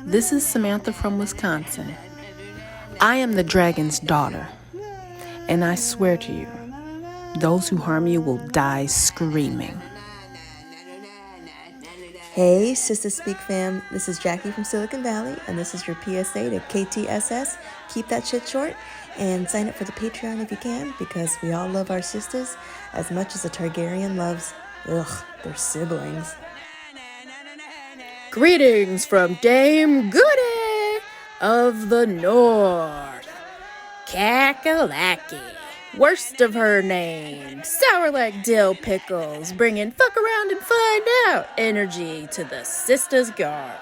This is Samantha from Wisconsin. I am the dragon's daughter, and I swear to you, those who harm you will die screaming. Hey, Sistah Speak fam, this is Jackie from Silicon Valley, and this is your PSA to KTSS. Keep that shit short, and sign up for the Patreon if you can, because we all love our sisters as much as a Targaryen loves, their siblings. Greetings from Dame Goody of the North. Kakalaki, worst of her name, sour like dill pickles, bringing fuck around and find out energy to the Sistahs Guard.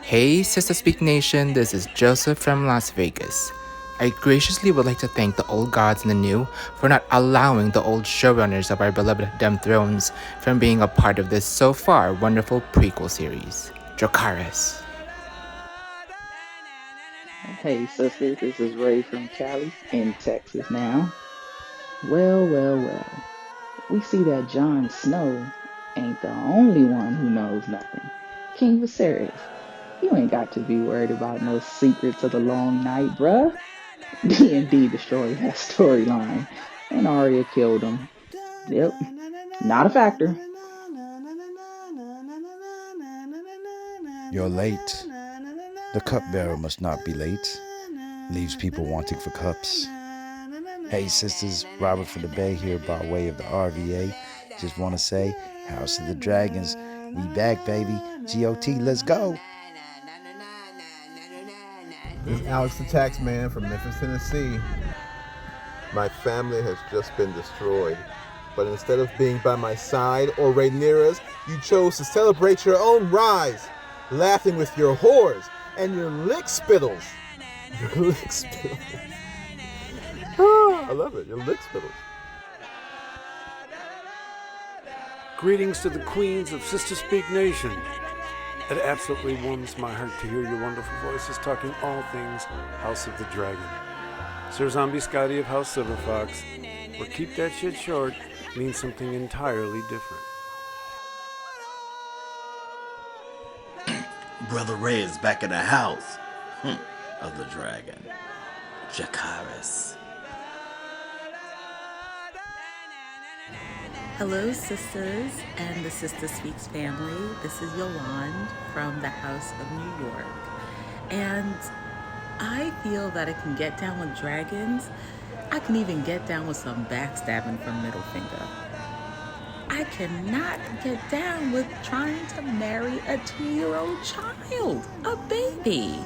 Hey, Sistah Speak Nation, this is Joseph from Las Vegas. I graciously would like to thank the old gods and the new for not allowing the old showrunners of our beloved Dem Thrones from being a part of this so far wonderful prequel series. Dracarys. Hey sisters, this is Ray from Cali in Texas now. Well. We see that Jon Snow ain't the only one who knows nothing. King Viserys, you ain't got to be worried about no secrets of the long night, bruh. D&D destroyed that storyline, and Arya killed him. Yep, not a factor. You're late. The cupbearer must not be late. Leaves people wanting for cups. Hey sisters, Robert from the Bay here by way of the RVA. Just want to say, House of the Dragons, we back baby. GOT, let's go. This is Alex the Taxman from Memphis, Tennessee. My family has just been destroyed, but instead of being by my side or Rhaenyra's, you chose to celebrate your own rise, laughing with your whores and your lick spittles. Your lick spittles. I love it, your lick spittles. Greetings to the queens of Sistah Speak Nation. It absolutely warms my heart to hear your wonderful voices talking all things House of the Dragon. Sir Zombie Scotty of House Silverfox, where keep that shit short means something entirely different. Brother Ray is back in the house of the dragon. Dracarys. Hello, sisters and the Sistah Speaks family. This is Yolande from the House of New York. And I feel that I can get down with dragons. I can even get down with some backstabbing from Middlefinger. I cannot get down with trying to marry a 2-year-old child, a baby.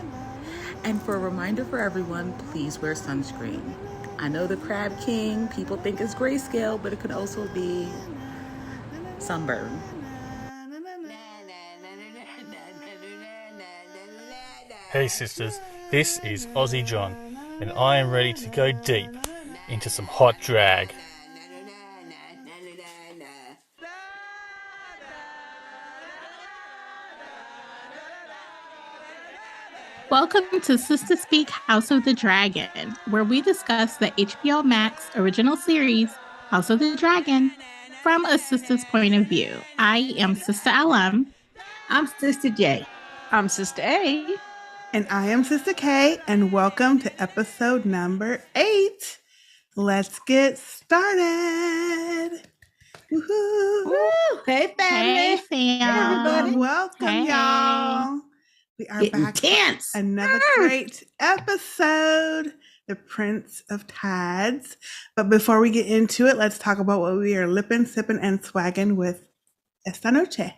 And for a reminder for everyone, please wear sunscreen. I know the Crab King, people think it's grayscale, but it could also be sunburn. Hey sisters, this is Aussie John, and I am ready to go deep into some hot drag. Welcome to Sistah Speak House of the Dragon, where we discuss the HBO Max original series, House of the Dragon, from a sister's point of view. I am Sister LM. I'm Sister J. I'm Sister A. And I am Sister K, and welcome to episode number 8. Let's get started. Woohoo! Woo! Hey, family. Hey, fam. Everybody. Welcome, y'all. We are Getting back tense. for another great episode, The Prince of Tides. But before we get into it, let's talk about what we are lipping, sipping, and swagging with esta noche.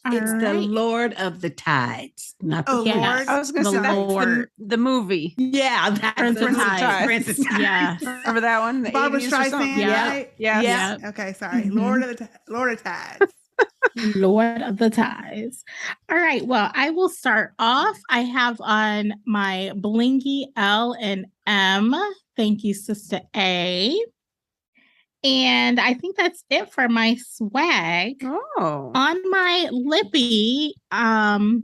It's the Lord of the Tides, not the Lord. I was going to say that's the movie. Yeah, that's Prince of Tides. Prince of Tides. Yeah. Remember that one? The Barbara 80s or something? Streisand, right? Yes. Okay, sorry. Lord of Tides. Lord of the Ties. All right. Well, I will start off. I have on my blingy L and M. Thank you, Sister A. And I think that's it for my swag. Oh. On my lippy, I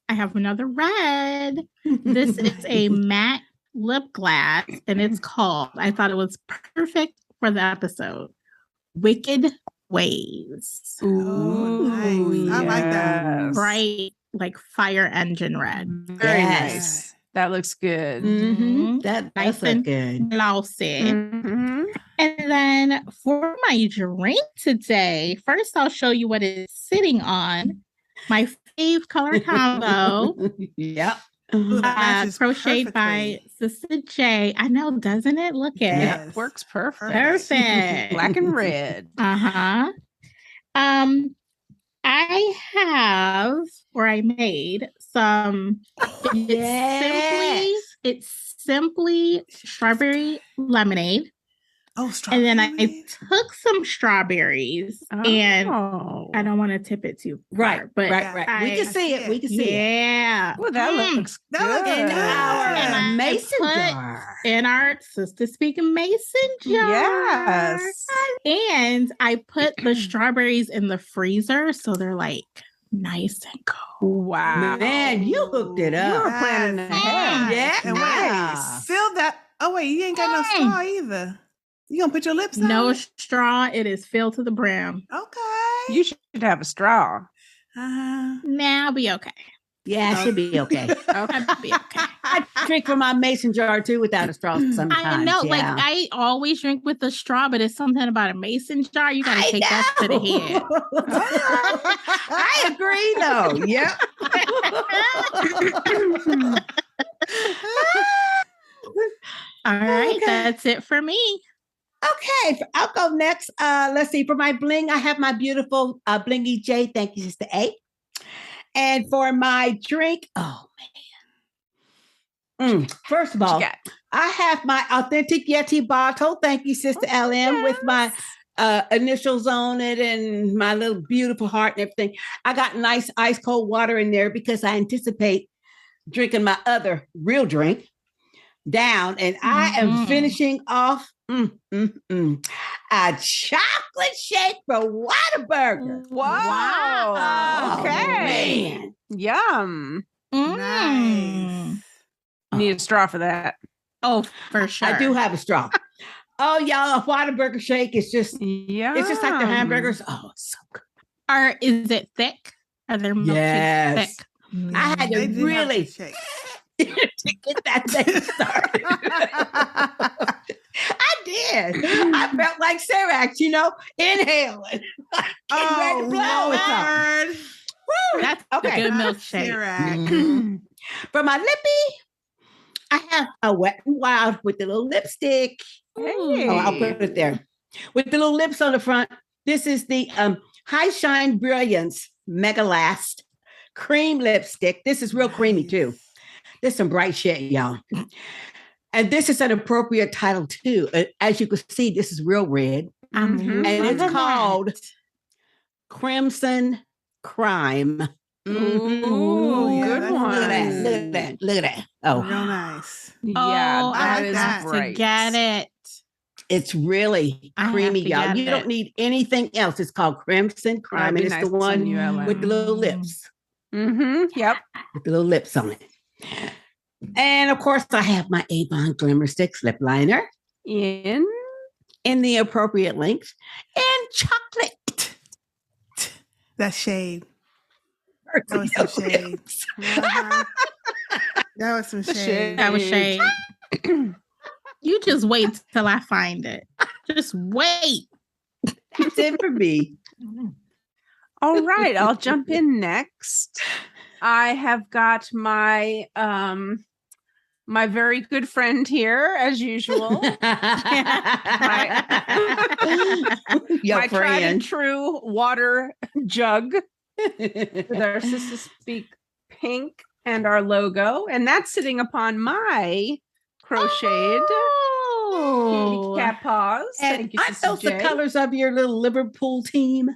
have another red. This is a matte lip gloss, and it's called, I thought it was perfect for the episode, Wicked Ways. Ooh, nice. I like that. Right. like fire engine red. Very nice. That looks good. That's Nice look and good. glossy. And then for my drink today, first I'll show you what it's sitting on. My fave color combo. Yep. Crocheted by Sister J. I know, doesn't it? Look at It works perfect. Perfect. Black and red. Uh-huh. I have, or I made some, it's simply strawberry lemonade. Oh, strawberry. And then I took some strawberries and I don't want to tip it too far, but right. We can see it. We can see it. Yeah. Well, that looks good. In our mason jar. In our Sister Speaking mason jar. Yes. And I put the strawberries in the freezer so they're like nice and cold. Wow. Man, you hooked it up. You were planning ahead. Yeah. And wait, fill that. Oh, wait, you ain't got no straw either. You gonna put your lips on No it? straw. It is filled to the brim. Okay. You should have a straw. Nah, I'll be okay. Yeah, it should be okay. I'll be okay. I drink from my mason jar too without a straw sometimes. I know, like I always drink with the straw, but it's something about a mason jar. You gotta take that to the head. I agree though. Yep. All right, that's it for me. Okay, I'll go next. Let's see. For my bling, I have my beautiful blingy J. Thank you, Sister A. And for my drink, first of all, I have my authentic Yeti bottle. Thank you, Sister LM, with my initials on it and my little beautiful heart and everything. I got nice ice cold water in there because I anticipate drinking my other real drink down, and I am finishing off a chocolate shake for Whataburger. Wow. Okay. Man. Yum. Nice. Need a straw for that. Oh, for sure. I do have a straw. Oh, y'all, a Whataburger shake is just, it's just like the hamburgers. Oh, it's so good. Is it thick? Are there milkshakes thick? I had to really to get that thing started. I did. I felt like Serac, inhaling. Oh, Lord. That's okay. A good milkshake. For my lippy, I have a Wet n Wild with the little lipstick. Hey. Oh, I'll put it there. With the little lips on the front. This is the High Shine Brilliance Mega Last cream lipstick. This is real creamy too. This is some bright shit, y'all. And this is an appropriate title too. As you can see, this is real red. And it's called Crimson Crime. Ooh, good one. Look at that. Look at that. Oh, real nice. Yeah, that is to get it. It's really creamy, y'all. You don't need anything else. It's called Crimson Crime, and it's the one with the little lips. Yep. With the little lips on it. And of course, I have my Aemond Glimmer Sticks lip liner in the appropriate length and chocolate. That's shade. That was some shade. That was some shade. That was shade. You just wait till I find it. Just wait. That's it for me. All right, I'll jump in next. I have got my my very good friend here, as usual. my tried and true water jug with our Sister Speak pink and our logo, and that's sitting upon my crocheted kitty cat paws. And thank you, aren't Sister those J. the colors of your little Liverpool team?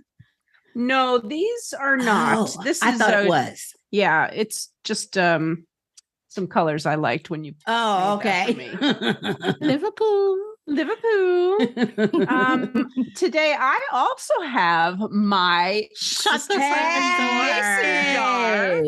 No, these are not. I thought it was. Yeah, it's just some colors I liked when you. Oh, okay. Liverpool. Liverpool. Today I also have my Shut the front jar,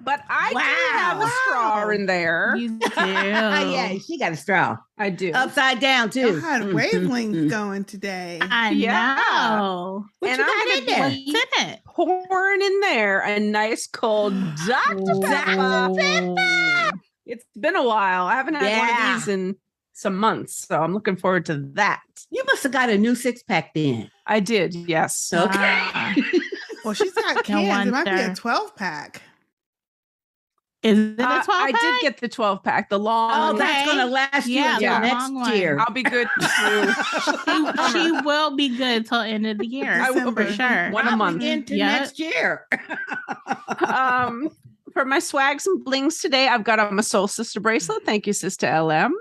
but I do have a straw in there. You do. Yeah, she got a straw. I do. Upside down, too. You had wavelengths going today. I know. What you got in there? What's in it? Pouring in there a nice cold Dr. Pepper. It's been a while. I haven't had one of these in some months, so I'm looking forward to that. You must have got a new 6-pack then. I did, yes. Okay. Well, she's got cans. It might be a 12-pack. Is it a 12-pack? I did get the 12-pack, the long. Oh, that's going to last you until next year. I'll be good through. She will be good till end of the year. I will for be. sure. One a month. Into next year. For my swags and blings today, I've got on my Soul Sister bracelet. Thank you, Sister LM.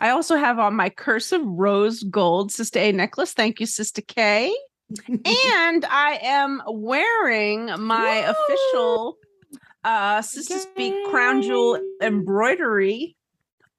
I also have on my cursive rose gold Sister A necklace. Thank you, Sister K. And I am wearing my official Sister Speak crown jewel embroidery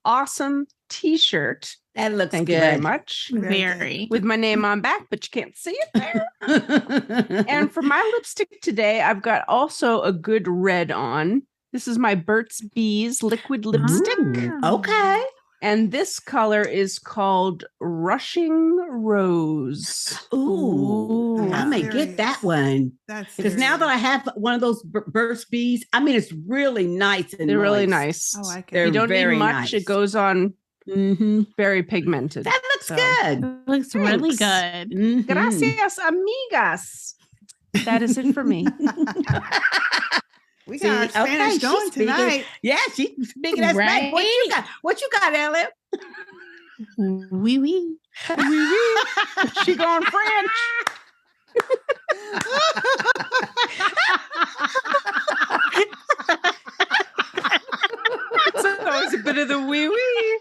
awesome t-shirt. That looks Thank good. you very much. Very. With my name on back, but you can't see it there. And for my lipstick today, I've got also a good red on. This is my Burt's Bees liquid lipstick. Okay. And this color is called Rushing Rose. Ooh, I may get that one. Because now that I have one of those Burt's Bees, I mean, it's really nice. And They're really moist. nice. I like it. They're You don't need very much. nice. It goes on very pigmented. That looks good. It looks really good. Gracias, amigas. That is it for me. We got our Spanish going tonight. Yeah, she's speaking that Spanish. What you got, Ellen? Oui, oui. Oui, oui. She going French. It's always a bit of the wee wee.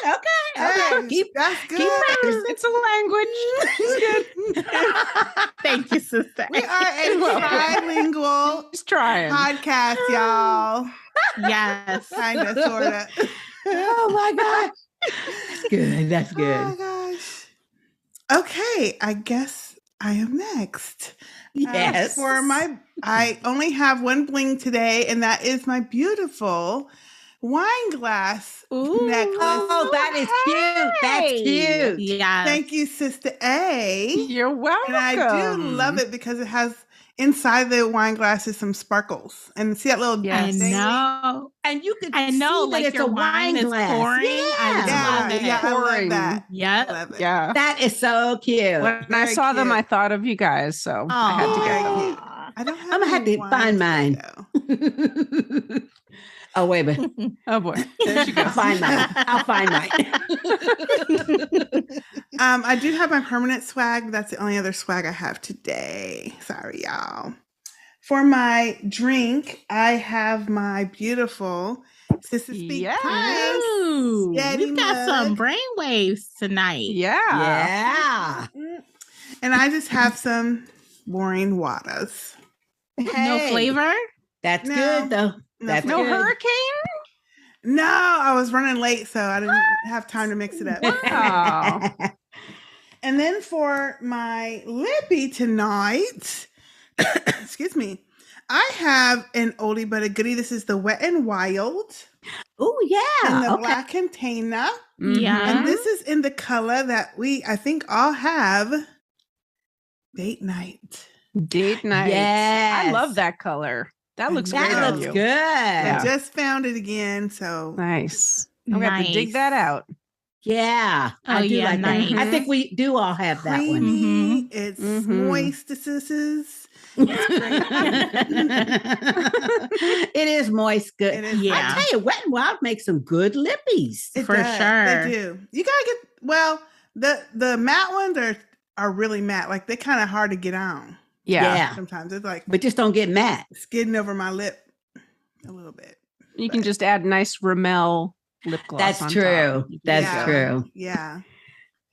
Okay. That's good. Keep practicing. It's a language. It's good. Thank you, Sister. We are a trilingual Just trying. podcast, y'all. Yes. Kinda, sorta. Oh my gosh. That's good. That's good. Oh gosh. Okay, I guess I am next. Yes. I only have one bling today, and that is my beautiful wine glass necklace. Oh, that is cute. That's cute. Yeah. Thank you, Sister A. You're welcome. And I do love it because it has inside the wine glass is some sparkles. And see that little I thing? know. And you can I know, see like that it's your a wine is glass. pouring. I love it. Yeah, I love that. Yep. I love it. Yeah. That is so cute. When I Very saw them, cute. I thought of you guys, so I had to get them. I don't have I'm gonna have any to wine find today, mine. though. Oh, wait a minute. Oh boy. There she goes. I'll find mine. I'll find mine. I do have my permanent swag, but that's the only other swag I have today. Sorry, y'all. For my drink, I have my beautiful Sister Speak Yes. Pints. Ooh, Yeti we've got some mug. brainwaves tonight. Yeah. Yeah. And I just have some boring waters. No flavor? That's No. good, though. No That's No good. hurricane? No, I was running late, so I didn't have time to mix it up. Wow. And then for my lippy tonight, excuse me, I have an oldie but a goodie. This is the Wet and Wild Oh, in yeah. the Okay. black container. Yeah. And this is in the color that I think, all have. Date night. Date night. Yes. I love that color. That looks That great on looks you. good. I just found it again, so Nice. I'm going to have to dig Nice. that out. Yeah. I Oh, do yeah, like nice. that. I think we do all have that one. creamy. It's Mhm. moist. This is. It is moist good. It is. Yeah. I tell you, Wet and Wild makes some good lippies. It For does. sure. They do. You gotta get the matte ones are really matte. Like they're kind of hard to get on. Yeah. Sometimes it's like But just don't get matte. skidding over my lip a little bit. You can just add nice Rimmel lip gloss. That's on true. top. That's Yeah. true. Yeah.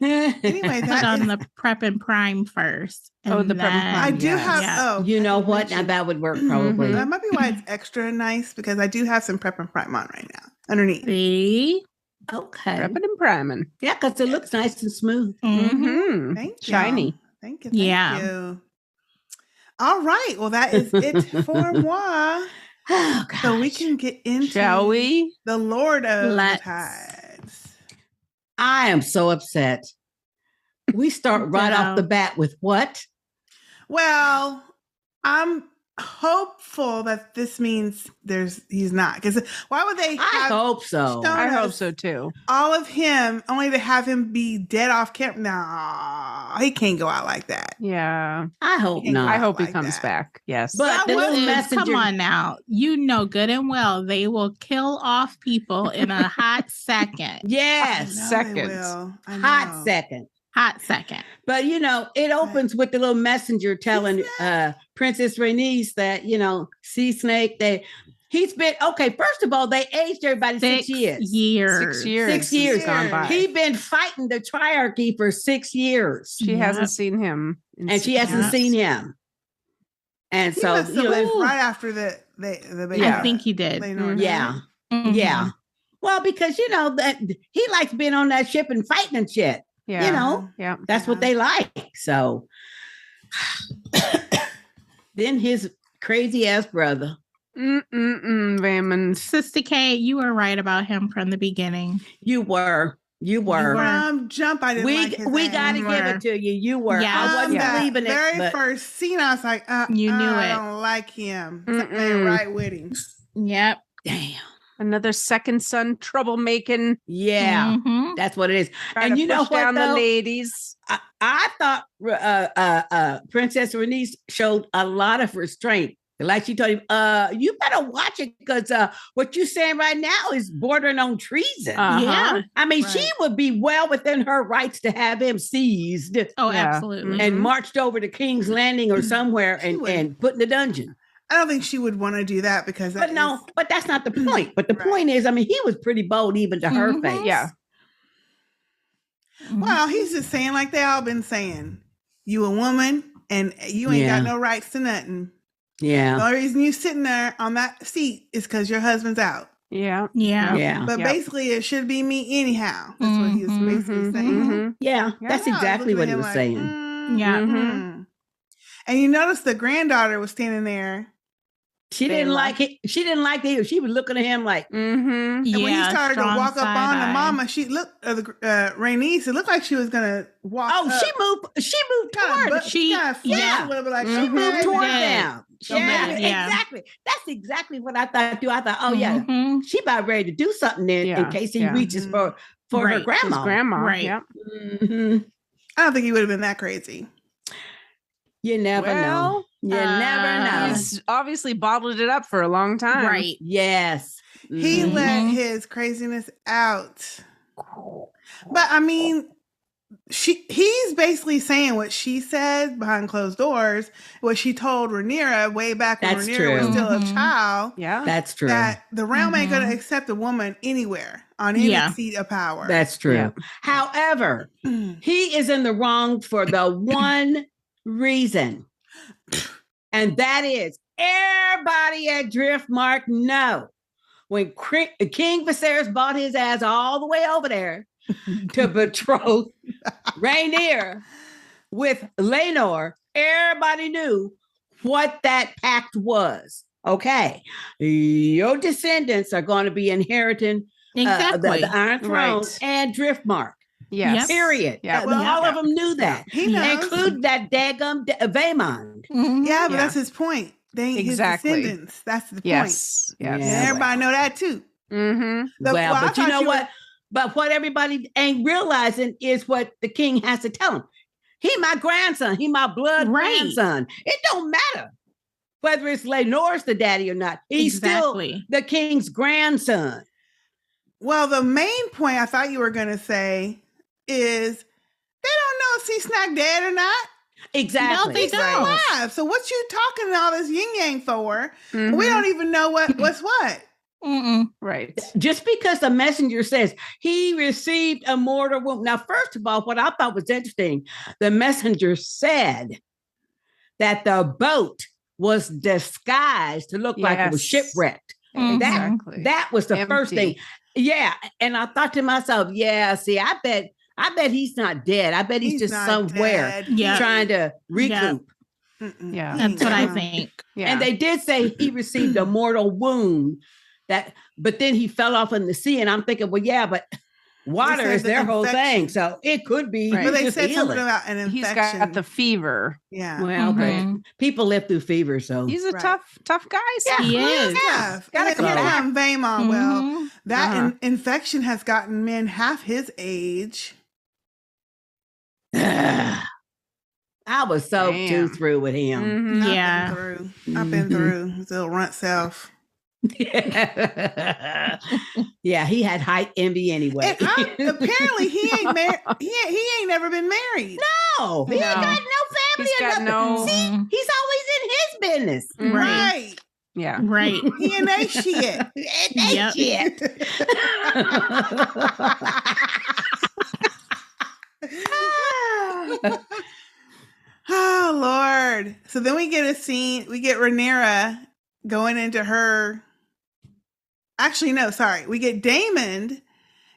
Anyway, Put that on is, the prep and prime first. Oh, and the prep and then- prime. I do Yes. have. Yeah. Oh, You know I what? mentioned- That would work probably. Mhm. That might be why it's extra nice because I do have some prep and prime on right now. underneath. See? Okay. Prepping and priming. Yeah, because it looks nice and smooth. Mm-hmm. Thank you. Shiny. Thank you. Yeah. All right. Well, that is it for moi. Oh, gosh. So we can get into Shall we? the Lord of Let's. the Tides. I am so upset. We start right off the bat with what? Well, I'm hopeful that this means he's not, because why would they I hope so. I hope so too. All of him only to have him be dead off camera? No, he can't go out like that. Yeah. I hope not. I hope he comes back. Yes. But the little messenger. Come on now. You know good and well they will kill off people in a hot second. Yes. Hot second. Hot second. But, it opens with the little messenger telling Princess Rhaenys that, Sea Snake, he's been, first of all, they aged everybody 6 years. 6 years. 6 years gone by. He's been fighting the Triarchy for 6 years. She hasn't seen him. And she hasn't seen him. And He so, must have lived right after the baby. Yeah. I think he did. Yeah. Mm-hmm. Yeah. Well, because, that he likes being on that ship and fighting and shit. Yeah. That's what they like. So then his crazy ass brother. Vaemond. Sister K, you were right about him from the beginning. You were. From jump, I didn't like his we ass. got to give it to you. You were. Yeah. I wasn't believing it. Very first scene, I was like, you knew I it. don't like him. Something right with him. Yep. Damn. Another second son troublemaking. Yeah, that's what it is. And you know what, down though? the ladies. I thought Princess Rhaenys showed a lot of restraint. Like she told him, you better watch it because what you're saying right now is bordering on treason. Yeah. I mean, she would be well within her rights to have him seized. Oh, absolutely. And marched over to King's Landing or somewhere and put in the dungeon. I don't think she would want to do that because but that's not the point. But the point is, I mean, he was pretty bold even to her face. Yeah. Well, he's just saying like they all been saying, you a woman and you ain't got no rights to nothing. Yeah. The only reason you sitting there on that seat is because your husband's out. Yeah. But basically it should be me anyhow. That's what he was basically saying. Yeah. That's exactly what he was saying. And you notice the granddaughter was standing there. She didn't like it. She didn't like it. She was looking at him like, And when he started to walk up on the mama, she looked Rhaenys. It looked like she was gonna walk. Oh, up. she moved toward. But she kind of a little bit like she moved toward them. Yeah. Exactly. That's exactly what I thought too. I thought, oh yeah, she about ready to do something there in case he reaches for her grandma. His grandma. Right. Yep. I don't think he would have been that crazy. You never know. You never know. He's obviously bottled it up for a long time. Right. Yes. He let his craziness out. But I mean, he's basically saying what she said behind closed doors, what she told Rhaenyra way back when Rhaenyra was still a child. Yeah. That's true. That the realm ain't going to accept a woman anywhere on any seat of power. That's true. Yeah. However, he is in the wrong for the one reason. And that is everybody at Driftmark know when King Viserys bought his ass all the way over there to betroth Rhaenyra with Laenor, everybody knew what that pact was. Okay, your descendants are going to be inheriting the Iron Throne and Driftmark. Yes. Period. Yeah. Well, all of them knew that. He knows. Include that daggum Vaemond. Yeah, but that's his point. They ain't his descendants. That's the point. Yes. And everybody know that too. But you know what? But what everybody ain't realizing is what the king has to tell him. He my grandson. He my blood grandson. It don't matter whether it's Laenor's the daddy or not. He's still the king's grandson. Well, the main point I thought you were going to say is they don't know if C-Snack dead or not. Exactly. No, they don't. Alive. So what you talking all this yin yang for? We don't even know what's what. Right. Just because the messenger says he received a mortal wound. Now, first of all, what I thought was interesting, the messenger said that the boat was disguised to look like it was shipwrecked. Exactly. That was the first thing. Empty. Yeah. And I thought to myself, yeah, see, I bet he's not dead. I bet he's just not somewhere dead. Yeah. trying to recoup. Yeah. That's what I think. Yeah. And they did say he received a mortal wound but then he fell off in the sea. And I'm thinking, well, yeah, but water said is the their whole infection. thing. So it could be. Right. But they just said something healing. about an infection. He's got the fever. Yeah. Well, but people live through fever, so He's a Right. tough guy. So. He is. Tough. Gotta And come he's back. on Vaemond. Well, that Uh-huh. infection has gotten men half his age. I was so too through with him. Mm-hmm. Yeah. I've been through his little runt self. Yeah, he had height envy anyway. And apparently he ain't married. He ain't never been married. No, he ain't got no family. He's or got nothing. no- See, he's always in his business. Right. Yeah. Right. He ain't that shit. That shit. Oh Lord. So then we get a scene, we get Rhaenyra going into her. Actually, no, sorry. We get Daemon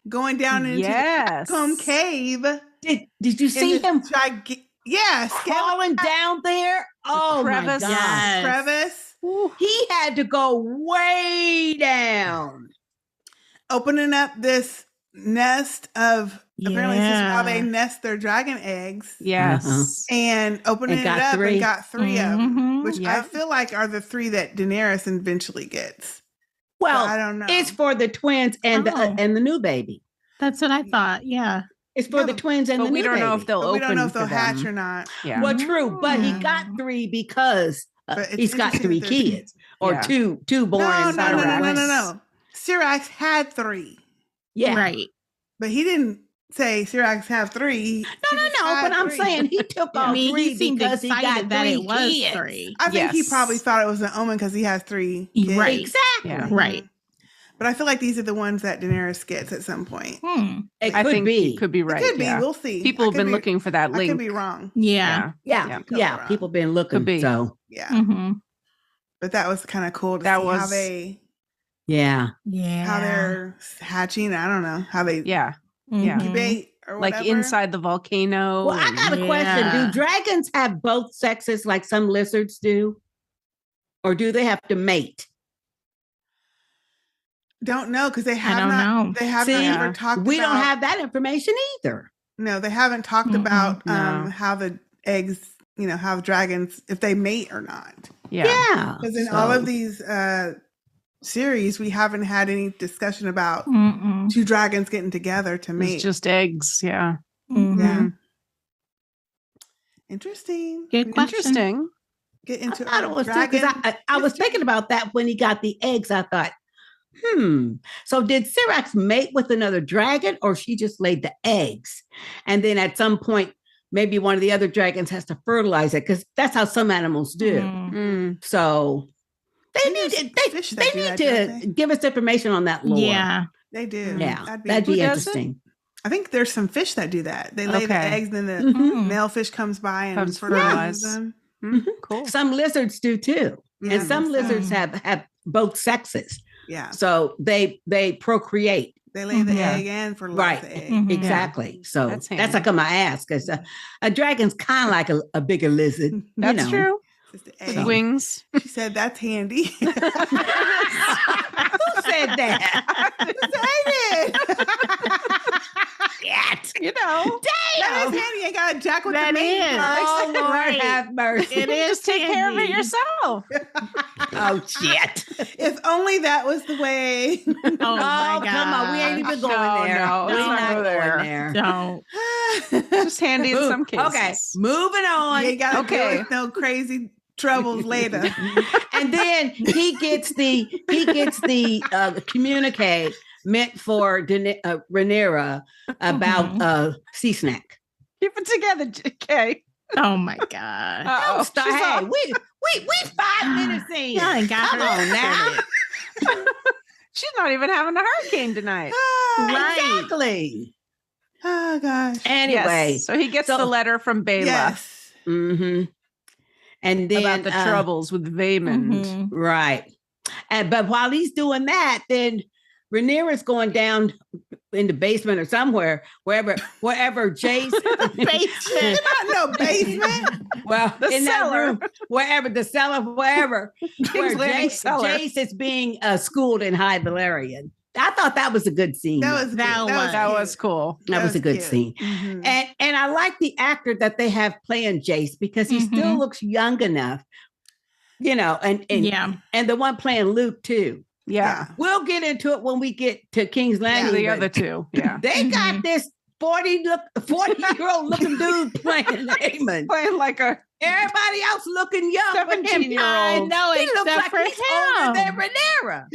going down into Yes. the cave. Did you see him Yes. crawling down there? Oh crevice. my God. Yes. Crevice. He had to go way down. Opening up this nest of apparently this is how they Yeah. nest their dragon eggs. Yes. And opening And it got up three. and got 3 of them, Mhm. which I feel like are the 3 that Daenerys eventually gets. Well, But I don't know. it's for the twins and the new baby. That's what I thought. Yeah. It's for the twins and But the we new don't know baby. if they'll But open we don't know if for they'll hatch them. or not. Yeah. Well, true, but he got 3 because But it's he's got interesting 3 that there's- kids or Yeah. two born No, in no, no, no, no, no, Cyrax. no. Syrax had 3, Yeah. Right. but he didn't say Syrax have 3. No, but I'm saying he took all I mean, 3 he seemed because he got excited that 3 it was kids. 3. I think he Yes. probably thought it was an omen because he has 3 kids. Right. Exactly. Yeah. Right. But I feel like these are the ones that Daenerys gets at some point. It I could think be. you could be right. It could be. Yeah. We'll see. People I have could been be- looking for that I link. could be wrong. Yeah. Yeah. Yeah. People been looking. Could be. So Yeah. Mm-hmm. But that was kind of cool to That see how was- they yeah. Yeah. how they're hatching. I don't know how they Yeah. Mhm. incubate or Like whatever. inside the volcano. Well, I got a question. Yeah. Do dragons have both sexes like some lizards do? Or do they have to mate? Don't know because they have don't not. know. They haven't See, ever talked. We about, don't have that information either. No, they haven't talked Mm-mm. about No. how the eggs. How dragons if they mate or not. Yeah. Because in all So- of these series, we haven't had any discussion about Mm-mm. 2 dragons getting together to mate. It's just eggs. Yeah. Mhm. Yeah. Interesting. Good question. Interesting. Get I into thought it our was too, 'cause dragon. I was thinking about that when he got the eggs. I thought, So did Syrax mate with another dragon, or she just laid the eggs? And then at some point, maybe one of the other dragons has to fertilize it, because that's how some animals do. Mm. So they need fish they that do need that, to don't they? give us information on that lore. Yeah. They do. Yeah, That'd that'd be be Who does it? interesting. I think there's some fish that do that. They lay the Okay. eggs, then the Mhm. male fish comes by and Comes fertilizes fertilize. them. Mm, Cool. Some lizards do too, Yeah, and some makes lizards sense. have both sexes. Yeah. So they procreate. They lay the Yeah. egg and fertilize Right. the egg. Mhm. Exactly. So That's that's handy. how come I ask, because a dragon's kind of like a bigger lizard. you That's know. true. Just the With egg. wings. She said that's handy. Who said that? I did. Cat. You know. That is handy. I got a jack with That the mane. is. Oh, Lord Right. have mercy. It is Just take care of it handy. yourself. Oh, shit. If only that was the way. Oh, my God. Come on. We ain't even going No, there. no, We're let's not not go going there. there. Don't. Just handy in some cases. Okay, moving on. You ain't got to Okay. deal with no crazy troubles later. And then he gets the communique meant for Rhaenyra about sea snack. Keep it together, JK. Oh, my God. Uh-oh. Stop. She's Hey, all- we 5 minutes in. Yeah, I got Come her on now. started. She's not even having a hurricane tonight. Right. Exactly. Oh, gosh. Anyway, Yes. So he gets so- the letter from Bela mm-hmm. And then about the troubles with Vaemond. Mhm. Right. But while he's doing that, then Rhaenyra's going down in the basement or somewhere, wherever Jace basement, not no basement. Well, The in cellar. that room, wherever the cellar, wherever where Landing cellar. Jace is being schooled in High Valyrian. I thought that was a good scene. That was cool. That was a good cute. scene. Mhm. And I like the actor that they have playing Jace because he still looks young enough, and the one playing Luke too. Yeah. We'll get into it when we get to King's Landing. The but other two. Yeah. They got this 40-year-old looking dude playing Aemond. Playing like a everybody else looking young. 17-year-old. I know, He looks except like for he's older than him. Rhaenyra.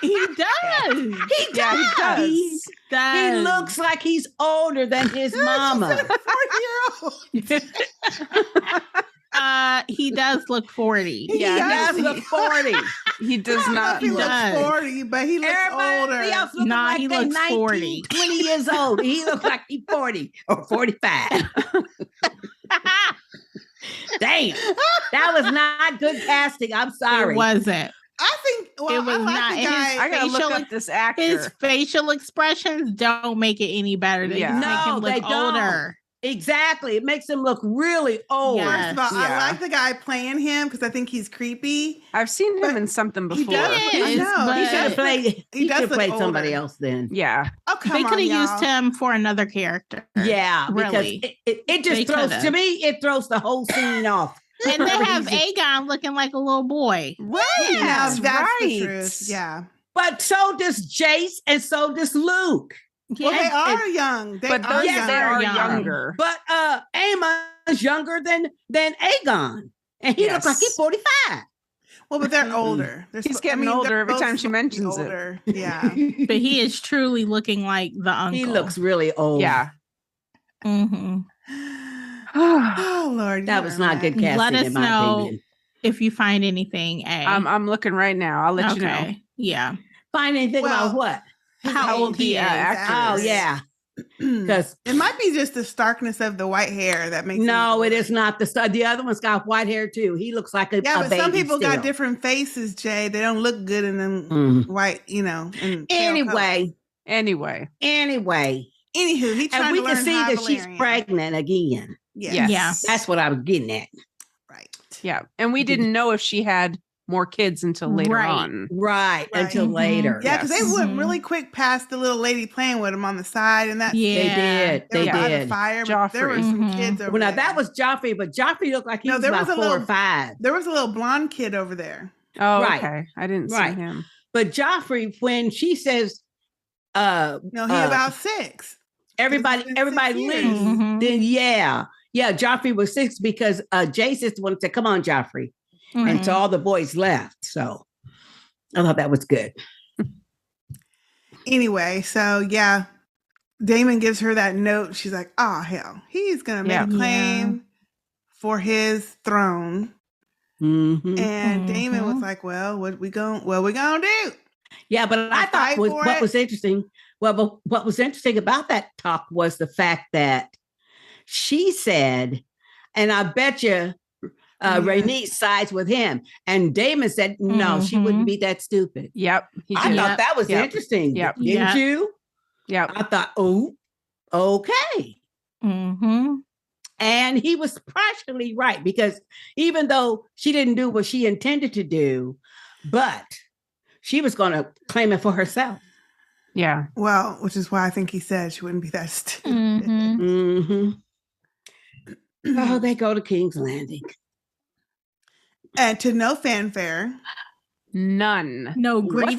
He does. He does. He does. He looks like he's older than his mama. 40-year-old. He does look 40. He does look 40. He does not He look. looks 40, but he looks Everybody older. else looking Nah, like he they looks 19, 40. 20 years old. He looks like he's 40 or 45. Damn. That was not good casting. I'm sorry. It wasn't. I think It was I like not. the And guy. I gotta look up this actor. His facial expressions don't make it any better. They Yeah. just make him they look don't. older. Exactly. It makes him look really old. Yeah. First of all, Yeah. I like the guy playing him because I think he's creepy. I've seen him in something He before. does. He I is, know. but- He should have played. He He does should have look played somebody older. else then. Yeah. Oh, come They on, could have y'all. used him for another character. Yeah, Really. because it just They throws coulda. to me. It throws the whole scene off. And they Whenever have he's- Aegon looking like a little boy. Now Yes, that's right. the truth. Yeah. But so does Jace and so does Luke. Well, they Yeah. are young. They But are those young. they are young. younger. But Aemon's younger than Aegon. And he looks like he's 45. Well, but they're older. They're He's sp- getting older they're every both time she supposed to be mentions it. older. Yeah. But he is truly looking like the uncle. He looks really old. Yeah. Mm-hmm. Oh Lord, That you was are not mad. good casting, Let us in my know opinion. if you find anything, A. I'm looking right now. I'll let you know. Yeah. Find anything Well, about what? How old he is. Oh, yeah. Because It might be just the starkness of the white hair that makes. no, him it is not the other one's got white hair too. He looks like a Yeah, but some baby people still. got different faces, Jay. They don't look good in them Mm. white, and pale colors. Anyway, Anywho, he trying and we to can learn see High that she's Valyrian. pregnant again. Yes. Yeah. That's what I was getting at. Right. Yeah. And we didn't know if she had more kids until later Right. on. Right. Right. Until Mhm. later. Yeah, because Yes. they went really quick past the little lady playing with him on the side, and that Yeah. They did. they They were by the did. fire. But there were Joffrey. some Mhm. kids over Well, now there. that was Joffrey, but Joffrey looked like he No, was there about was a 4 or little- 5. There was a little blonde kid over there. Oh, Right. okay. I didn't Right. see him. But Joffrey, when she says, No, he about 6. everybody It's been 6 years. leaves, Mhm. then yeah, Joffrey was 6 because Jace is the one that said, "Come on, Joffrey," Mhm. and so all the boys left. So I thought that was good. Anyway, so yeah, Daemon gives her that note. She's like, "Oh hell, he's gonna make Yeah. a claim for his throne." Mhm. And Daemon was Mhm. like, "Well, what we gonna do?" Yeah, but I thought fight for what it. was interesting. Well, but what was interesting about that talk was the fact that she said, and I bet you Rhaenys sides with him. And Daemon said, no, she wouldn't be that stupid. Yep. He I did. thought that was Yep. interesting. Yep. Didn't Yep. you? Yep. I thought, oh, okay. Mm-hmm. And he was partially right because even though she didn't do what she intended to do, but she was going to claim it for herself. Yeah. Well, which is why I think he said she wouldn't be that stupid. Mm-hmm. Oh, they go to King's Landing. And to no fanfare. None. No Which greeting.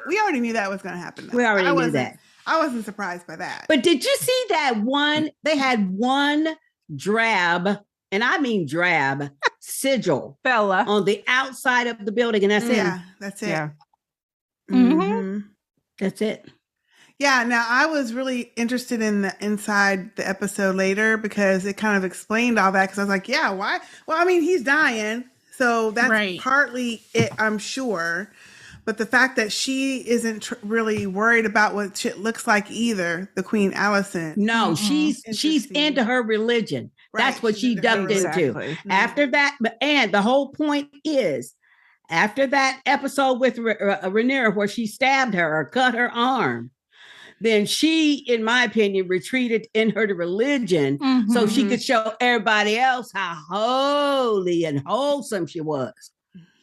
we already knew that was going to happen. though. We already I knew wasn't- that. I wasn't surprised by that. But did you see that one? They had one drab, and I mean drab, sigil Bella on the outside of the building, and that's Yeah, it. that's it. Yeah. Mhm. That's it. Yeah, now I was really interested in the inside the episode later because it kind of explained all that because I was like, yeah, why? Well, I mean, he's dying. So that's Right. partly it, I'm sure. But the fact that she isn't really worried about what shit looks like either, the Queen Alicent. No, she's Interesting. into her religion. That's Right, what she's she into her ducked into. Exactly. After that, and the whole point is, after that episode with Rhaenyra where she stabbed her or cut her arm, then she, in my opinion, retreated in her religion so she could show everybody else how holy and wholesome she was,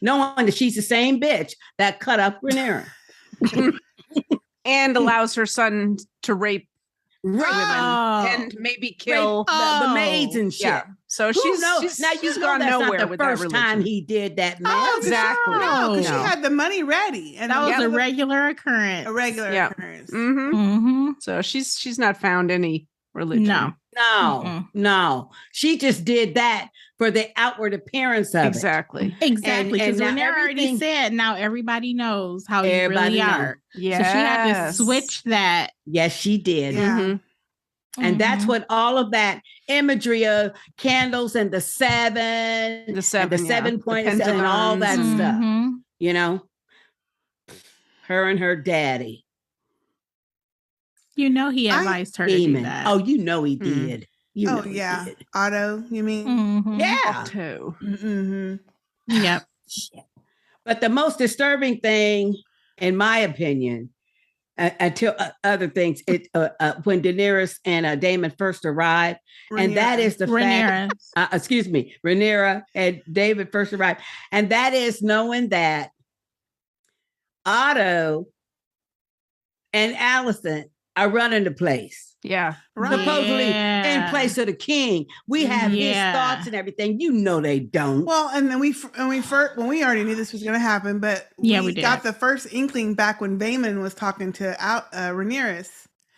knowing that she's the same bitch that cut up Rhaenyra. And allows her son to rape women and maybe kill the maids and shit. Yeah. So she's gone nowhere with that religion. First time he did that, man. Exactly. No, because she had the money ready, and that was a regular occurrence. A regular occurrence. So she's not found any religion. No. She just did that for the outward appearance of Exactly. Because Rhaenyra already said, now everybody knows how you really are. Yeah. So she had to switch that. Yes, she did. Yeah. And that's what all of that imagery of candles and the seven points and all that stuff, you know, her and her daddy. You know, he advised her to do that. Oh, you know he did. He did. Otto, you mean? Yeah. Otto. Yep. But the most disturbing thing, in my opinion, until other things, when Daenerys and Daemon first arrived, and that is the fact. Rhaenyra and David first arrived, and that is knowing that Otto and Alicent are running the place. Yeah. Supposedly in place of the king. We have his thoughts and everything. You know they don't. Well, and then we already knew this was going to happen, but we got the first inkling back when Vaemond was talking to Rhaenyra.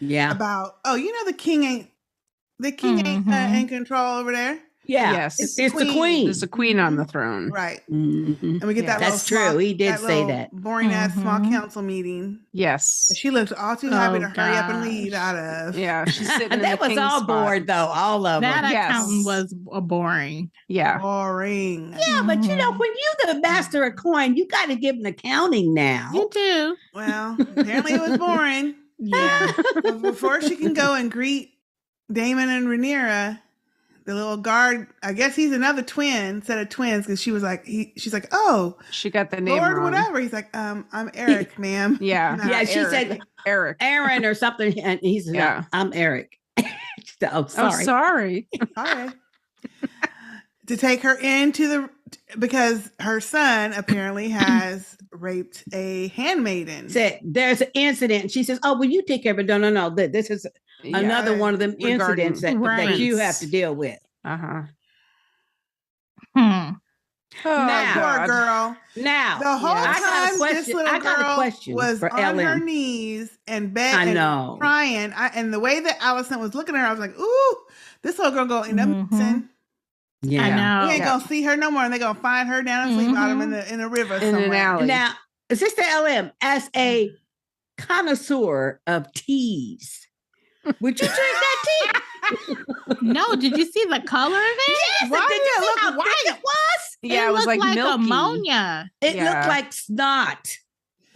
Yeah. About the king ain't in control over there. Yeah. Yes. It's the queen. There's a queen on the throne. Right. And we get that. That's true. He did say that. Boring ass small council meeting. Yes. She looked all too happy to hurry up and leave out of. Yeah. She's sitting in that the was all spot. bored though. All of that them. accountant was boring. Yeah. Boring. Yeah, but you know, when you're the master of coin, you got to give an accounting now. You do. Well, apparently it was boring. Yeah. But before she can go and greet Daemon and Rhaenyra, the little guard, I guess he's another set of twins, because she's like, oh, she got the name Lord, wrong. Whatever. He's like, I'm Eric, ma'am. Yeah. Yeah, she said Eric. Aaron or something, and he's like, I'm Eric. Oh, sorry. Sorry. To take her into because her son apparently has raped a handmaiden. Said there's an incident. She says, oh, well, you take care of it. No. This is another one of them incidents that you have to deal with. Uh-huh. Oh, poor girl. Now, the whole time this little girl was on her LM. knees and begging and crying. And the way that Alicent was looking at her, I was like, ooh, this little girl gonna end up missing. Yeah, I know. We ain't gonna see her no more, and they're gonna find her down and sleep bottom in a river somewhere. an alley. Now, Sister LM, as a connoisseur of teas, would you drink that tea? No, did you see the color of it? Yes, did you see how white it was? Yeah, it was looked like milky. ammonia. It looked like snot.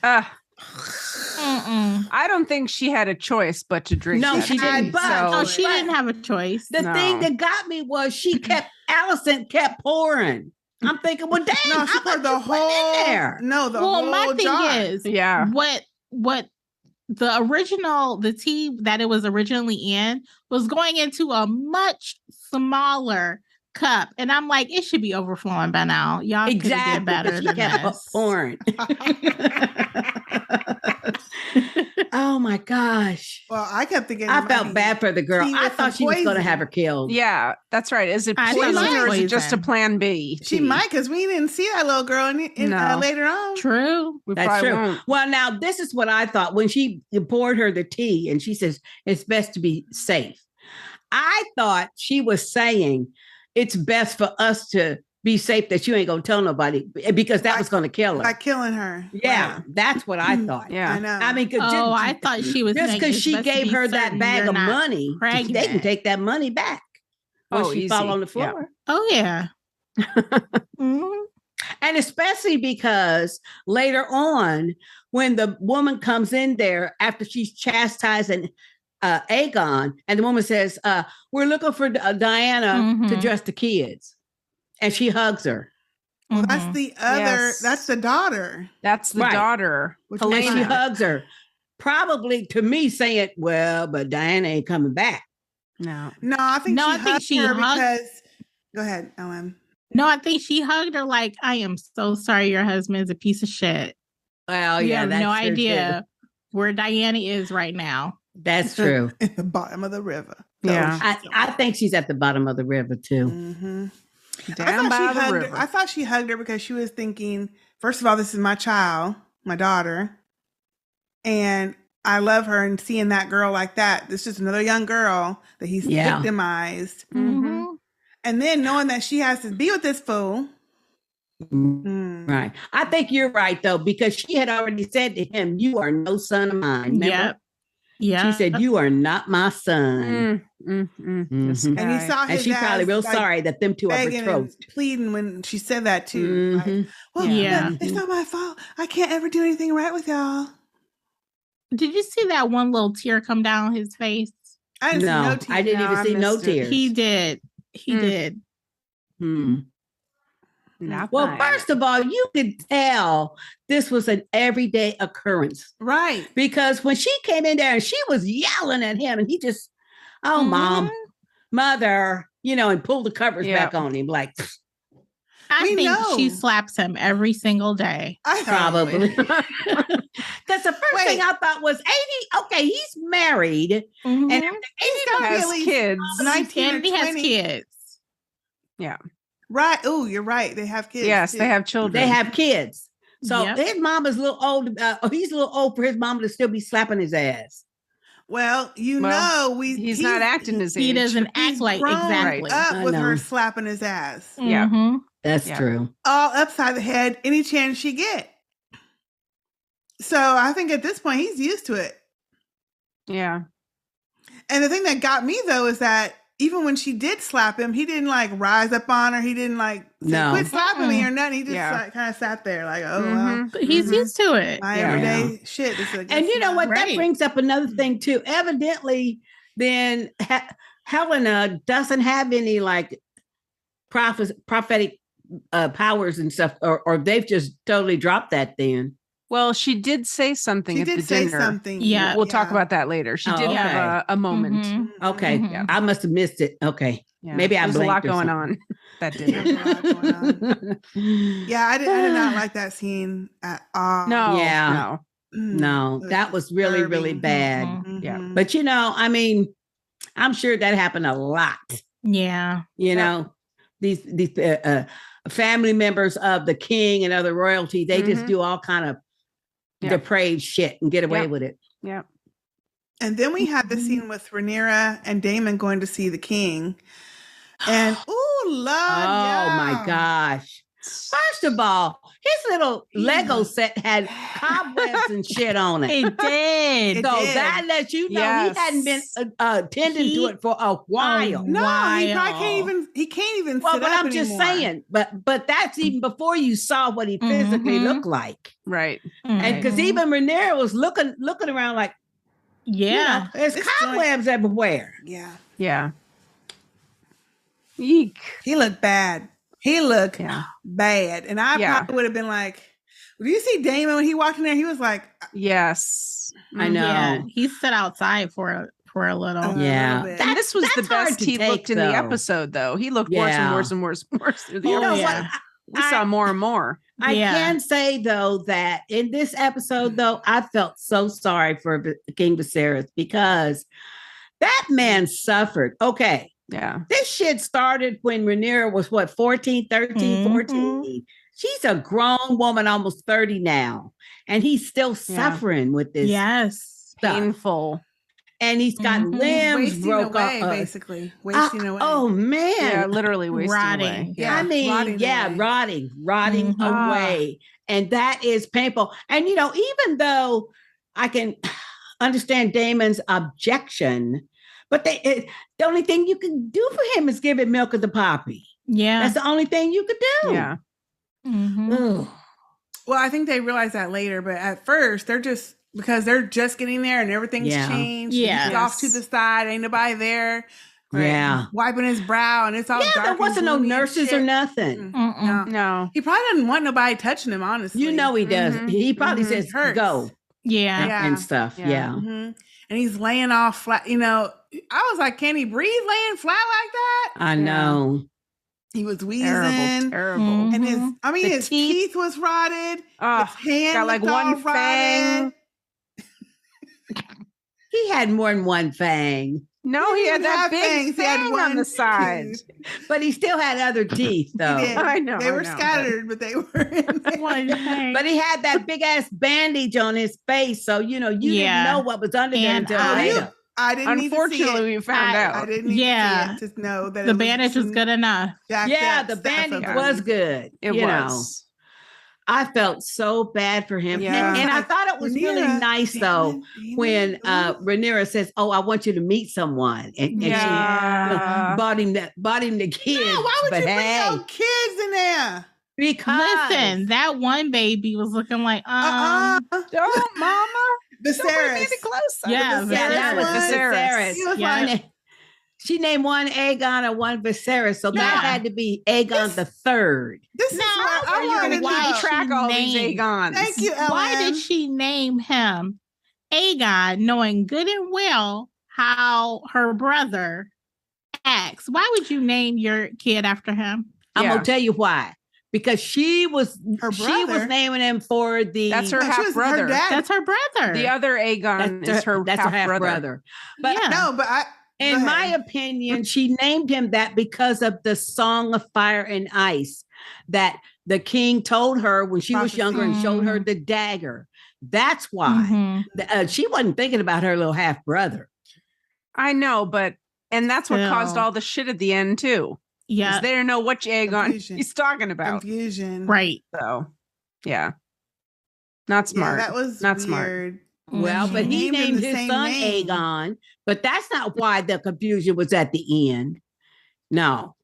I don't think she had a choice but to drink. No, that she didn't. But she didn't have a choice. The thing that got me was Alicent kept pouring. I'm thinking, well, dang, no, she poured the whole in there. No, the whole my thing jar. is, what the tea that it was originally in was going into a much smaller cup, and I'm like, it should be overflowing by now. Y'all could have did better than this. Pouring. Oh my gosh. Well, I kept thinking I felt bad for the girl. I thought she was going to have her killed. Yeah, that's right. Is it poison or is it just a plan B? She might, because we didn't see that little girl later on. True. That's true. Well, now this is what I thought when she poured her the tea and she says it's best to be safe. I thought she was saying it's best for us to be safe, that you ain't gonna tell nobody, because that was gonna kill her. By killing her. Yeah, that's what I thought. Yeah, I know. I mean, I thought she was just because she gave her that bag of money, they can take that money back when she fall on the floor. Yeah. Oh yeah. And especially because later on, when the woman comes in there after she's chastising Aegon, and the woman says, we're looking for Diana to dress the kids. And she hugs her. Well, that's the other. Yes. That's the daughter. That's the Right. daughter. Which And she Helaena. hugs her. Probably to me saying, well, but Diana ain't coming back. No. No, I think No, she I think hugged she her hugged- because. Go ahead, Ellen. No, I think she hugged her like, I am so sorry your husband is a piece of shit. Well, You yeah, have that's no true, idea where Diana is right now. That's true. At the bottom of the river. Yeah. I think she's at the bottom of the river too. Mm-hmm. Down by the river. I thought she hugged her because she was thinking, first of all, this is my child, my daughter, and I love her. And seeing that girl like that, this is just another young girl that he's victimized. Mm-hmm. And then knowing that she has to be with this fool. Right. I think you're right though, because she had already said to him, "You are no son of mine." Remember? Yep. Yeah. She said, "You are not my son." This And he guy. saw his And she's probably ass, real like, sorry that them two are begging and betrothed. pleading when she said that too. Mhm. Like, well, Yeah. it's not my fault. I can't ever do anything right with y'all. Did you see that one little tear come down his face? I didn't see No, no tears. I didn't No, even I see no missed it. tears. He did. He did. Not Well, mine. first of all, you could tell this was an everyday occurrence. Right. Because when she came in there and she was yelling at him, and he just, oh, mom, mother, and pulled the covers back on him. Like, I We think know. she slaps him every single day. probably. Because the first thing I thought was 80, okay, he's married. Mhm. And if the 80 Has at least kids. 19 or And he has 20. kids. Yeah. Right. Oh, you're right. They have kids. Yes, too. they have children. they have kids. So Yep. his mama's a little old. He's a little old for his mama to still be slapping his ass. Well, Well, know, he's not acting his He age. doesn't he's act like grown exactly. up I with her know. slapping his ass. Yeah. Mhm. That's Yeah. true. All upside the head any chance she get. So I think at this point he's used to it. Yeah. And the thing that got me though is that even when she did slap him, he didn't like rise up on her. He didn't like say, No. quit slapping me or nothing. He just Yeah. like kind of sat there like, oh well, But he's used to it. my Yeah. everyday shit. This is like, And you know what? That Right. brings up another thing too. Evidently, then Helaena doesn't have any like prophetic powers and stuff, or they've just totally dropped that. Then Well, she did say something She at did the say dinner. something. Yeah. We'll talk about that later. She Oh, did okay. have a moment. Mhm. okay, Mhm. I must have missed it. Okay, Yeah. maybe I There's a lot blinked or going something. on that There's dinner. a lot going on. Yeah, I did not like that scene at all. No. Yeah. No. No, It that was really, really disturbing. bad. Mhm. Yeah. Mhm. But I mean, I'm sure that happened a lot. Yeah. These family members of the king and other royalty, they just Mhm. do all kind of Yep. depraved shit and get away Yep. with it. Yeah. And then we had the scene with Rhaenyra and Daemon going to see the king. And oh Lord, Oh my yeah. gosh. First of all, his little Lego set had cobwebs and shit on it. It did. It So did. that lets you know Yes. he hadn't been tending to it for a while. No, he probably While. can't even Well, sit but up I'm just anymore. saying, but that's even before you saw what he physically Mhm. looked like. Right. And because Mhm. even Rhaenyra was looking around like, Yeah. there's This cobwebs everywhere. Yeah. Yeah. Eek. He looked bad. He looked Yeah. bad. And I Yeah. probably would have been like, do you see Damon when he walked in there? He was like, Yes. I know. Yeah. He stood outside for a little. Yeah. little bit. And this was the That's hard best to he take, looked in though. the episode, though. He looked worse and Yeah. worse and worse and worse through the Oh, episode. yeah. We saw more and more. I Yeah. can say though that in this episode though, I felt so sorry for King Viserys because that man suffered. Okay. Yeah. This shit started when Rhaenyra was 14, 13, Mhm. 14. She's a grown woman, almost 30 now. And he's still suffering with this Yes. stuff. Painful. And he's got Mhm. limbs wasting broke away, off. basically. Wasting away. Oh man. Yeah, literally wasting Rotting. away. Yeah. I mean, rotting away. rotting Mhm. away. And that is painful. And, even though I can understand Damon's objection, but the only thing you can do for him is give him milk of the poppy. Yeah. That's the only thing you could do. Yeah. Mhm. Ugh. Well, I think they realize that later, but at first they're just getting there and everything's Yeah. changed. Yeah. He's off to the side, ain't nobody there. Yeah. wiping his brow, and it's all dark. There wasn't no and gloomy and nurses or shit. nothing. No. He probably doesn't want nobody touching him, honestly. You know he does. He probably says Hurts. go. Yeah. And stuff. Yeah. Mhm. And he's laying off flat. You know, I was like, can he breathe laying flat like that? I know. He was wheezing. Terrible. And his The teeth was rotted. His hand got like looked all one fang. rotted. He had more than one fang. No, he had didn't that have big fangs. He had fang on one the side. But he still had other teeth, though. He did. I know, They I were know, scattered, but they were in there. But he had that big ass bandage on his face, so you didn't know what was under there until later. I didn't Unfortunately, we found out. I didn't need to see it to know that the it was bandage was good enough. Yeah, the bandage was good. It you was. know. I felt so bad for him. Yeah. And I thought it was really nice, though, when Rhaenyra says, "Oh, I want you to meet someone," and she bought him the kids. Yeah, why would but you bring hey, your kids in there? Because listen, that one baby was looking like, don't, mama. Viserys. Don't bring me any closer. Yeah, that was Viserys. Viserys. Yeah. She named one Aegon and one Viserys, so that had to be Aegon the third. This is what I You're want going to to keep know. track of all these Aegons. Thank you, Ellen. why did she name him Aegon, knowing good and well how her brother acts? Why would you name your kid after him? I'm gonna tell you why. Because she was naming him for the That's her half brother. That's her brother. The other Aegon is her half brother. But no, but in my opinion, she named him that because of the Song of Fire and Ice that the king told her when she was younger and showed her the dagger. That's why. She wasn't thinking about her little half brother. I know, and that's what caused all the shit at the end too. Yeah, they didn't know which Aegon he's talking about. Confusion, right? So, yeah, not smart. Yeah, that was not weird. smart. Well, but he named his son Aegon, but that's not why the confusion was at the end. No.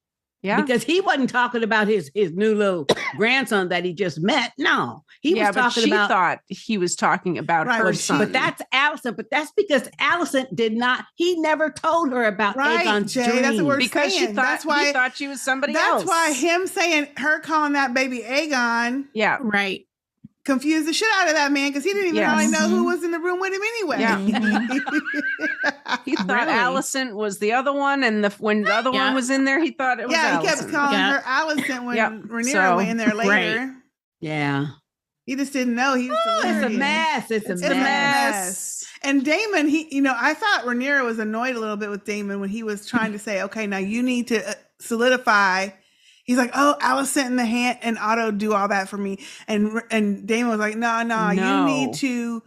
Yeah. Because he wasn't talking about his new little grandson that he just met. No. He was talking she about thought he was talking about her son. But that's Alicent. But that's because Alicent he never told her about Aegon's Jay, dream. that's what we're because saying. she thought he thought she was somebody else. That's why him saying her calling that baby Aegon. Yeah. Right. Confused the shit out of that man because he didn't even really know who was in the room with him anyway. Yeah. He thought Alicent was the other one, and when the other one was in there, he thought it was Alicent. He kept calling her Alicent when Rhaenyra went in there later. Right. Yeah. He just didn't know he was it's a mess. It's a mess. And Daemon, I thought Rhaenyra was annoyed a little bit with Daemon when he was trying to say, okay, now you need to solidify. He's like, oh, Alicent in the hand and Otto do all that for me. And Daemon was like, no, you need to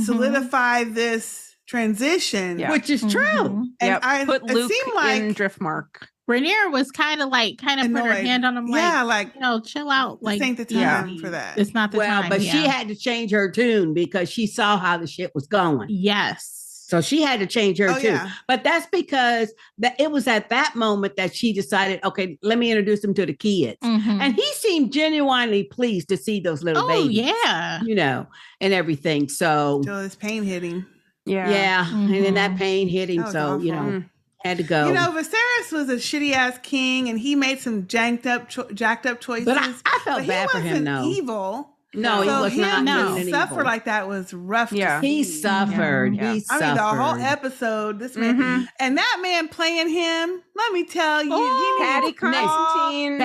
solidify this transition. Which is true. And put Luke it seemed like in Driftmark. Rhaenyra was kind of put her hand on him, like, chill out. Like, this ain't the time for that. It's not the time. But she had to change her tune because she saw how the shit was going. Yes. So she had to change her tune. Yeah. But that's because it was at that moment that she decided, okay, let me introduce him to the kids. And he seemed genuinely pleased to see those little babies. Yeah. And everything. So his pain hit him. Yeah. Yeah. And then that pain hit him. So, awful. Had to go. Viserys was a shitty ass king, and he made some jacked up choices. But I felt bad for him. No, evil. No, he was not. To suffer like that was rough. Yeah, he suffered. Yeah. He suffered. I mean, the whole episode. This man and that man playing him. Let me tell you, he Patty Constantine,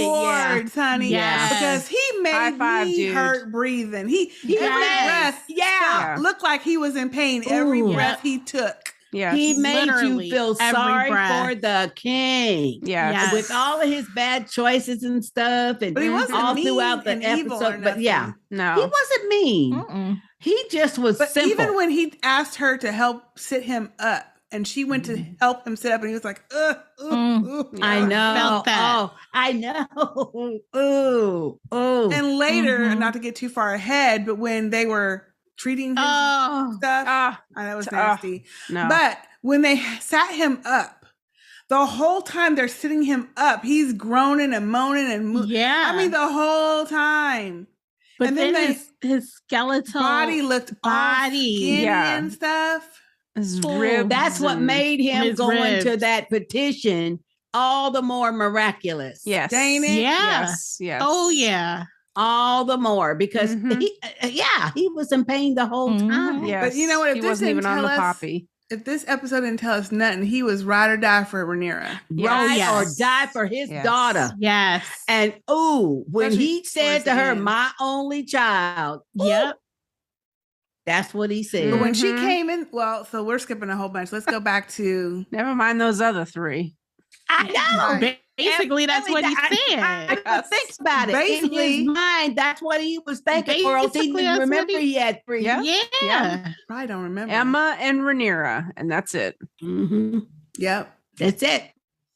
awards, honey. Yes. Because he made me hurt breathing. He every breath, looked like he was in pain. Every breath he took. Yes. He made you feel sorry for the king. Yes. With all of his bad choices and stuff. And but he wasn't all mean throughout the episode. But no. He wasn't mean. He just was simple. Even when he asked her to help sit him up, and she went to help him sit up, and he was like, I know. Felt that. Oh, I know. Ooh. And later, not to get too far ahead, but when they were treating his stuff. That was nasty. No. But when they sat him up, the whole time they're sitting him up, he's groaning and moaning and yeah. I mean, the whole time. But and then his skeletal body looked all skinny and stuff. His ribs. That's what made him his go into ribs. that petition all the more miraculous. Yes. Ain't it? Yeah. Yes. Yes. Oh yeah. All the more because he was in pain the whole time. Yes. But you know what? If He this wasn't didn't even on tell the us, poppy. if this episode didn't tell us nothing, he was ride or die for Rhaenyra. Right, yes. or die for his Yes. daughter. Yes. And when Especially he said towards to the her, end. "My only child," Yep. that's what he said. But when she came in, well, so we're skipping a whole bunch. Let's go back to. Never mind those other three. I know. Right. Basically, that's what he said. I think about it. Basically- In his mind, that's what he was thinking. Or else he Basically, didn't that's what remember he had three. Yeah. Yeah. I don't remember. Emma and Rhaenyra, and that's it. Mm-hmm. Yep. That's it.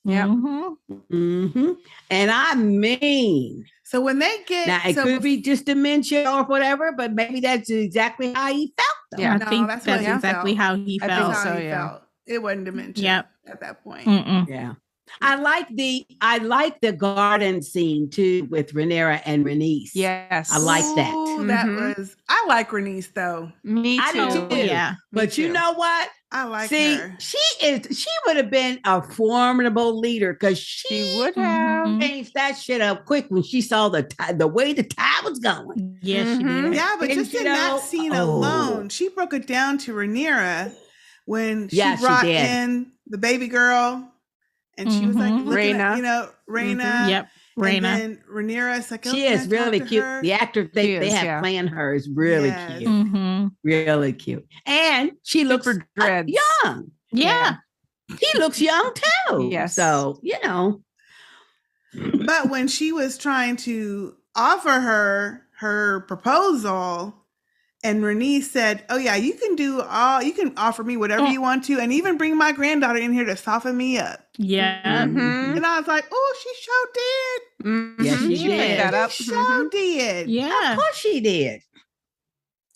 Yep. Mm-hmm. And I mean, So when they get now it so could be just dementia or whatever, but maybe that's exactly how he felt. Though. Yeah. I No, think that's that's, what he exactly felt. how he I think felt. That's how so, he yeah. felt. It wasn't dementia Yep. at that point. Mm-mm. Yeah. I like the garden scene too with Rhaenyra and Rhaenys. Yes. I like that. Ooh, that was. I like Rhaenys though. Me too. I do too. Yeah. But you too. know what? I like See, her. she would have been a formidable leader because She would have. Mhm. changed that shit up quick when she saw the way the tide was going. Yes, she did. Yeah, but And just you in know- that scene alone, she broke it down to Rhaenyra when she Yeah, she brought did. in the baby girl, and she was like Mhm. looking at, Rhaena. Rhaena. Yep. And Raina. then Rhaenyra's like, oh, She can is I talk really to cute. her? The actor they is, have yeah. planned her is really Yes. cute. Mm-hmm. Really cute. And she looks Super dreads. young. Yeah. He looks young too. Yes. So, you know. But when she was trying to offer her proposal, and Rhaenys said, "Oh yeah, you can offer me whatever you want to, and even bring my granddaughter in here to soften me up." Yeah. Mhm. And I was like, "Oh, she sure did. Mhm. Yes, she She did. picked that up. She sure did." Yeah. Of course she did.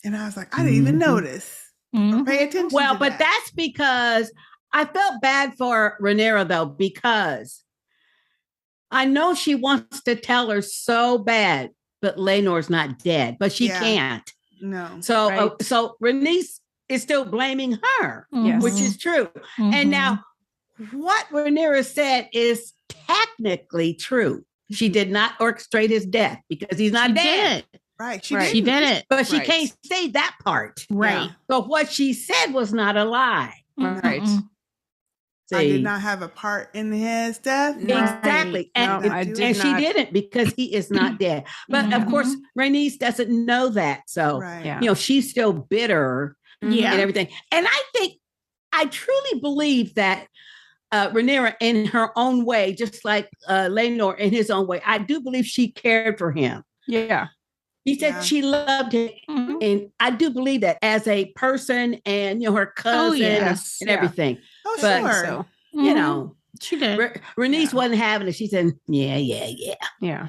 And I was like, I didn't even notice or Mhm. pay attention. Well, to but that. that's because I felt bad for Rhaenyra though, because I know she wants to tell her so bad, but Laenor's not dead, but she Yeah. can't. No. So, Right. so Rhaenys is still blaming her, Mhm. which is true. Mhm. And now, what Rhaenyra said is technically true. She did not orchestrate his death because he's not she dead. did. Right. She Right. She didn't. did it. But she Right. can't say that part. Right. But what she said was not a lie. Right. Mm-mm. I See? did not have a part in his death. No. Exactly. No, And, I did and she not. didn't because he is not dead. But of course, Rhaenys doesn't know that. So, Right. Yeah. you know, she's still bitter Yeah. and everything. And I truly believe that Rhaenyra in her own way, just like Laenor in his own way, I do believe she cared for him. Yeah. He said Yeah. she loved him. Mhm. And I do believe that as a person and, you know, her cousin yes. and Yeah. everything. Oh, But- sure. So, You Mhm. know, She did. Rhaenys wasn't having it. She said, yeah. yeah.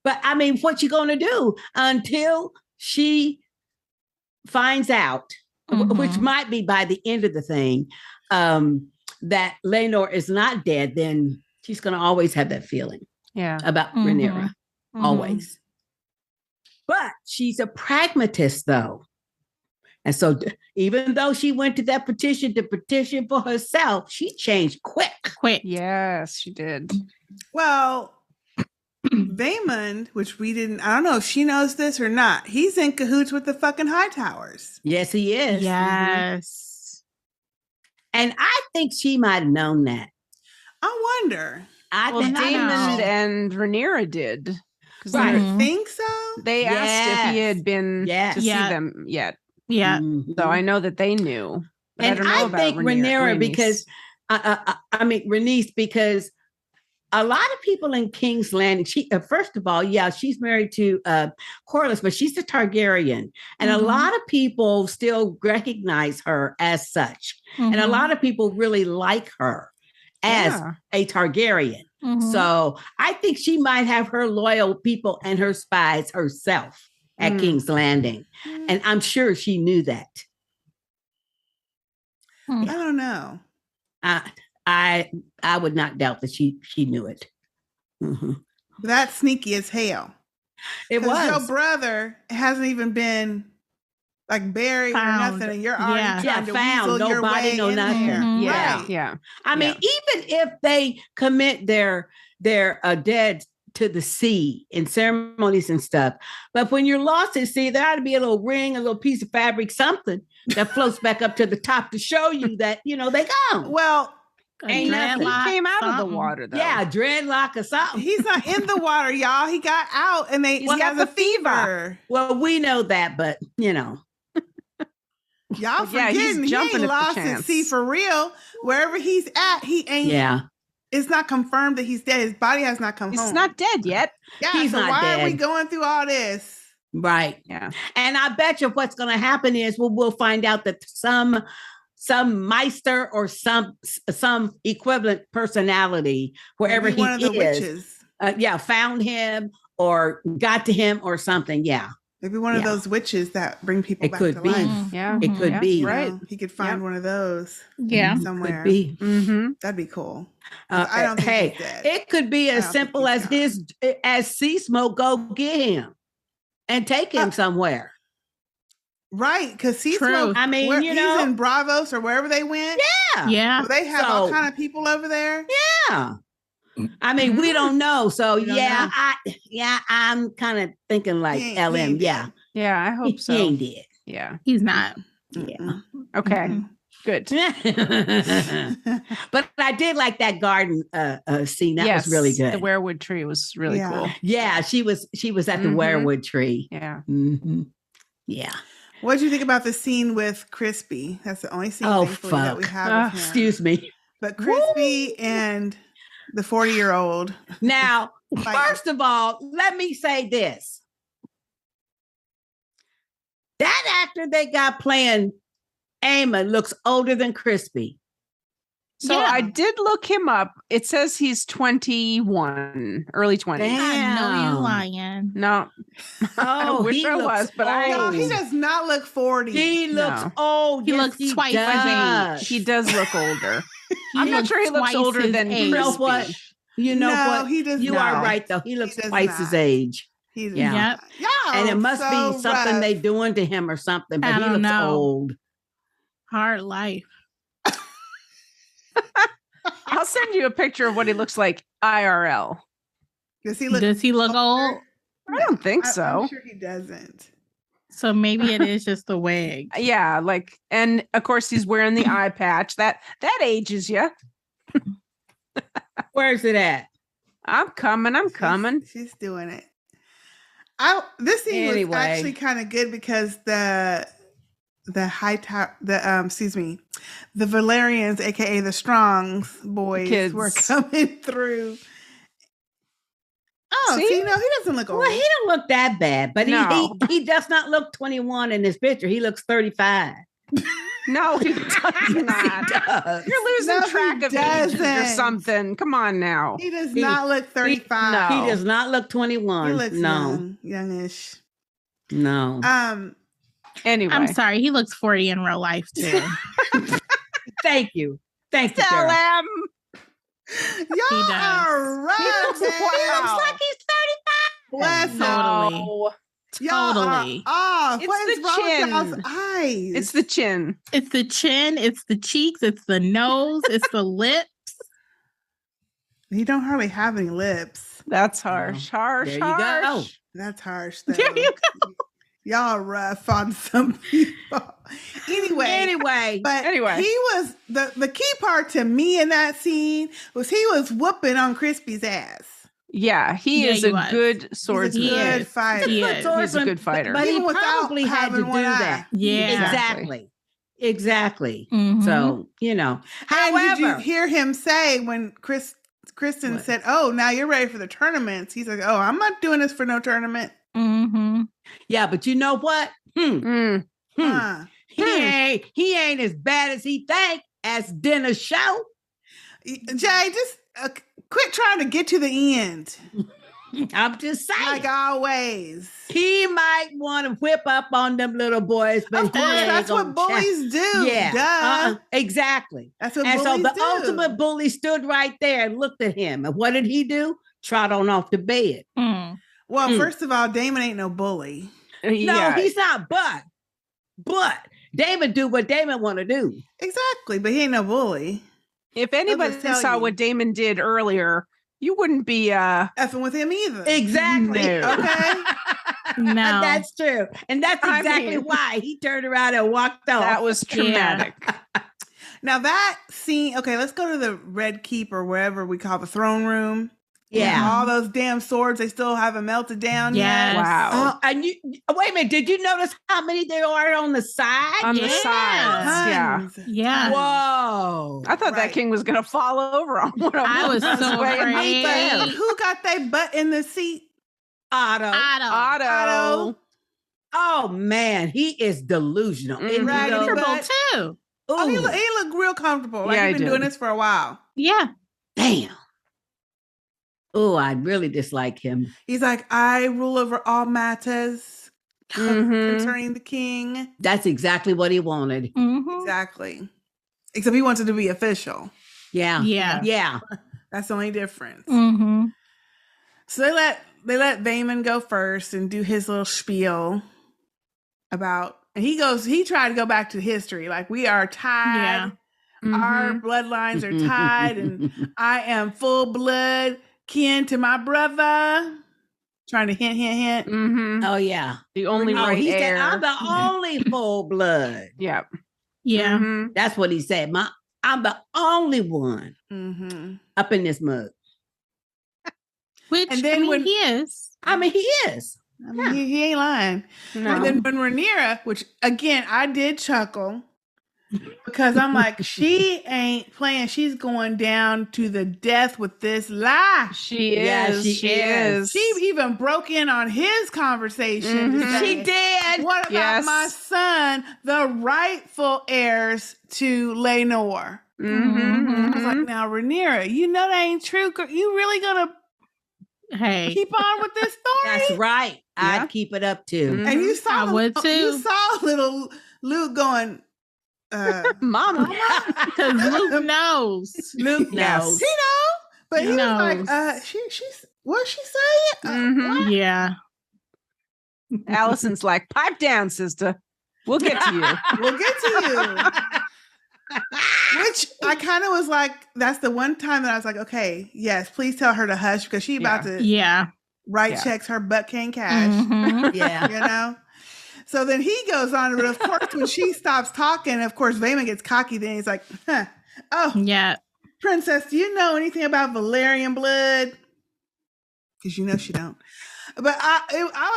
But I mean, what you gonna do until she finds out, which Mhm. might be by the end of the thing, that Laenor is not dead, then she's gonna always have that feeling Yeah. about Mhm. Rhaenyra. Mhm. Always. But she's a pragmatist though. And so even though she went to that petition to petition for herself, she changed quick. Quick. Yes, she did. Well, Vaemond, which we didn't, I don't know if she knows this or not. He's in cahoots with the fucking Hightowers. Yes, he is. Yes. And I think she might have known that. I wonder. Well, think Daemon and Rhaenyra did. 'Cause Right. You think so? They asked if he Yes. had been Yes. to Yeah. see them yet. Yeah. Mhm. So I know that they knew. But And I don't know about think Rhaenyra Rhaenys. because Rhaenys, because a lot of people in King's Landing, she first of all, yeah, she's married to Corlys, but she's a Targaryen, and a Mhm. lot of people still recognize her as such, and a Mhm. lot of people really like her as Yeah. a Targaryen. Mhm. So I think she might have her loyal people and her spies herself at Mm. King's Landing, and I'm sure she knew that. I don't know. I would not doubt that she knew it. Mhm. That's sneaky as hell. It 'Cause was. your brother hasn't even been like buried Found. or nothing, and you're already trying to found. weasel your Nobody, way no in nothing. there. Yeah, Right. Yeah. I mean, even if they commit their dead to the sea in ceremonies and stuff, but when you're lost at sea, there ought to be a little ring, a little piece of fabric, something that floats back up to the top to show you that they gone. Well, ain't nothing. He came out of the water though. Yeah, dreadlock or something. He's not in the water, y'all. He got out, and he has a fever. Well, we know that, but y'all Yeah, he's forgetting he jumping ain't at the lost at chance. sea for real. Wherever he's at, he ain't. Yeah. It's not confirmed that he's dead. His body has not come home. He's not dead yet. Yeah, He's so not why are we dead. going through all this? Right. Yeah. And I bet you what's going to happen is we'll find out that some Meister or some equivalent personality wherever Maybe one he of the is, witches. found him or got to him or something. Yeah. Maybe one of those witches that bring people back could to be. life. Yeah. It could be. You know, Right. he could find one of those. Yeah. Somewhere. Could be. Mm-hmm. That'd be cool. I don't think he's dead. It could be I as don't think simple he's as sea smoke go get him and take him somewhere. Right, because he's True. I mean, he's in Bravos or wherever they went. Yeah. Yeah. So they have all kind of people over there. Yeah. I mean, we don't know. So We don't know. I'm kind of thinking like He ain't LM. Yeah. Yeah, I hope so. He ain't dead. Yeah. He's not. Yeah. Okay. Good. But I did like that garden scene. That was really good. The werewood tree was really cool. Yeah, she was at the werewood tree. Yeah. Mm-hmm. Yeah. What did you think about the scene with Crispy? That's the only scene thankfully that we have with him. Excuse me. But Crispy and the 40-year-old. Now, first of all, let me say this. That actor they got playing Aemond looks older than Crispy. So I did look him up. It says he's 21, early 20s. I know you lying. No. I wish he I looks was, but No, he does not look 40. He looks old. He Yes, looks twice does. his age. He does look older. I'm not looks sure he looks twice older his than age. You know Crispy. what? You know No, what? he does You not. are right, though. He looks does twice not. his age. He does Yeah. Yep. Y'all And it must so be something rough. they doing to him or something, but I he don't looks know. old. Hard life. I'll send you a picture of what he looks like IRL. Does he look old? I don't think so. I'm sure he doesn't. So maybe it is just the wig. Yeah, and of course he's wearing the eye patch. That ages you. Where's it at? I'm coming. She's doing it. This scene was Anyway. actually kind of good because the Velaryons, aka the Strongs boys, Kids. were coming through. Oh, see, no, he doesn't look old. Well, he don't look that bad, but No. he does not look 21 in this picture. He looks 35. No, he does not. does. You're losing No, track he of ages or doesn't. something. Come on now. He does not look 35. He does not look 21. He looks no. youngish. No. Anyway. I'm sorry. He looks 40 in real life, too. Thank you. Thank you, Tell Sarah. him. Y'all are right, man. He looks like he's 35. Bless him. Totally. No. Y'all Totally. are off. It's What is the wrong chin. with y'all's eyes? It's the chin. It's the chin, it's the cheeks, it's the nose, it's the lips. He don't hardly have any lips. That's harsh. Harsh. There you harsh. go. That's harsh. Though. There you Y'all are rough on some people. Anyway, but Anyway. he was the key part to me in that scene was he was whooping on Crispy's ass. Yeah, he Yeah, is he a was. good swordsman. He's a good fighter. He Good is. He's a swordsman, good fighter. But he Even without probably had to having do one eye. that. Yeah. Exactly. Mhm. So, And however, did you hear him say when Kristen What? said, "Oh, now you're ready for the tournaments"? He's like, "Oh, I'm not doing this for no tournament." Mm-hmm. yeah, but you know what? Huh. He ain't as bad as he think as dinner show. Jay, just quit trying to get to the end. I'm just saying. Like always. He might want to whip up on them little boys, but Of course, he ain't that's gonna what bullies do. Yeah, Duh. exactly. That's what And so bullies the do. ultimate bully stood right there and looked at him. And what did he do? Trot on off to bed. Mm. Well, first of all, Daemon ain't no bully. No, he's not. But But Daemon do what Daemon want to do. Exactly, but he ain't no bully. If anybody tell saw you. what Daemon did earlier, you wouldn't be effing with him either. Exactly. No. Okay. No. That's true. And that's I exactly mean- why he turned around and walked off. That was traumatic. Now that scene, okay, let's go to the Red Keep or wherever we call the throne room. Yeah. All those damn swords, they still haven't melted down Yes. yet. Wow. And you wait a minute, did you notice how many there are on the side? On the sides. Yeah. Tons. Yeah. Whoa. I thought that king was going to fall over on one of I was them. so Way in my afraid. bed. But who got their butt in the seat? Otto. Otto. Oh man, he is delusional. Mhm. Raggedy Comfortable butt. too. Oh, he Ooh. looked real comfortable. Like Yeah, he's he been doing did. this for a while. Yeah. Damn. Oh, I really dislike him. He's like, I rule over all matters Mhm. concerning the king. That's exactly what he wanted. Mhm. Exactly. Except he wants it to be official. Yeah. Yeah. Yeah. That's the only difference. Mm-hmm. So they let Vaemond go first and do his little spiel about, and he tried to go back to history. Like, we are tied. Yeah. Our bloodlines are tied, and I am full blood kin to my brother. Trying to hint. Mhm. Oh yeah. The only right he heir. said, I'm the only full blood. Yeah. Yeah. Mhm. That's what he said. I'm the only one Mm-hmm. up in this mug. Which And then I mean, when- he is. I mean, he is. I mean, he ain't lying. No. And then when Rhaenyra, which again I did chuckle because I'm like, she ain't playing. She's going down to the death with this lie. She Yeah, is. she She is. is. She even broke in on his conversation. to Mhm. say, She did. What about Yes. my son, the rightful heirs to Laenor? Mhm. I was like, now Rhaenyra, you know that ain't true. You really gonna Hey. keep on with this story? That's right. Yeah. I'd keep it up too. Mhm. And you saw I would too. You saw little Luke going, Mama. Because Luke knows. Luke Yes. knows. he know, but He he was knows. like, she's what's she saying? Mhm. Yeah. Alicent's like, pipe down, sister. We'll get to you. We'll get to you. Which I kind of was like, that's the one time that I was like, okay, yes, please tell her to hush because she about to Yeah. write Yeah. checks her butt can't cash. Mhm. Yeah. You know? So then he goes on, but of course, when she stops talking, of course, Vaemond gets cocky. Then he's like, huh. Oh, Yeah. princess, do you know anything about Valyrian blood? Because you know she don't. But I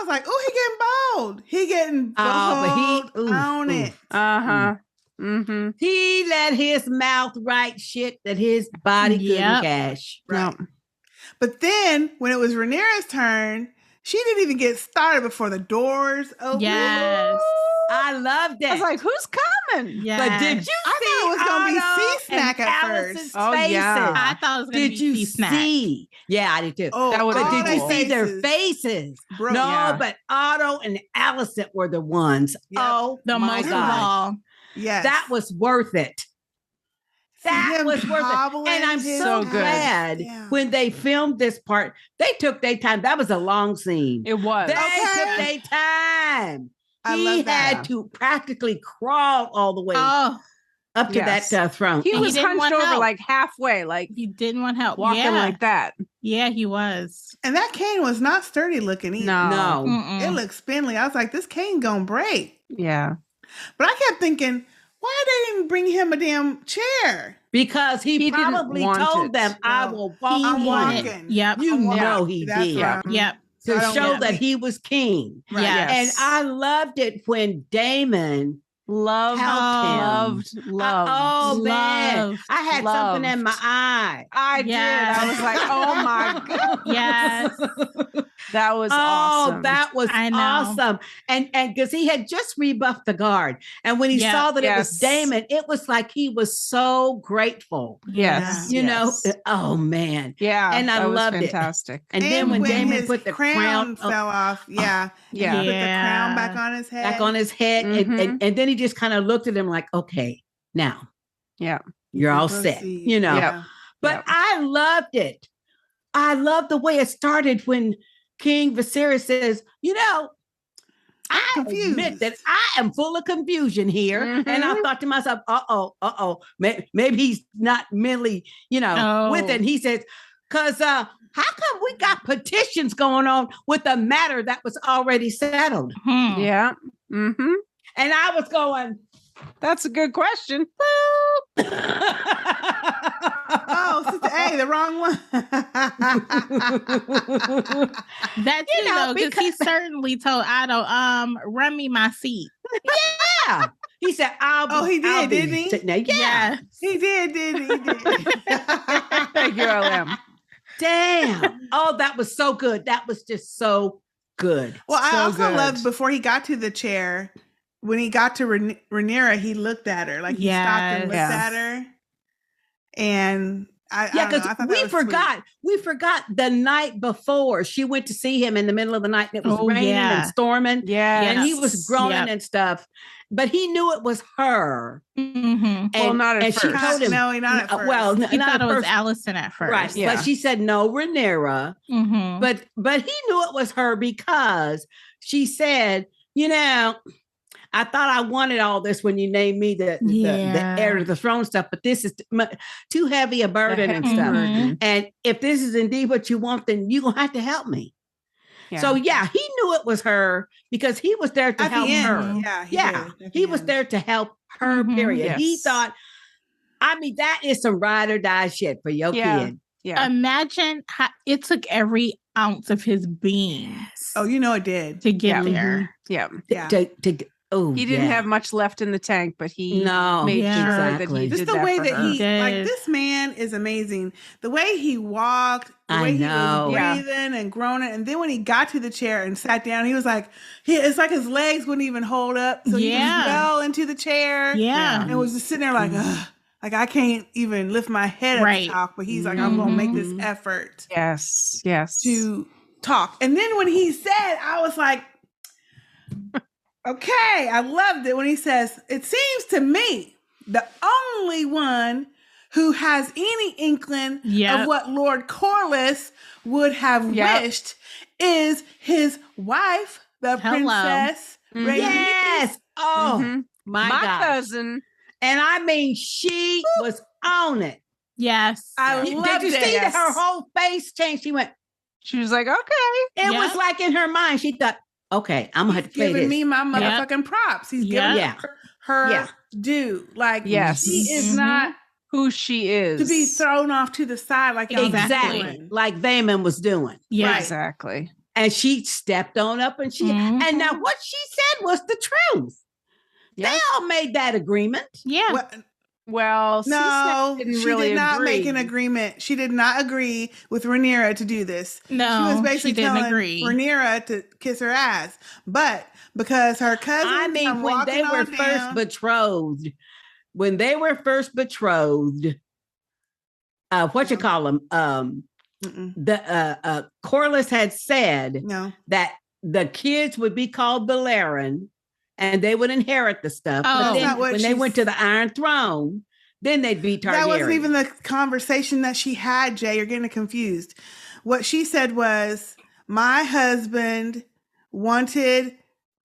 was like, oh, he getting bold. He getting bold Oh, but he- ooh, on ooh. it. Uh-huh. Mm-hmm. He let his mouth write shit that his body couldn't Yep. cash. Right. But then when it was Rhaenyra's turn, she didn't even get started before the doors opened. Yes. I loved it. I was like, who's coming? Yes. But did you I see thought it was gonna be Otto C-Snack and at Alicent's first. Oh, faces? yeah. I thought it was going to Did be you C-Snack. see? Yeah, I did too. Oh, That would've But been did you cool. see their faces? Bro, No, yeah. but Otto and Alicent were the ones. Yep. Oh, The my most of God. all. yes. That was worth it. That him was worth it. hobbling And I'm his so So good. glad Yeah. when they filmed this part, they took their time. That was a long scene. It was. They Okay. took their time. I He love that. had to practically crawl all the way Oh, up to Yes. that throne. He And he was didn't hunched want over help. like halfway, like he didn't want help. walking Yeah. like that. Yeah, he was. And that cane was not sturdy looking either. No. No. Mm-mm. It looked spindly. I was like, this cane gonna break. Yeah. But I kept thinking, why they didn't bring him a damn chair? Because he He didn't probably want told it. them, I No. will walk He I'm in." wanted. walking. Yep. You I'm walking. know he That's did. right. Yep. So I To don't show want that me. he was king. Right. Yes. And I loved it when Damon Loved, helped him. loved. Oh man, Loved. I had something in my Loved. eye. I Yes. did. I was like, oh my God. Yes. That was Oh, awesome. that was I know. awesome. And because he had just rebuffed the guard. And when he Yep. saw that it was Yes. Damon, it was like he was so grateful. Yes. You yes. know, oh man. Yeah. And I that was loved it. fantastic. And then when Damon his put the crown crown fell off, yeah. Yeah. He put the crown back Yeah. on his head. back on his head, Mhm. and then he just kind of looked at him like, okay, now Yeah. you're all Proceed. set, you know. Yep. But Yep. I loved it. I loved the way it started when King Viserys says, you know, I admit that I am full of confusion here. And I thought to myself, maybe he's not mentally, with it. And he says, because how come we got petitions going on with a matter that was already settled? Yeah. Mm-hmm. And I was going, that's a good question. Oh, Sister A, the wrong one. That's because he certainly told Otto, run me my seat. Yeah. He said, he did, didn't he? Yeah. He did, didn't he? He did. Thank you, LM. Damn. Oh, that was so good. That was just so good. Well, I so also loved before he got to the chair, when he got to Rhaenyra, he looked at her. Like he stopped and looked at her. And because we forgot the night before she went to see him in the middle of the night and it was raining and storming. And he was groaning and stuff. But he knew it was her. Mm-hmm. Well, not at first. She told him, not at first. Well, he thought it was Alicent at first. Right. Yeah. But she said no, Rhaenyra. Mm-hmm. But he knew it was her because she said, I thought I wanted all this when you named me the heir to the throne stuff, but this is too heavy a burden and stuff. Mm-hmm. And if this is indeed what you want, then you're going to have to help me. Yeah. So, he knew it was her because he was there to help her. Yeah, he was there to help her, period. Yes. He thought, that is some ride or die shit for your kid. Yeah. Imagine how it took every ounce of his being. Yes. Oh, it did. To get there. Yeah. He didn't have much left in the tank, but he made sure that he just did the that way for that her. he this man is amazing. The way he walked, the way he was breathing and groaning, and then when he got to the chair and sat down, he was like, it's like his legs wouldn't even hold up, so he just fell into the chair. And was just sitting there like, ugh. Like I can't even lift my head up to talk, but he's like, I'm gonna make this effort. Yes. To talk. And then when he said, I was like, okay, I loved it when he says, it seems to me the only one who has any inkling of what Lord Corlys would have wished is his wife, the princess. Yes. Oh, my God. Cousin. And she was on it. Yes. I loved it. Did you see that her whole face changed? She was like, okay. It was like in her mind, she thought, okay, I'm going to have to play giving this. me my motherfucking props. He's giving her due. Like, she is not who she is. To be thrown off to the side like exactly like Vaemond was doing. Yeah, right. Exactly. And she stepped on up and and now what she said was the truth. Yep. They all made that agreement. Yeah. Well, no, she did not make an agreement. She did not agree with Rhaenyra to do this. No, she was basically telling Rhaenyra to kiss her ass. But because her cousin, when they were first betrothed, what you call them? The Corlys had said that the kids would be called Velaryon. And they would inherit the stuff. But then when they went to the Iron Throne, then they'd be Targaryen. That wasn't even the conversation that she had, Jay. You're getting confused. What she said was, my husband wanted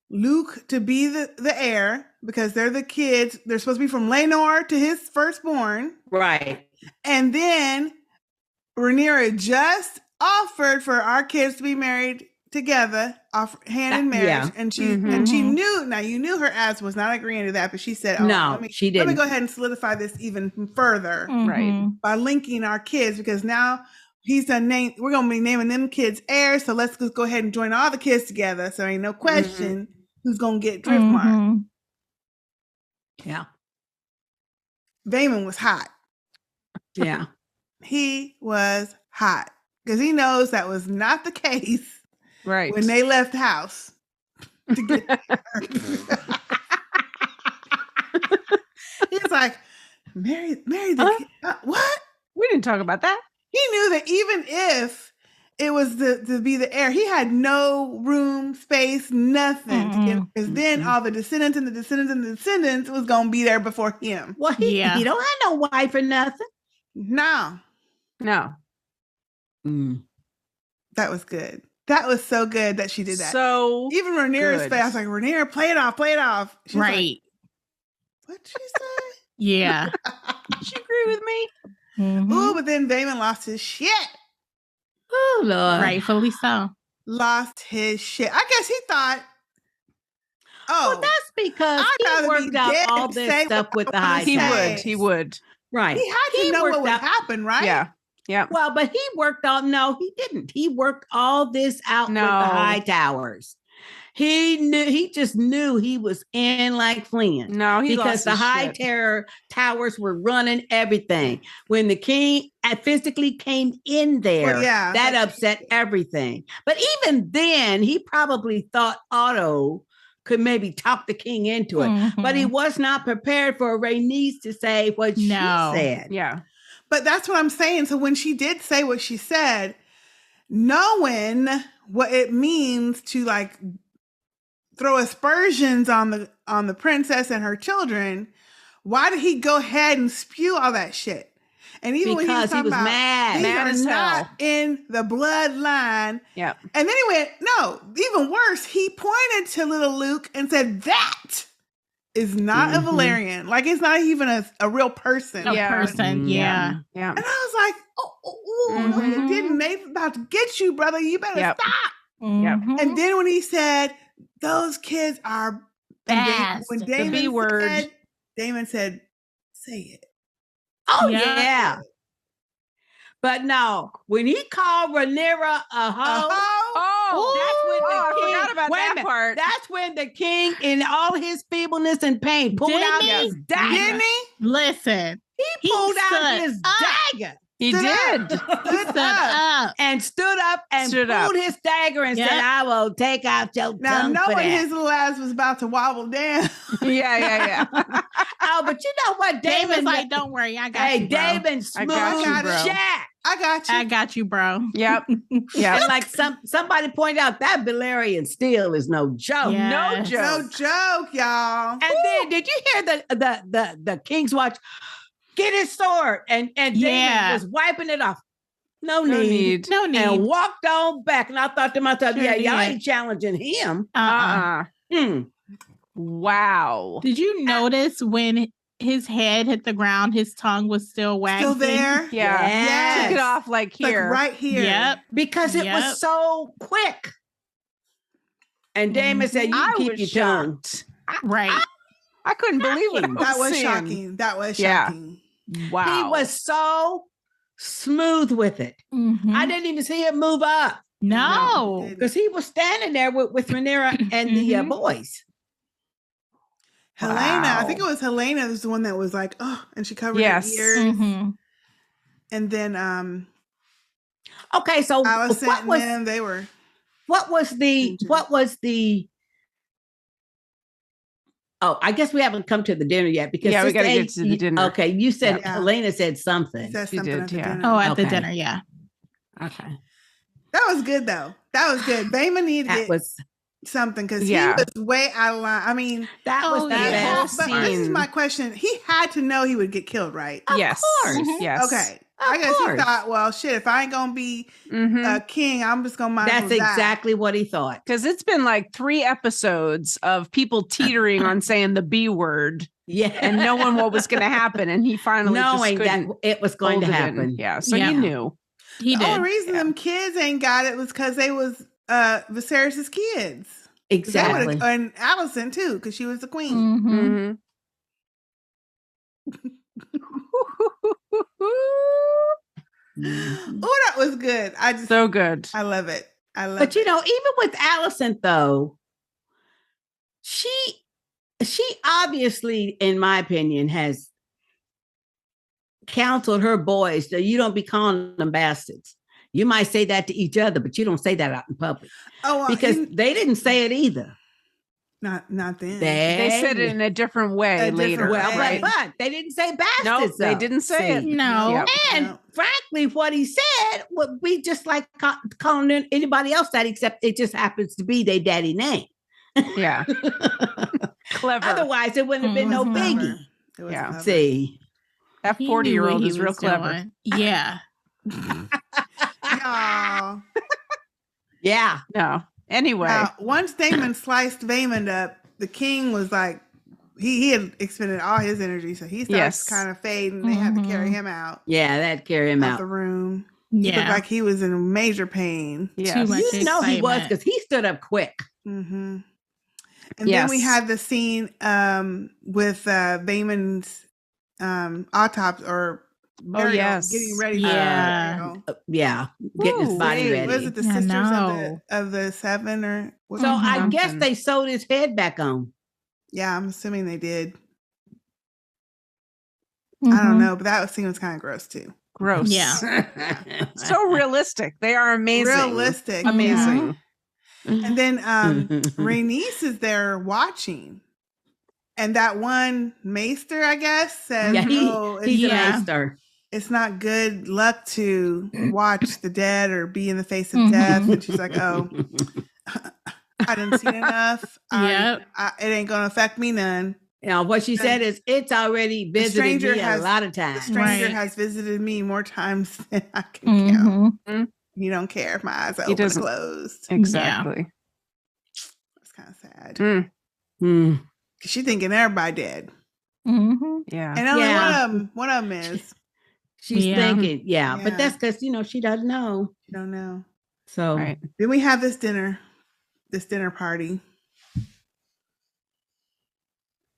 Luke to be the heir because they're the kids. They're supposed to be from Laenor to his firstborn. Right. And then Rhaenyra just offered for our kids to be married together, hand in marriage, and she knew. Now you knew her ass was not agreeing to that, but she said, she didn't. Let me go ahead and solidify this even further, right? By linking our kids, because now he's done name. We're gonna be naming them kids heirs, so let's just go ahead and join all the kids together. So ain't no question who's gonna get Driftmark. Yeah, Vaemond was hot. Yeah, he was hot because he knows that was not the case. Right. When they left the house to get there. He's like, marry the what? We didn't talk about that. He knew that even if it was to be the heir, he had no room, space, nothing to get, because then all the descendants and the descendants and the descendants was gonna be there before him. Well, he don't have no wife or nothing. No. Mm. That was good. That was so good that she did that. So even Rhaenyra's good. face, I was like, Rhaenyra, play it off, play it off. She's right. Like, what'd she say? Yeah. She agree with me. Mhm. Ooh, but then Vaemond lost his shit. Oh, Lord. Rightfully so. Lost his shit. I guess he thought, Well, that's because I'd he rather worked be out dead all than this say stuff what with the I high wanna say. He would. Right. He had to know what worked would out- happen, right? Yeah. Yeah. Well, but he worked out. No, he didn't. He worked all this out with the high towers. He knew. He just knew he was in like Flynn. No, he because lost the his high shit. towers were running everything. When the king physically came in there, Well, yeah, that upset everything. But even then, he probably thought Otto could maybe talk the king into it, but he was not prepared for Rhaenys to say what she said. Yeah. But that's what I'm saying. So when she did say what she said, knowing what it means to like throw aspersions on the princess and her children, why did he go ahead and spew all that shit? And even when he was Because he talking was about mad. these Mad are as not hell. in the bloodline. Yeah. And then he went, no, even worse, he pointed to little Luke and said, that is not a Velaryon. Like it's not even a real person. A person, yeah. Yeah. And I was like, no, you didn't. They're about to get you, brother. You better stop. Mhm. And then when he said, those kids are Fast. when The Daemon B word. said, Daemon said, say it. Oh, Yeah. yeah. But no, when he called Rhaenyra a hoe, that's when the I king, forgot about wait a that minute, part. That's when the king, in all his feebleness and pain, pulled Didn't out he? his dagger. Didn't he? Listen. He pulled out stood his up. dagger. He did. Stood Stood up. And stood up and Stood up. pulled his dagger and Yep. said, I will take out your Now, tongue for knowing that. his little ass was about to wobble down. Yeah. Oh, but you know what? Damon's like, don't worry, I got you, bro. Damon I smooth got you, bro. Jack. I got you. I got you, bro. Yep. And Yep. like somebody pointed out, that Velaryon steel is no joke. Yes. No joke, y'all. And then did you hear the King's Watch get his sword and Yeah. Daemon was wiping it off. No No need. need. No need. And walked on back. And I thought to myself, Sure yeah, y'all did. ain't challenging him. Wow. Did you notice when his head hit the ground, his tongue was still wagging? Still there? Yeah. Yes. Took it off like here. Like right here. Yep. Because it Yep. was so quick. And Damon said, you I keep was your shocked. tongue. Right. I couldn't believe what I was That was seeing. shocking. That was Yeah. shocking. Wow. He was so smooth with it. Mhm. I didn't even see him move up. No. Because he was standing there with Rhaenyra and the boys. Helaena, I Wow. think it was Helaena was the one that was like, oh, and she covered Yes. her ears. Mhm. And then Okay, so Alicent what and was them, they were the Oh, I guess we haven't come to the dinner yet because Yeah, we Sister gotta get A- to the dinner. Okay, you said Yeah. Helaena said something. He said She something did, at the yeah. dinner. Oh, at the Okay. dinner, yeah. Okay. That was good though. That was good. Vaemond needed That was something because Yeah. he was way out of line. I mean, that Oh, was the yeah. That whole best. but this is scene. my question. He had to know he would get killed, right? Yes. course. Yes. Okay. Of I guess course. he thought, well, shit, if I ain't gonna be Mm-hmm. a king, I'm just gonna might as That's well die. exactly what he thought. Because it's been like 3 episodes of people teetering on saying the B word Yeah. and knowing what was going to happen. And he finally knowing just that couldn't it was going hold to it in. happen. Yeah. So Yeah. he knew. He The did. only reason them kids ain't got it was because they was Viserys's kids. 'Cause they Exactly. would've- and Alicent too, because she was the queen. Mhm. Mm-hmm. Oh, that was good. So good. I love it. I love But it. you know, even with Alicent though, she obviously, in my opinion, has counseled her boys that you don't be calling them bastards. You might say that to each other, but you don't say that out in public. Oh, because they didn't say it either. Not then. They said it in a different way later. Well, right? but they didn't say bastards. Nope, they though. didn't say it. No. Yep. And frankly, what he said would be just like calling anybody else that, except it just happens to be their daddy name. Yeah. Clever. Otherwise, it wouldn't have been no biggie. Yeah. See, that He knew what 40-year-old he is real was clever. doing. Yeah. Y'all. Yeah. No. Anyway. Now, once Daemon sliced Vaemond up, the king was like, he had expended all his energy, so he starts kind of fading. They had to carry him out. Yeah, that carry him out the room. He looked like he was in major pain. Too much you know he was because he stood up quick. Mm-hmm. And then we had the scene with Vaemond's autopsy or burial, getting ready. Getting his body ready. Was it the sisters of the seven or? So I guess they sewed his head back on. Yeah, I'm assuming they did. I don't know, but that scene was kind of gross too. Gross. Yeah. So realistic. They are amazing. Realistic. Amazing. Yeah. And then Rhaenys is there watching. And that one maester, I guess, says, he's a maester. It's not good luck to watch the dead or be in the face of death. And she's like, oh, I didn't see enough. It ain't going to affect me none. You know, what she said is, it's already visited me a lot of times. The stranger has visited me more times than I can count. You don't care if my eyes are open or closed. Exactly. It's kind of sad. She's thinking everybody dead. Yeah. And only one of them is. She's thinking, but that's because, she doesn't know. She don't know. So then we have this dinner party.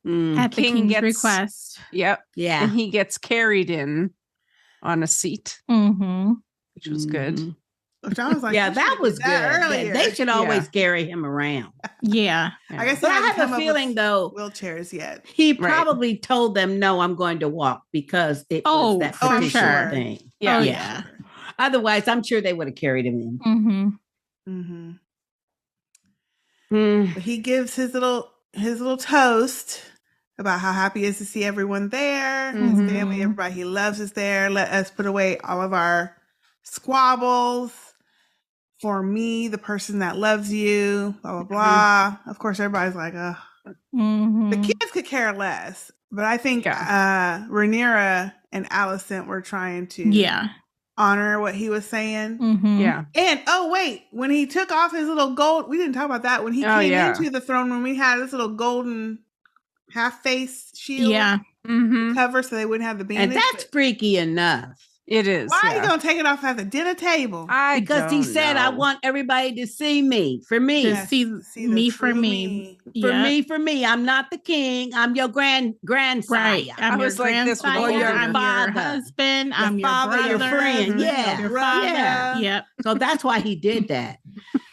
At the king's request. Yep. Yeah. And he gets carried in on a seat, which was good. Which I was like, that was good. Earlier. They should always carry him around. Yeah. I guess but I have a feeling though, wheelchairs yet. He probably told them, no, I'm going to walk because it was that particular thing. Yeah. Otherwise, I'm sure they would have carried him in. But he gives his little toast about how happy he is to see everyone there. His family, everybody he loves is there. Let us put away all of our squabbles. For me, the person that loves you, blah, blah, blah. Of course, everybody's like, ugh. The kids could care less. But I think Rhaenyra and Alicent were trying to honor what he was saying. Yeah. And, when he took off his little gold, we didn't talk about that. When he came into the throne room, we had this little golden half-face shield cover so they wouldn't have the bandage. And that's freaky enough. It is. Why are you going to take it off at the dinner table? Because he said, I want everybody to see me. For me. To see me for me. For me. I'm not the king. I'm your grandsire. Right. I'm your grandsire. Or your I'm father. Your husband. I'm your father, brother. your friend. Yeah. Your father. Yeah. Yep. So that's why he did that.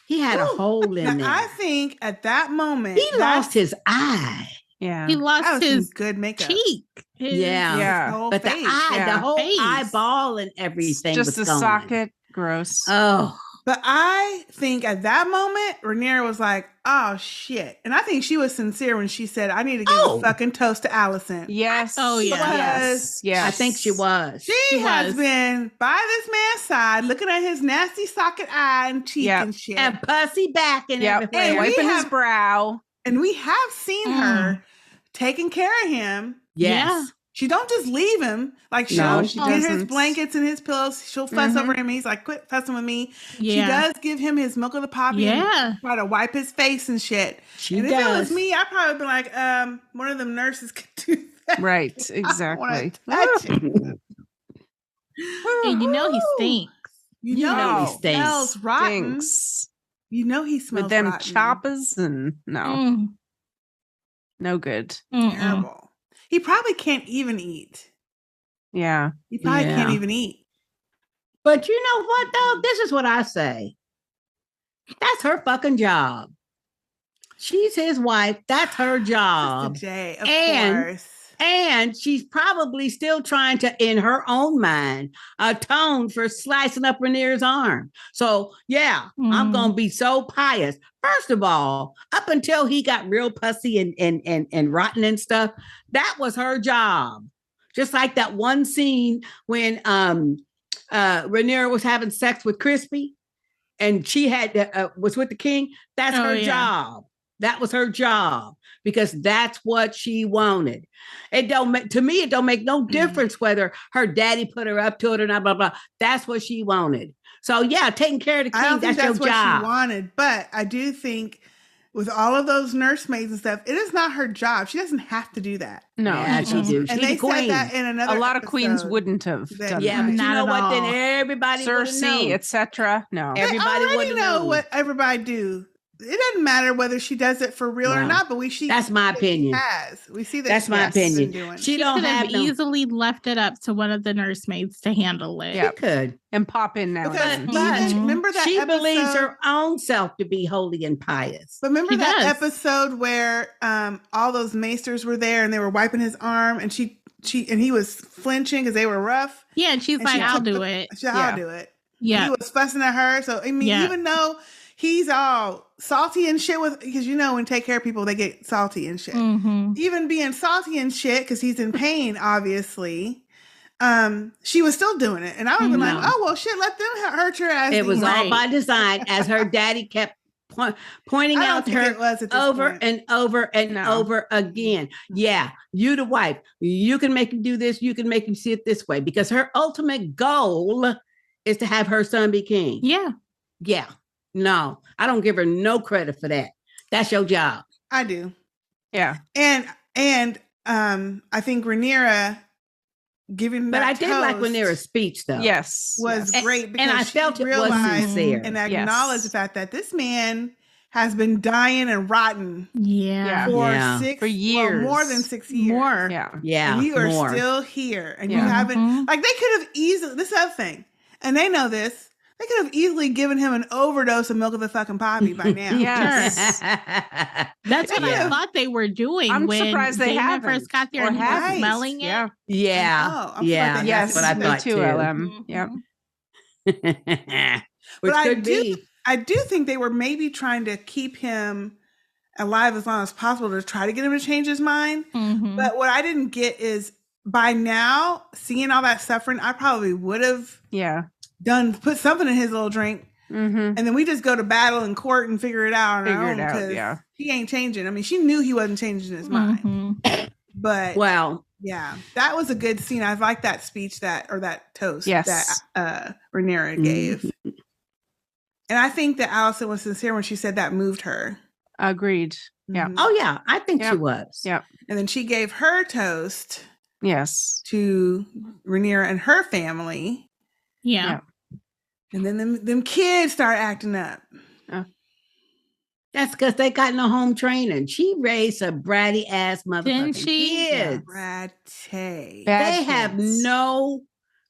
He had a hole in there. I think at that moment. He lost his eye. Yeah. He lost his good makeup. cheek. But the eye, the whole eyeball and everything just was the gone. socket. Gross. Oh. But I think at that moment, Rhaenyra was like, oh, shit. And I think she was sincere when she said, I need to give a fucking toast to Alicent. Yes. Oh, yeah. Yes. I think she was. She has been by this man's side, looking at his nasty socket eye and cheek and shit. And pussy back and everything. And wiping his brow. And we have seen her taking care of him. Yes. Yeah. She don't just leave him. Like she'll get his blankets and his pillows. She'll fuss over him. He's like, quit fussing with me. Yeah. She does give him his milk of the poppy. Yeah. And try to wipe his face and shit. She does. If it was me, I'd probably be like, one of them nurses could do that. Right. Exactly. And he stinks. You know he stinks. Smells rotten. You know he smells with them rotten. choppers and no good. Terrible. He probably can't even eat. Yeah. He probably can't even eat. But you know what, though? This is what I say. That's her fucking job. She's his wife. That's her job. Jay, of course. And she's probably still trying to, in her own mind, atone for slicing up Rhaenyra's arm. So, I'm going to be so pious. First of all, up until he got real pussy and rotten and stuff, that was her job. Just like that one scene when Rhaenyra was having sex with Crispy and she had was with the king. That's her job. That was her job. Because that's what she wanted. To me, it don't make no difference whether her daddy put her up to it or not, blah, blah. That's what she wanted. So yeah, taking care of the king, I don't think that's your what job. she wanted, but I do think with all of those nursemaids and stuff, it is not her job. She doesn't have to do that. No, yeah, she do. And She they the queen. said that in another. A lot of queens wouldn't have done Yeah, that. but you Not know at what? Then all. everybody would Cersei, know. etc. No, They Everybody already would know what everybody do. It doesn't matter whether she does it for real or Wow. not, but That's my opinion. We see that That's she my has been opinion. doing. She She don't could have have no. easily left it up to one of the nursemaids to handle it. She could. and pop in now Because and then. But remember that she episode, believes her own self to be holy and pious. But remember She that does. episode where all those maesters were there and they were wiping his arm and and he was flinching because they were rough. Yeah, and she's And like, she I'll took do it. I'll do it. Yeah. And he was fussing at her. So I mean, Yeah. even though he's all salty and shit because when take care of people, they get salty and shit. Mm-hmm. Even being salty and shit because he's in pain, obviously. She was still doing it, and I would have been like, "Oh well, shit, let them hurt your ass." It was all by design, as her daddy kept pointing I don't out to think her it was at this over point. and over and over again. Yeah, you the wife. You can make him do this. You can make him see it this way because her ultimate goal is to have her son be king. Yeah. Yeah. No, I don't give her no credit for that. That's your job. I do. Yeah. And I think Rhaenyra giving But that I did like toast Rhaenyra's speech, though. Yes. was great because and I she felt it was realized sincere. and acknowledged the fact that this man has been dying and rotten Yeah. for years. more than 6 years. More. Yeah. Yeah. And you are more. still here. And Yeah. you haven't, like, they could have easily, this other thing, and they know this, they could have easily given him an overdose of milk of the fucking poppy by now. Yes. That's what I thought they were doing. I'm when surprised they Daemon haven't. first got there Or and he was haven't. smelling it. Yeah. Yeah. I'm Yeah. surprised they Yes. That's what I Me thought too, too. LM. Yep. Which But I could do, be. I do think they were maybe trying to keep him alive as long as possible to try to get him to change his mind. Mhm. But what I didn't get is by now, seeing all that suffering, I probably would have Yeah. put something in his little drink. Mm-hmm. And then we just go to battle in court and figure it out on our Figure own it out, because yeah. he ain't changing. I mean, she knew he wasn't changing his mind. Mhm. But Well, yeah, that was a good scene. I like that speech that toast Yes. that Rhaenyra gave. And I think that Alicent was sincere when she said that moved her. Agreed. Yeah. Mhm. oh, yeah. I think she Yep. was. Yep. And then she gave her toast Yes. to Rhaenyra and her family. Yeah. Yeah. And then them kids start acting up. That's because they got no home training. She raised a bratty ass motherfucking Didn't she? kids. Bratty. Bad They have kids. no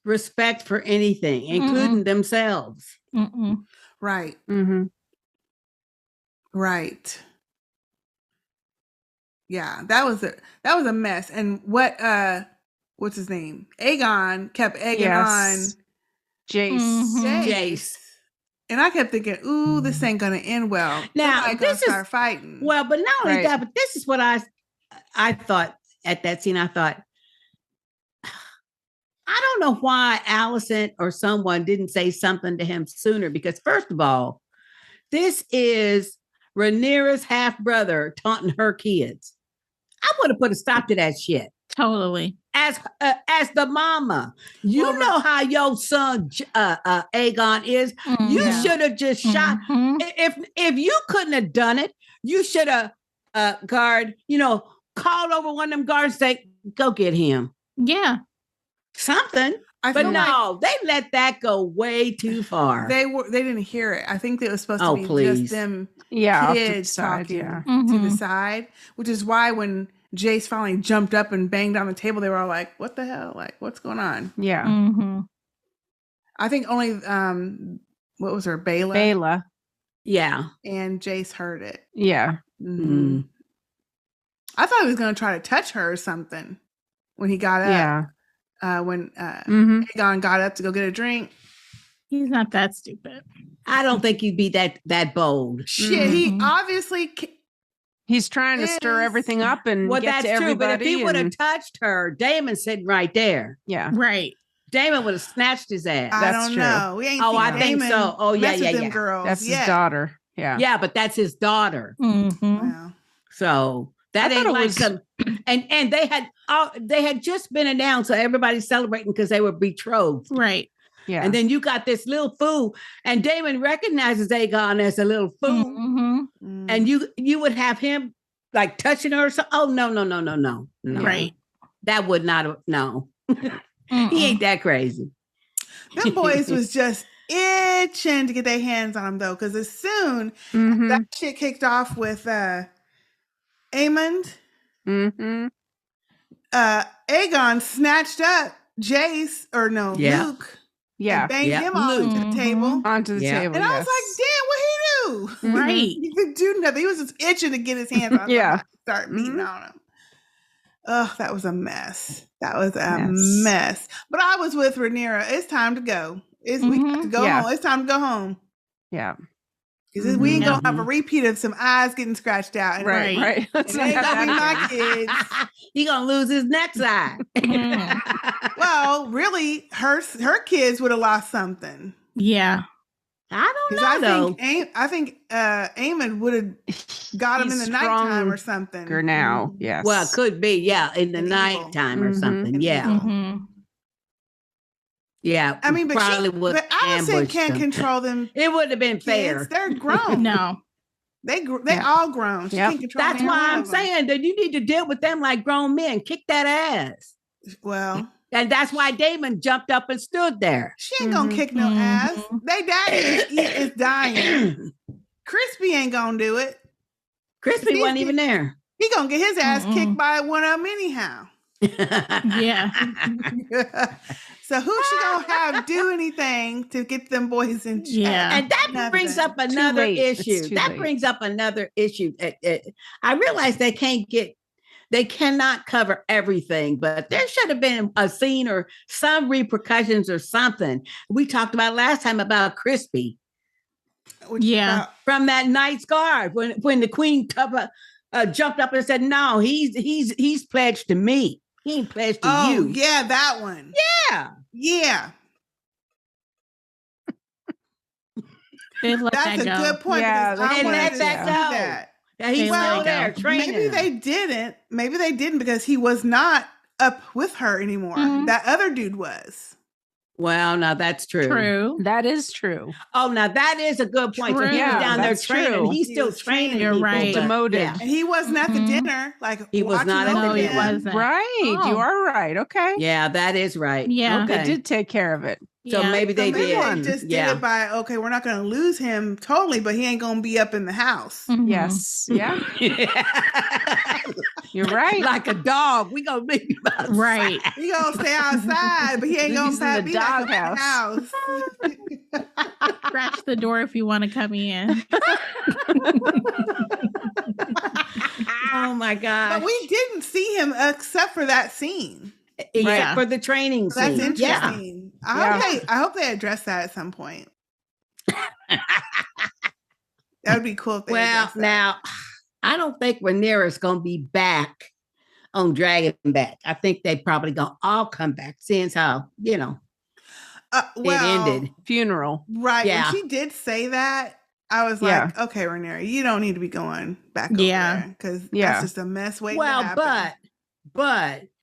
respect for anything, including themselves. Mm-mm. Right. Mm-hmm. Right. Yeah, that was a mess. And what's his name? Aegon kept egging Yes. Jace. Mhm. on Jace. And I kept thinking, ooh, this ain't gonna end well. Now, Somebody this gonna is- start fighting. Well, but not only Right. that, but this is what I thought at that scene. I thought, I don't know why Alicent or someone didn't say something to him sooner. Because first of all, this is Rhaenyra's half brother taunting her kids. I would have put a stop to that shit. Totally. As the mama, you Well, know how your son Aegon is. You Mhm. should have just shot. Mhm. If you couldn't have done it, you should have called over one of them guards. Say, go get him. Yeah. Something. I But feel like no, they let that go way too far. they didn't hear it. I think it was supposed Oh, to be please. just them Yeah. off to the kids side, talking yeah. to the Mhm. side, which is why when Jace finally jumped up and banged on the table, they were all like, "What the hell? Like, what's going on?" Yeah. Mhm. I think only what was her Bayla Bayla. Yeah. and Jace heard it. Yeah. Mhm. I thought he was going to try to touch her or something when he got up. Yeah. When Mm-hmm. Aegon got up to go get a drink. He's not that stupid. I don't think he'd be that bold. Shit, he Mhm. obviously He's trying to stir Is- everything up and Well, get that's to true. But if everybody. he would have and- touched her, Daemon sitting right there. yeah. Right. Daemon would have snatched his ass. I That's don't true. know. We ain't Oh, seen I think Daemon so. Oh, yeah, mess with yeah, them yeah. girls That's yet. his daughter. Yeah. Yeah, but that's his daughter. Mm-hmm. Wow. So that I ain't thought it like was- some. And they had just been announced, so everybody's celebrating because they were betrothed. Right. Yeah. And then you got this little fool, and Daemon recognizes Aegon as a little fool. Mm-hmm. And you would have him like touching her or something. Oh, no. Right. That would not have, no. He ain't that crazy. Them boys was just itching to get their hands on him, though, because as soon that shit kicked off with Aemond, Aegon snatched up Luke, and banged him onto the table. Onto the table, and I was like, damn, what he do? Right. He could do nothing. He was just itching to get his hands on somebody, start beating on him. Oh, that was a mess. That was a mess. But I was with Rhaenyra. It's time to go. We have to go home. It's time to go home. Yeah. Because we ain't gonna have a repeat of some eyes getting scratched out. And Right. It ain't gonna be my kids. He gonna lose his next eye. Well, really, her kids would have lost something. Yeah. I don't know. I think Aemond would have got him in the nighttime or something. Now, yes. Well, it could be, in the nighttime or something. Yeah. Yeah. I mean, but Alicent can't them. Control them. It would have been fair. Kids. They're grown. No. They all grown. She can't control That's why I'm saying that you need to deal with them like grown men. Kick that ass. Well. And that's why Daemon jumped up and stood there. She ain't gonna kick no ass. They daddy is dying. Crispy ain't gonna do it. Crispy wasn't even there. He gonna get his ass kicked by one of them anyhow. Yeah. So who she gonna have do anything to get them boys in check? Yeah. And that brings up another issue. That brings up another issue. I realize they cannot cover everything, but there should have been a scene or some repercussions or something. We talked about last time about Crispy. From that Knight's Guard when the Queen jumped up and said, "No, he's pledged to me. He ain't pledged to you." Oh, yeah, that one. Yeah. That's a good point. Yeah, I wanted to see that go. that. Yeah, he's still there training. Maybe they didn't. Maybe they didn't because he was not up with her anymore. That other dude was. Well, now that's true. That is true. Oh, now that is a good point. So he was down there training. He's still training. You're people, right. Demoted. And he wasn't at the dinner. Like he was not at the dinner. He wasn't. Right. You are right. Okay. Yeah, that is right. Yeah. Okay. They did take care of it. So maybe they did. They just did it by, okay, we're not going to lose him totally, but he ain't going to be up in the house. Yes. Yeah. You're right. Like a dog. We going to leave him outside. Right. He going to stay outside, but he ain't going to be like in the house. Scratch the door if you want to come in. Oh my God. But we didn't see him except for that scene. Except for the training scene. That's interesting. I hope they address that at some point. That would be cool if they address that. Now, I don't think Rhaenyra's going to be back on Dragonback. I think they probably going to all come back, seeing how, it ended. Funeral. Right. Yeah. When she did say that, I was like, okay, Rhaenyra, you don't need to be going back over there because that's just a mess waiting to happen.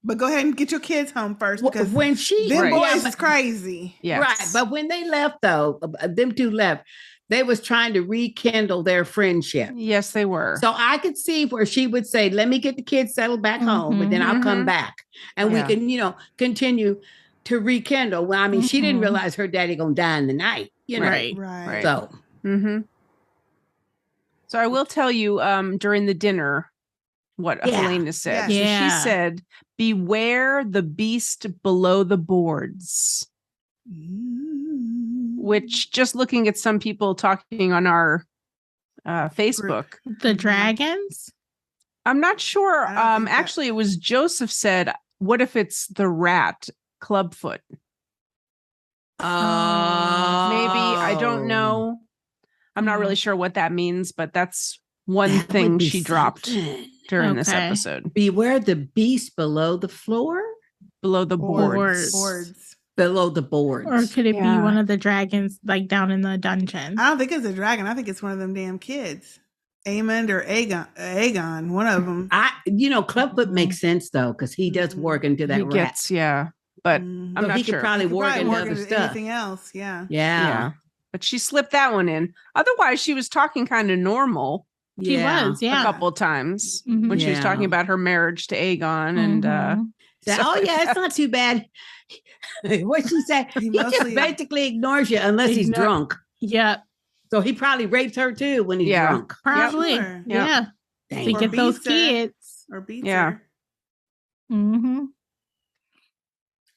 But go ahead and get your kids home first because when them boys is crazy. Yes. Right. But when they left, though, them two left, they was trying to rekindle their friendship. Yes, they were. So I could see where she would say, let me get the kids settled back home, and then I'll come back. And we can, continue to rekindle. Well, I mean, she didn't realize her daddy going to die in the night. Right. So. So I will tell you during the dinner what Helaena said. Yeah. So she said, beware the beast below the boards. Which, just looking at some people talking on our Facebook. The dragons? I'm not sure. Actually, it was Joseph said, what if it's the rat, Clubfoot? Maybe. I don't know. I'm not really sure what that means, but that's one thing she dropped during this episode. Beware the beast below the floor? Below the boards. Below the boards. Or could it be one of the dragons like down in the dungeon? I don't think it's a dragon. I think it's one of them damn kids. Aemond or Aegon, one of them. Clubfoot makes sense though, because he does work into that rat. Gets, but I'm But not he could sure. probably work into other into stuff. anything else. Yeah. Yeah. But she slipped that one in. Otherwise, she was talking kind of normal. She was, A couple times when she was talking about her marriage to Aegon and Said, oh yeah, it's not too bad. What she said, he just basically ignores you unless he's drunk. Yeah. So he probably rapes her too when he's drunk. Probably. Sure. Yeah. Dang. To get those beats her. kids. Or beats Yeah. her. Mm-hmm.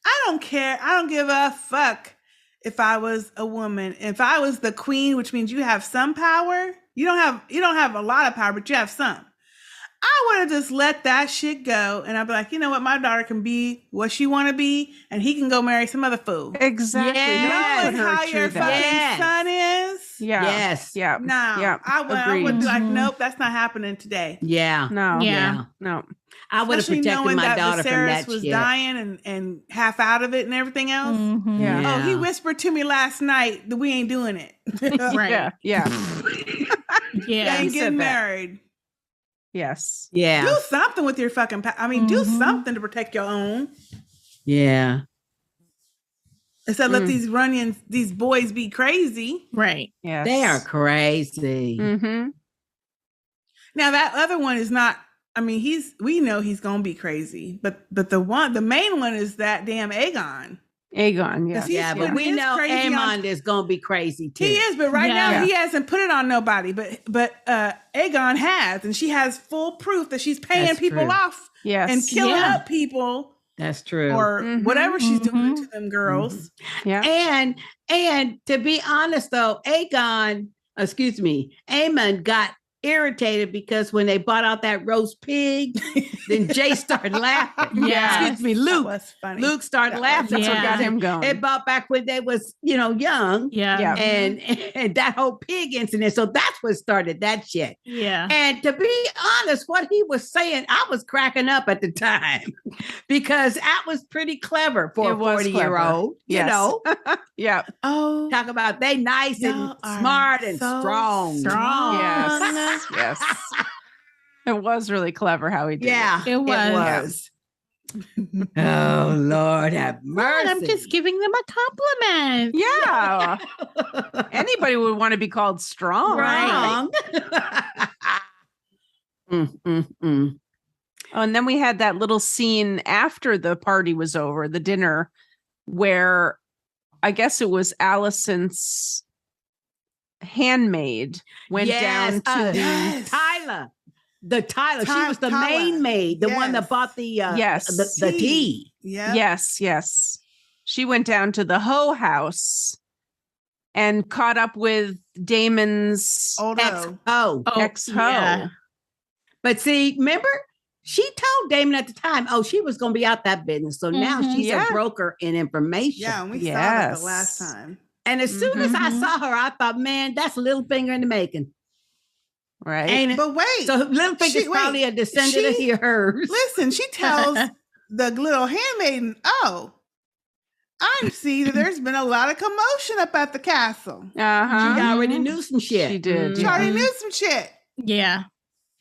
I don't care. I don't give a fuck if I was a woman. If I was the queen, which means you have some power. You don't have a lot of power, but you have some. I would have just let that shit go, and I'd be like, you know what, my daughter can be what she want to be, and he can go marry some other fool. Exactly. Knowing how your fucking son is. Yeah. Yes. Yeah. No. Yeah. I would be like, nope, that's not happening today. Yeah. No. Yeah. No. I would have Especially protected knowing my that daughter from Viserys that was shit. dying and half out of it and everything else. Yeah. Oh, he whispered to me last night that we ain't doing it. Right. Yeah. Yeah. Ain't he said getting that. married. Yes. Yeah. Do something with your fucking do something to protect your own. Yeah. Instead of let these boys be crazy. Right. Yes. They are crazy. Mm-hmm. Now that other one is not, we know he's gonna be crazy, but the main one is that damn Aegon. Aegon, yes. Yeah, but we know Aemond is gonna be crazy too. He is, but right now he hasn't put it on nobody. But Aegon has, and she has full proof that she's paying That's people true. off and killing up people That's true. or whatever she's doing to them girls. Yeah. And to be honest though, Aemond got irritated because when they bought out that roast pig, then Jay started laughing. Luke started laughing. That's what got him going. It brought back when they was, young. Yeah. And that whole pig incident. So that's what started that shit. Yeah. And to be honest, what he was saying, I was cracking up at the time because that was pretty clever for It a was 40-year-old, Yes. you know. Yeah. Oh, Talk about they nice and smart and strong. Yes. It was really clever how he did Yeah, It was. Oh, Lord have mercy. I'm just giving them a compliment. Yeah. Anybody would want to be called strong. Wrong. Oh, and then we had that little scene after the party was over, the dinner, where I guess it was Alicent's handmaid went down to Tyler. She was the main maid, the one that bought the the tea. Yeah. Yes. She went down to the Hoe house and caught up with Daemon's ex-hoe. Ex-hoe. yeah. But see, remember, she told Daemon at the time, she was going to be out that business. So now she's a broker in information. Yeah, and we saw that the last time. And as soon as I saw her, I thought, man, that's Littlefinger in the making. Right. Ain't it? But wait. So Littlefinger's probably a descendant of hers. Listen, she tells the little handmaiden, I see that there's been a lot of commotion up at the castle. Uh-huh. She already knew some shit. She did. She already knew some shit. Yeah.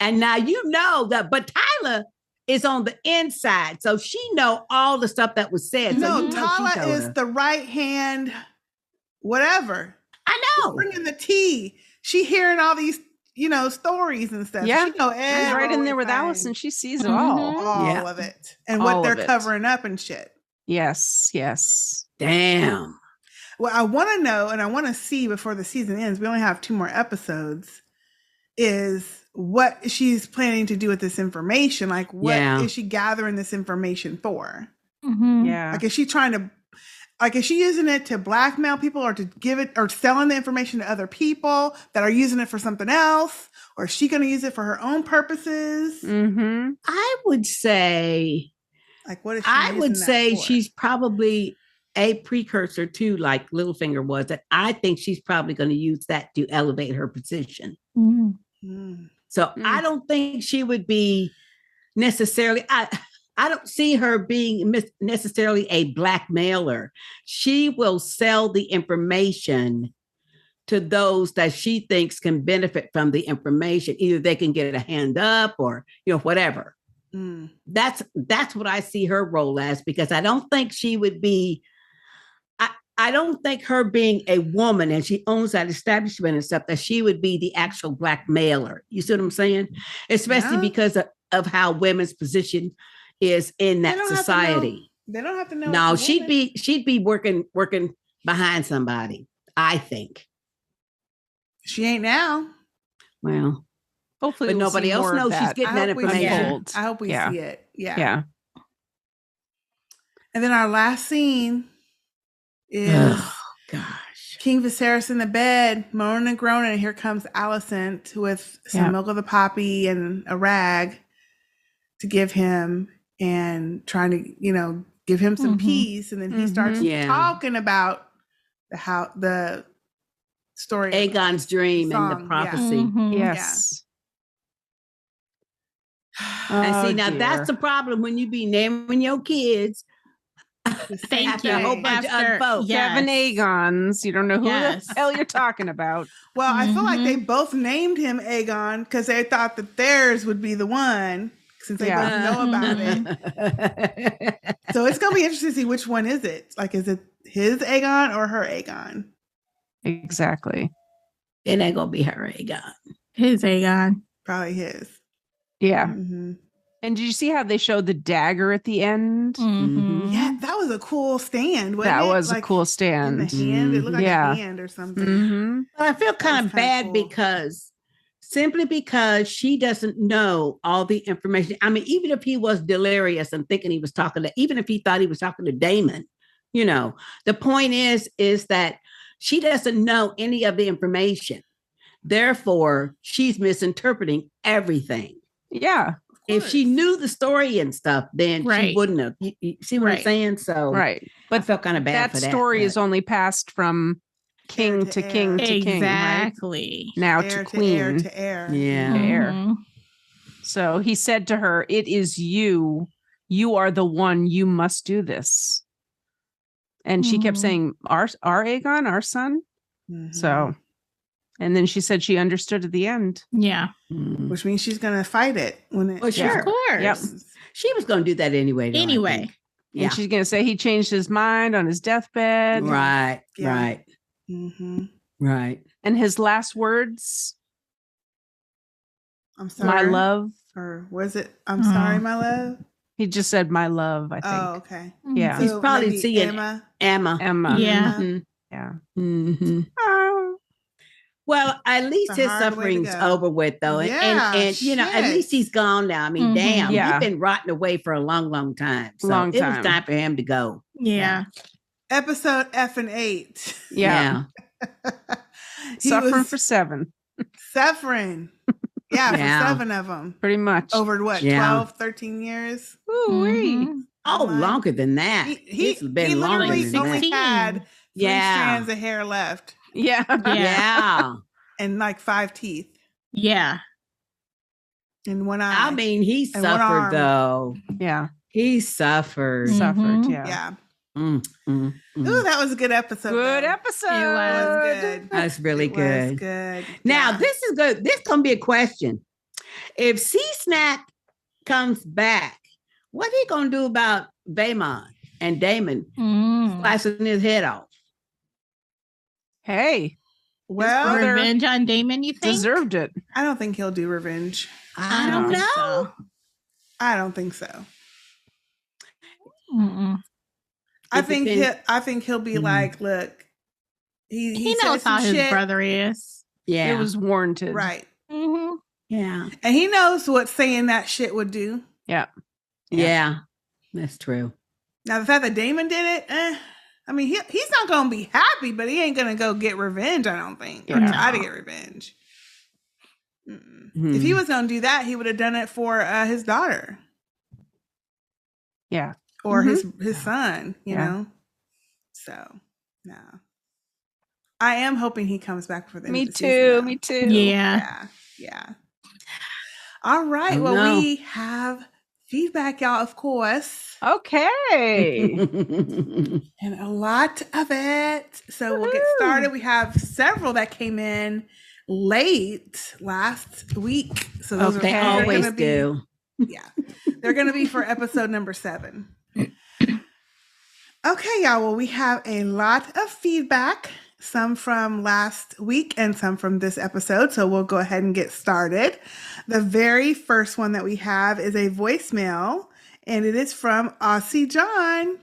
And now you know that, but Tyler is on the inside. So she know all the stuff that was said. So No, you know she Tala told is her. the right hand, whatever. I know. Bringing the tea. She hearing all these, stories and stuff. Yeah. She know She's right in there with everything. Alicent. She sees it all. All of it. And All what of they're it. covering up and shit. Yes. Damn. What I want to know, and I want to see before the season ends, we only have 2 more episodes, is what she's planning to do with this information. Like, what is she gathering this information for? Mm-hmm. Yeah. Like, is she using it to blackmail people or to give it or selling the information to other people that are using it for something else? Or is she going to use it for her own purposes? Mm-hmm. I would say, like, what is she I would using that say for? she's probably a precursor to like Littlefinger was. That I think she's probably going to use that to elevate her position. Mm. So I don't think she would be necessarily. I don't see her being necessarily a blackmailer. She will sell the information to those that she thinks can benefit from the information. Either they can get a hand up or, whatever. That's what I see her role as, because I don't think she would be. I don't think her being a woman and she owns that establishment and stuff, that she would be the actual blackmailer. You see what I'm saying? Especially because of how women's position is in that society. They don't have to know. No, she'd be working behind somebody, I think. She ain't now. Well, hopefully, but nobody else knows she's getting that information. I hope we see it. Yeah. And then our last scene is King Viserys in the bed, moaning and groaning, and here comes Alicent with some milk of the poppy and a rag to give him, and trying to, give him some peace. And then he starts talking about the story, Aegon's dream and the prophecy. Yes. And see, now that's the problem when you be naming your kids. Thank you. A whole bunch of other folks. 7 Aegons. You don't know who the hell you're talking about. Well, I feel like they both named him Aegon because they thought that theirs would be the one, since they both know about it. So it's going to be interesting to see which one is it. Like, is it his Aegon or her Aegon? Exactly. It ain't going to be her Aegon. His Aegon. Probably his. Yeah. Mm-hmm. And did you see how they showed the dagger at the end? Mm-hmm. Yeah, that was a cool stand. That was a cool stand. In the hand. It looked like a hand or something. Mm-hmm. Well, I feel kind of bad because she doesn't know all the information. I mean, even if he was delirious and thinking he was even if he thought he was talking to Daemon, the point is that she doesn't know any of the information. Therefore, she's misinterpreting everything. Yeah. If she knew the story and stuff, then she wouldn't have. You see what I'm saying? So, but I felt kind of bad for that. That story is only passed from king to king to king. Exactly. Right? Now to queen. Heir to heir. Yeah. Heir. So he said to her, "It is you. You are the one. You must do this." And she kept saying, "Our Aegon, our son." Mm-hmm. So. And then she said she understood at the end. Yeah. Which means she's going to fight it. Well, sure. Of course. Yep. She was going to do that anyway. Yeah. And she's going to say he changed his mind on his deathbed. Right. Yeah. Right. Mm-hmm. Right. And his last words. I'm sorry. My love. Or was it, I'm sorry, my love? He just said my love, I think. Oh, okay. Yeah. He's probably seeing Emma. Yeah. Mm-hmm. Yeah. Mm-hmm. Well, at least his suffering's over with, though. And at least he's gone now. I mean, damn, he's been rotting away for a long, long time. So it was time for him to go. Yeah. Episode F and 8. Yeah. Suffering for 7. Suffering. Yeah, for 7 of them. Pretty much. Over what, 12, 13 years? Ooh-wee. Oh, longer than that. He's been longer than that. Only had 3 strands of hair left. Yeah. Yeah. And like 5 teeth. Yeah. And 1 eye. I mean, he suffered though. Yeah. He suffered. Suffered, yeah. Yeah. Ooh, that was a good episode. Good episode. It was good. That's really good. Was good. Now, this is good. This is going to be a question. If C-Snack comes back, what are he going to do about Vaemond and Daemon slicing his head off? Hey. Well, revenge on Daemon, you think? Deserved it. I don't think he'll do revenge. I don't know. So. I don't think so. I think he'll be like, look, he knows how his brother is. Yeah, it was warranted. Right. Mm-hmm. Yeah, and he knows what saying that shit would do. Yeah. That's true. Now the fact that Daemon did it, I mean, he's not going to be happy, but he ain't going to go get revenge, I don't think. Or try to get revenge. If he was going to do that, he would have done it for his daughter. Yeah. Or his son, you know? So, no. I am hoping he comes back for the Me end of the season, Me too. Yeah. All right. Well, we have feedback, y'all, of course. Okay. And a lot of it. So we'll get started. We have several that came in late last week. So those they always do. Yeah. They're going to be for episode number 7. Okay, y'all. Well, we have a lot of feedback, some from last week and some from this episode. So we'll go ahead and get started. The very first one that we have is a voicemail, and it is from Aussie John.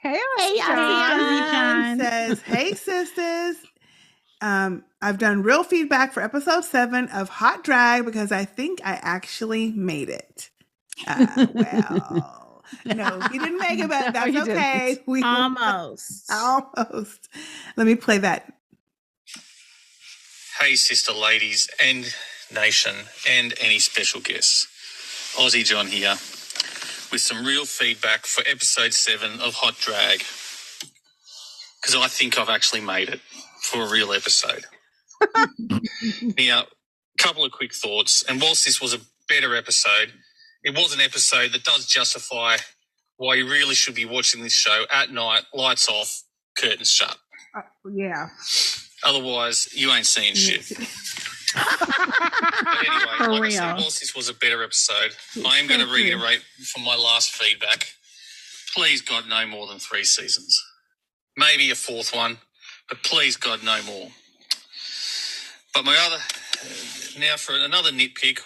Hey, Aussie John. Says, "Hey, sisters. I've done real feedback for episode 7 of Hot Drag because I think I actually made it. Well, no, he didn't make it, but that's okay. We almost. Let me play that. Hey, sister ladies and nation and any special guests. Aussie John here with some real feedback for episode 7 of Hot Drag because I think I've actually made it for a real episode. Now, a couple of quick thoughts. And whilst this was a better episode, it was an episode that does justify why you really should be watching this show at night, lights off, curtains shut. Yeah. Otherwise, you ain't seeing shit. But anyway, For like real. I said, whilst this was a better episode, I am going to reiterate from my last feedback, please, God, no more than 3 seasons. Maybe a 4th one, but please, God, no more. But my other, now for another nitpick,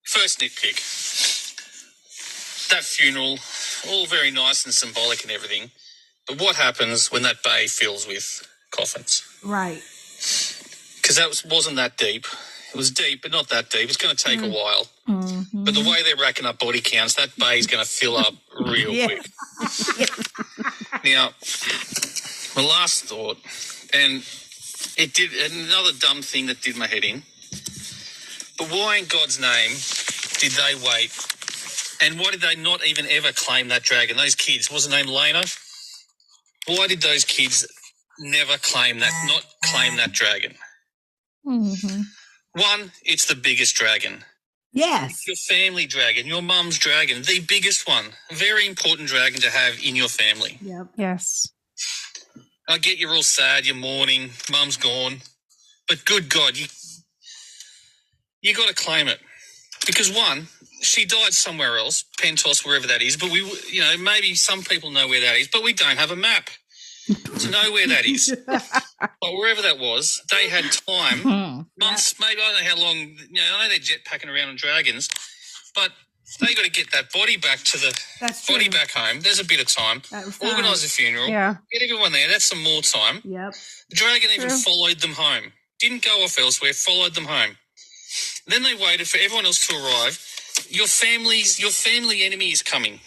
first nitpick, that funeral, all very nice and symbolic and everything, but what happens when that bay fills with coffins? Right. Because that wasn't that deep. It was deep, but not that deep. It's going to take a while. Mm-hmm. But the way they're racking up body counts, that bay is going to fill up real quick. Now, my last thought, and it did another dumb thing that did my head in. But why in God's name did they wait? And why did they not even ever claim that dragon? Those kids, was the name Helaena? Why did those kids never claim that dragon? Mm-hmm. One, it's the biggest dragon. Yes. It's your family dragon, your mum's dragon, the biggest one. A very important dragon to have in your family. Yep. Yes. I get you're all sad, you're mourning, mum's gone. But good God, you got to claim it. Because one, she died somewhere else, Pentos, wherever that is, but maybe some people know where that is, but we don't have a map to know where that is. But wherever that was, they had time, months, maybe, I don't know how long, I know they're jetpacking around on dragons, but they got to get that body back to back home. There's a bit of time. Organise a funeral. Yeah. Get everyone there. That's some more time. Yep. The dragon even followed them home. Didn't go off elsewhere, followed them home. Then they waited for everyone else to arrive. Your family enemy is coming.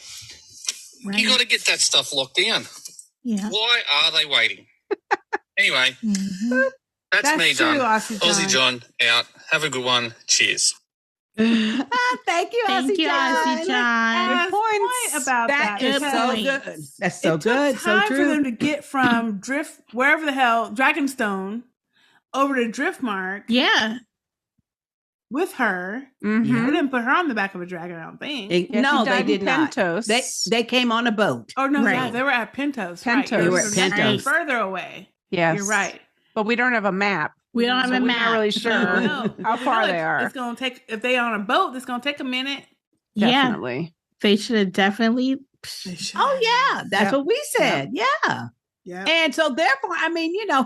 Right. You got to get that stuff locked down. Yeah. Why are they waiting? Anyway, that's me true, done. Aussie John out. Have a good one. Cheers. Thank you, Thank you, Aussie John. Good point about that. That is so good. That's so good. So time true. for them to get from wherever the hell, Dragonstone, over to Driftmark. Yeah. With her. Mm-hmm. They didn't put her on the back of a dragon, I don't think. No, they did not. Pentos. They came on a boat. Oh, no, yeah, they were at Pentos. Right. They were at Pentos. Further away. Yes. You're right. But we don't have a map. We don't have a map. We're not really sure how far they are. It's going to take, if they on a boat, it's going to take a minute. Definitely. Yeah. They should have definitely. Oh, yeah. That's what we said. Yeah. Yeah. And so therefore,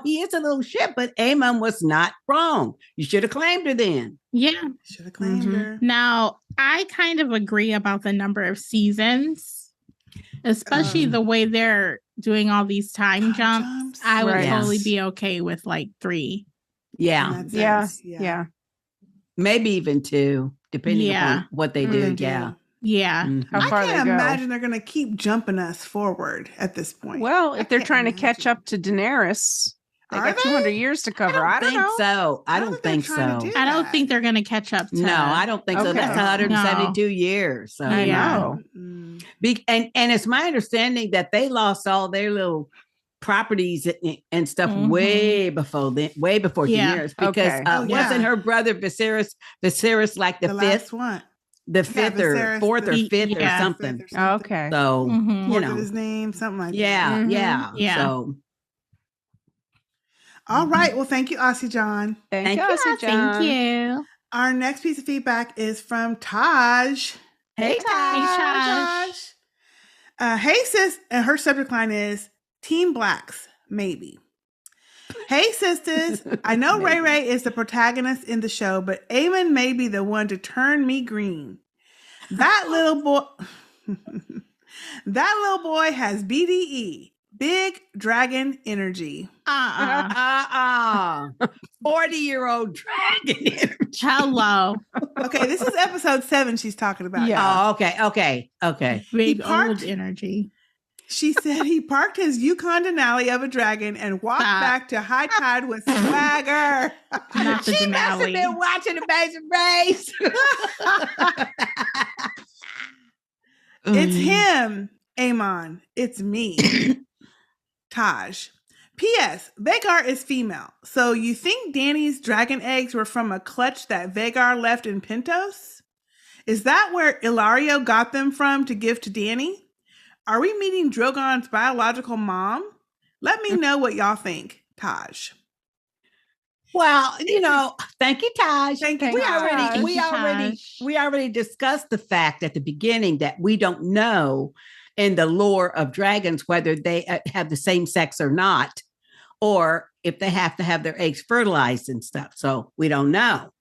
he is a little shit, but Aemond was not wrong. You should have claimed her then. Yeah. Should have claimed her. Now, I kind of agree about the number of seasons, especially the way they're doing all these time jumps. I would totally be okay with like 3. Yeah. Yeah. Maybe even 2, depending on what they do. Yeah. Yeah. Mm-hmm. How far I can't they go. imagine they're going to keep jumping us forward at this point. Well, if they're trying to catch up to Daenerys, they got 200 years to cover. I don't know. So I don't think so. I don't think they're going to catch up to. No, I don't think so. That's 172 years. So I know. And it's my understanding that they lost all their little properties and stuff way before Daenerys, because wasn't her brother Viserys like the 5th last one? The 5th or 4th or 5th or something. Okay. So, his name, something like that. Yeah. So, all right. Well, thank you, Aussie John. Thank you, Aussie John. Thank you. Our next piece of feedback is from Taj. Hey, Taj. Hey, sis. And her subject line is Team Blacks, maybe. Hey, sisters. I know Ray Ray is the protagonist in the show, but Aemond may be the one to turn me green. That little boy... that little boy has BDE. Big dragon energy. 40-year-old dragon energy. Hello. Okay, this is episode 7 she's talking about. Yeah. Oh, okay. Big old energy. She said he parked his Yukon Denali of a dragon and walked back to high tide with swagger. Not the She must have Denali. been watching the Amazing Race. It's him, Aemond. It's me, Taj. P.S. Vhagar is female. So you think Dany's dragon eggs were from a clutch that Vhagar left in Pentos? Is that where Ilario got them from to give to Dany? Are we meeting Drogon's biological mom? Let me know what y'all think, Taj. Well, thank you, Taj. Thank you, we Taj. we already discussed the fact at the beginning that we don't know in the lore of dragons whether they have the same sex or not, or if they have to have their eggs fertilized and stuff. So we don't know.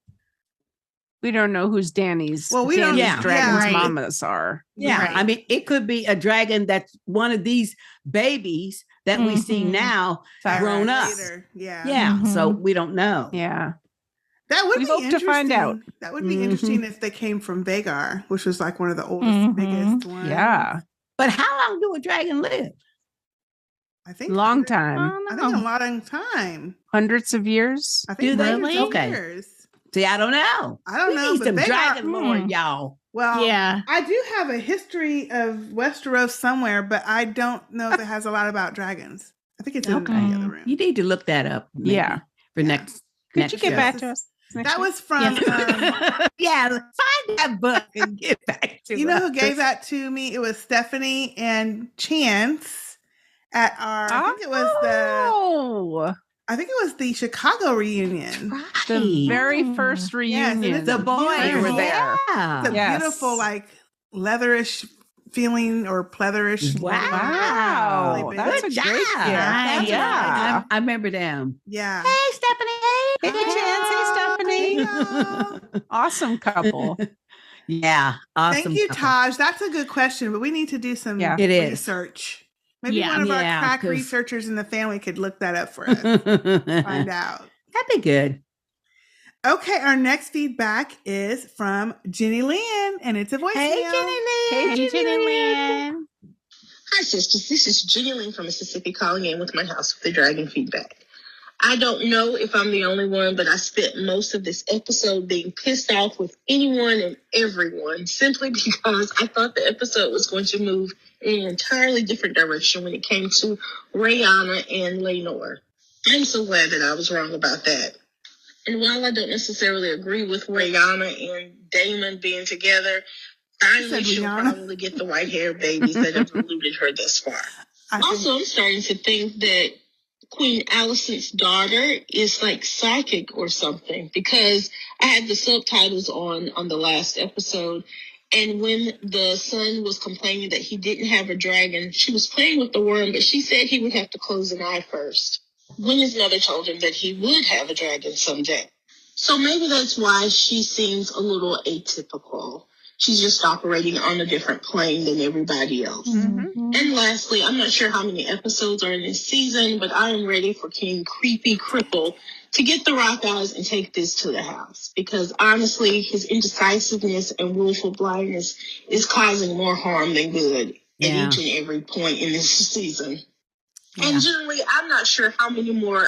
We don't know who's Dany's dragon's mamas are. Yeah. Right. I mean, it could be a dragon that's one of these babies that we see now grown up. Later. Yeah. Yeah. So we don't know. Yeah. That would We be hope to interesting. find out. That would be interesting if they came from Vhagar, which was like one of the oldest, biggest ones. Yeah. But how long do a dragon live? I think Long time. I think a lot of time. Hundreds of years. I think Do they? hundreds of Okay. years. See, I don't know. I don't We know, need but some Vhagar- dragon lore, y'all. Well, Yeah. I do have a history of Westeros somewhere, but I don't know if it has a lot about dragons. I think it's in the other room. You need to look that up. maybe, Yeah. For next. Could next you get show. back to us? That was from, Yeah, find that book and get back to you know us. who gave that to me? It was Stephanie and Chance at our, I think it was the Chicago reunion. The very first Yes, reunion. and it's The boys We were there. Yeah. It's a beautiful, like, leatherish feeling or pleatherish. Wow. Really big. That's a Good great job. gift. That's Yeah. right. I remember them. Yeah. Hey, Stephanie. Hey, Chance. Hey, Stephanie. Awesome couple. Yeah. Awesome. Thank you, couple. Taj. That's a good question, but we need to do some Yeah. It is. research. Maybe Yeah. one of our Yeah, crack 'cause- researchers in the family could look that up for us. Find out. That'd be good. Okay, our next feedback is from Jenny Lynn, and it's a voicemail. Hey, Jenny Lynn. Hey, Jenny Lynn. Hi, sisters. This is Jenny Lynn from Mississippi calling in with my House of the Dragon feedback. I don't know if I'm the only one, but I spent most of this episode being pissed off with anyone and everyone simply because I thought the episode was going to move in an entirely different direction when it came to Rhaenyra and Rhaenyra. I'm so glad that I was wrong about that. And while I don't necessarily agree with Rhaenyra and Daemon being together, finally she'll probably get the white hair babies that have eluded her thus far. Also, I'm starting to think that Queen Alicent's daughter is like psychic or something, because I had the subtitles on the last episode, and when the son was complaining that he didn't have a dragon, she was playing with the worm, but she said he would have to close an eye first. When his mother told him that he would have a dragon someday. So maybe that's why she seems a little atypical. She's just operating on a different plane than everybody else. Mm-hmm. And lastly, I'm not sure how many episodes are in this season, but I am ready for King Creepy Cripple to get the rock eyes and take this to the house. Because honestly, his indecisiveness and willful blindness is causing more harm than good at each and every point in this season. And generally, I'm not sure how many more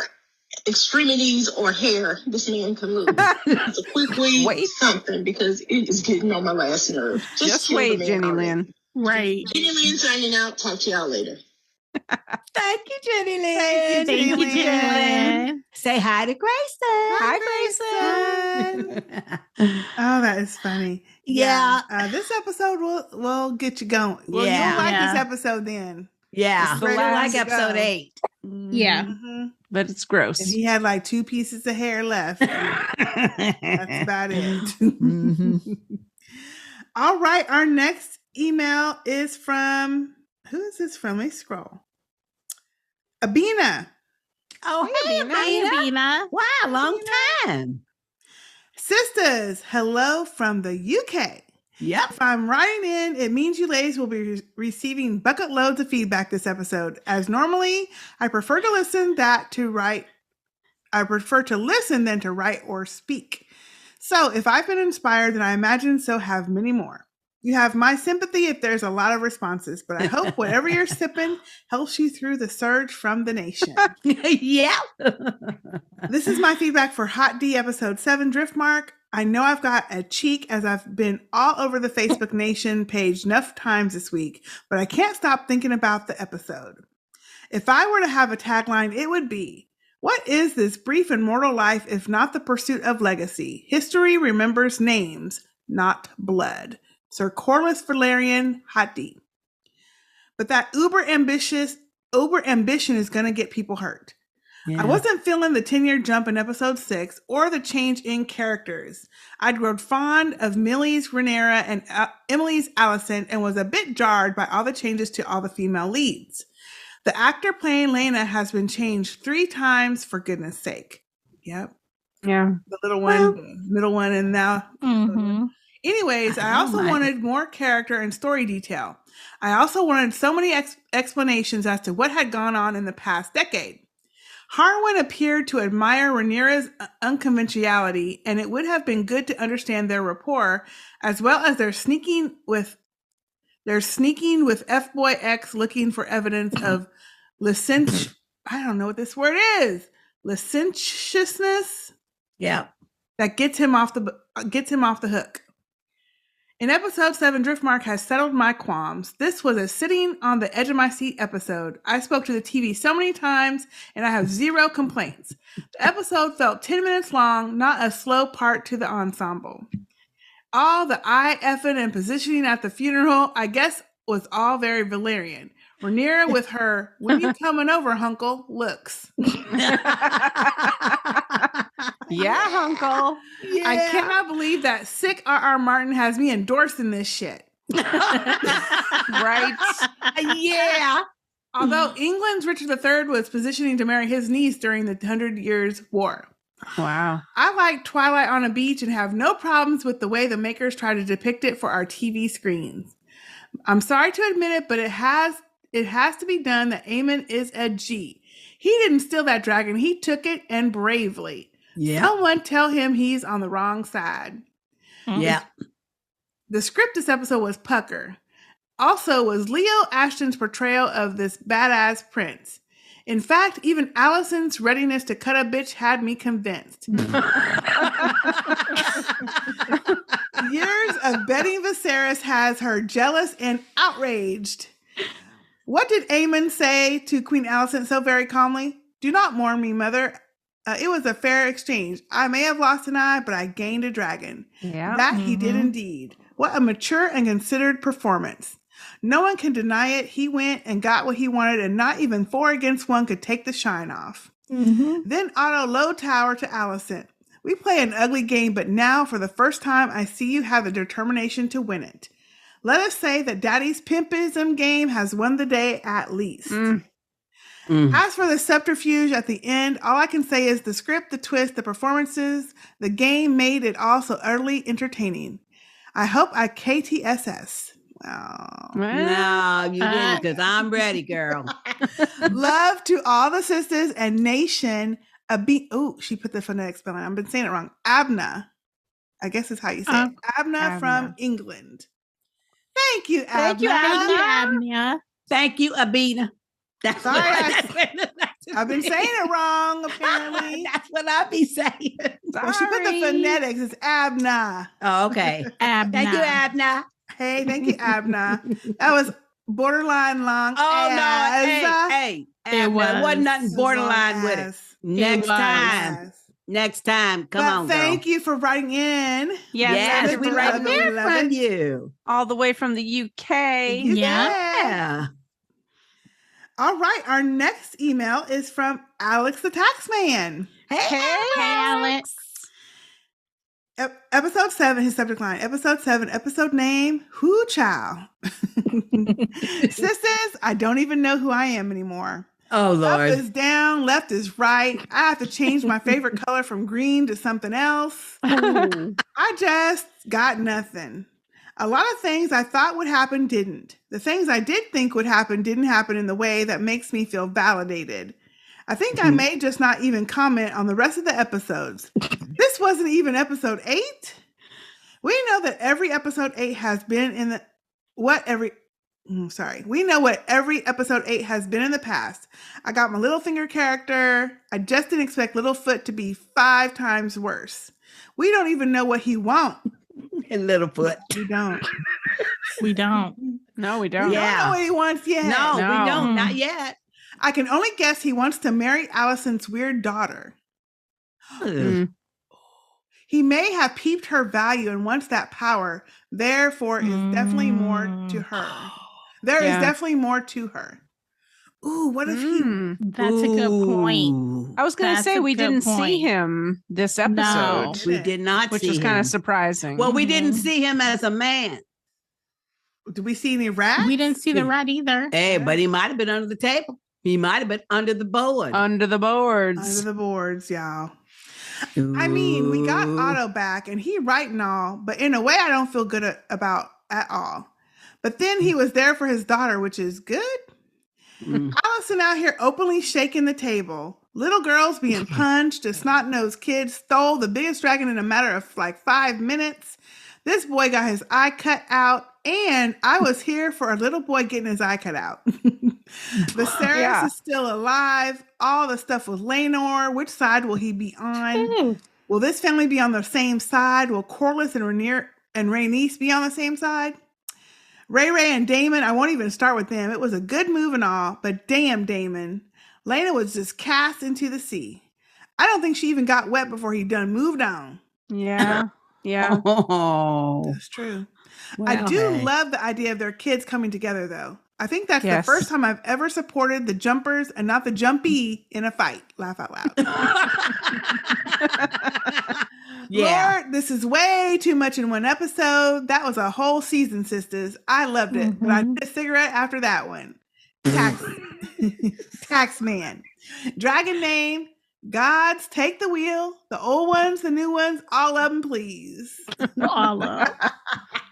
extremities or hair this man can lose. It's a quick weed, something, because it is getting on my last nerve. Just kill the wait, man Jenny already. Lynn. Right. Jenny Lynn signing out. Talk to y'all later. Thank you, Jenny Lynn. Thank you, Jenny Lynn. Say hi to Grayson. Hi, Grayson. Oh, that is funny. Yeah. This episode will get you going. Well, Yeah. you'll like Yeah. this episode then. Yeah, It's ready like to episode go. 8. Yeah. Mm-hmm. But it's gross. And he had like 2 pieces of hair left. That's about it. All right. Our next email is from, who is this from? Let me scroll. Abina. Oh, hey, Abina. Wow, long time. Sistahs, hello from the UK. Yep. If I'm writing in, it means you ladies will be receiving bucket loads of feedback this episode. As normally, I prefer to listen than to write or speak. So if I've been inspired, then I imagine so have many more. You have my sympathy if there's a lot of responses, but I hope whatever you're sipping helps you through the surge from the nation. Yeah. This is my feedback for Hot D episode 7 Driftmark. I know I've got a cheek as I've been all over the Facebook Nation page enough times this week, but I can't stop thinking about the episode. If I were to have a tagline, it would be, what is this brief and mortal life if not the pursuit of legacy? History remembers names, not blood. Sir Corlys Velaryon, Hot D. But that uber ambition is going to get people hurt. Yeah. I wasn't feeling the 10-year jump in episode 6 or the change in characters. I'd grown fond of Millie's Rhaenyra and Emily's Alicent and was a bit jarred by all the changes to all the female leads. The actor playing Helaena has been changed 3 times, for goodness sake. Yep. Yeah. The little one, the middle one, and now. Mm-hmm. Anyways, I also wanted more character and story detail. I also wanted so many explanations as to what had gone on in the past decade. Harwin appeared to admire Rhaenyra's unconventionality, and it would have been good to understand their rapport, as well as their sneaking with F-Boy X looking for evidence of I don't know what this word is. Licentiousness. Yeah. That gets him off the hook. In episode 7, Driftmark has settled my qualms. This was a sitting on the edge of my seat episode. I spoke to the TV so many times, and I have 0 complaints. The episode felt 10 minutes long, not a slow part to the ensemble. All the eye-effing and positioning at the funeral, I guess, was all very Velaryon. Rhaenyra with her, when you coming over, Hunkle, looks. Yeah, Hunkle. Yeah. I cannot believe that sick R.R. Martin has me endorsing this shit. Right? Yeah. Although England's Richard III was positioning to marry his niece during the 100 Years' War. Wow. I like Twilight on a Beach and have no problems with the way the makers try to depict it for our TV screens. I'm sorry to admit it, but it has to be done that Aemond is a G. He didn't steal that dragon. He took it, and bravely. Yeah. Someone tell him he's on the wrong side. Yeah. The script this episode was pucker. Also was Leo Ashton's portrayal of this badass prince. In fact, even Alicent's readiness to cut a bitch had me convinced. Years of betting Viserys has her jealous and outraged. What did Aemond say to Queen Alicent so very calmly? Do not mourn me, mother. It was a fair exchange. I may have lost an eye, but I gained a dragon. Yeah. That he did indeed. What a mature and considered performance. No one can deny it. He went and got what he wanted, and not even 4 against 1 could take the shine off. Then Otto low tower to Alicent. We play an ugly game, but now for the first time, I see you have the determination to win it. Let us say that Daddy's pimpism game has won the day at least. As for the subterfuge at the end, all I can say is the script, the twist, the performances, the game made it all so utterly entertaining. I hope I KTSS. Wow. No, you didn't, because I'm ready, girl. Love to all the sisters and nation. She put the phonetic spelling. I've been saying it wrong. Abna. I guess is how you say it. Abna from England. Thank you, Abna. Thank you, Abna. Thank you, Abina. That's Sorry, I've been saying it wrong, apparently. That's what I be saying. Well, she put the phonetics. It's Abna. Oh, okay. Abna. Thank you, Abna. Hey, thank you, Abna. That was borderline long. Oh, no. Hey. It wasn't nothing borderline with it. Next time. Come on, girl. Thank you for writing in. Yes, we love to hear from you. All the way from the UK. Yeah. All right. Our next email is from Alex the Taxman. Hey, Alex. Episode 7, his subject line. Episode 7, episode name, Who Chow. Sisters, I don't even know who I am anymore. Oh, Lord. Up is down, left is right. I have to change my favorite color from green to something else. I just got nothing. A lot of things I thought would happen didn't. The things I did think would happen didn't happen in the way that makes me feel validated. I think I may just not even comment on the rest of the episodes. This wasn't even episode 8. We know that every episode 8 has been in the we know what every episode 8 has been in the past. I got my Littlefinger character. I just didn't expect Littlefoot to be 5 times worse. We don't even know what he wants. And Littlefoot. We don't. We don't. No, we don't. We don't know what he wants yet. No, we don't. Not yet. I can only guess he wants to marry Alicent's weird daughter. He may have peeped her value and wants that power. Therefore, is definitely more to her. There is definitely more to her. Ooh, what if he? That's a good point. I was going to say we didn't see him this episode. No, we did not which see was him. kind of surprising. Well, we didn't see him as a man. Did we see any rats? We didn't see the rat either. Hey, but he might have been under the table. He might have been under the board. Under the boards. Under the boards, y'all. I mean, we got Otto back and he right and all, but in a way I don't feel good about at all. But then he was there for his daughter, which is good. Alicent out here openly shaking the table. Little girls being punched. A snot-nosed kid stole the biggest dragon in a matter of like 5 minutes. This boy got his eye cut out, and I was here for a little boy getting his eye cut out. Viserys is still alive. All the stuff with Laenor. Which side will he be on? Will this family be on the same side? Will Corlys and Rhaenyra and Rhaenys be on the same side? Ray and Daemon, I won't even start with them. It was a good move and all, but damn, Daemon. Lena was just cast into the sea. I don't think she even got wet before he done moved on. Yeah. Yeah. Oh. That's true. I do love the idea of their kids coming together, though. I think that's the first time I've ever supported the jumpers and not the jumpy in a fight. Laugh out loud. Lord, this is way too much in one episode. That was a whole season, sisters. I loved it, but I did a cigarette after that one. Tax man. Dragon name. Gods, take the wheel. The old ones, the new ones, all of them, please. All of them.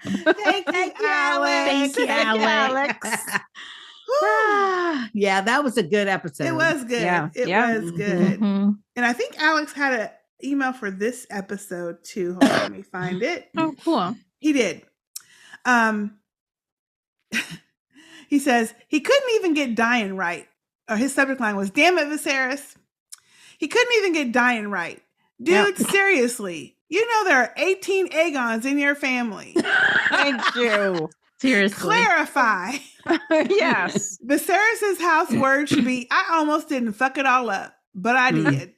Thank you, Alex. Thank you, Alex. Yeah, that was a good episode. It was good. Yeah. It was good. And I think Alex had an email for this episode too. Hold on, let me find it. Oh, cool. He did. He says he couldn't even get dying right. Or his subject line was, damn it, Viserys. He couldn't even get dying right. Dude, seriously. You know there are 18 Aegons in your family. Thank you. Seriously. Clarify. Yes. Viserys' house word should be, I almost didn't fuck it all up, but I did.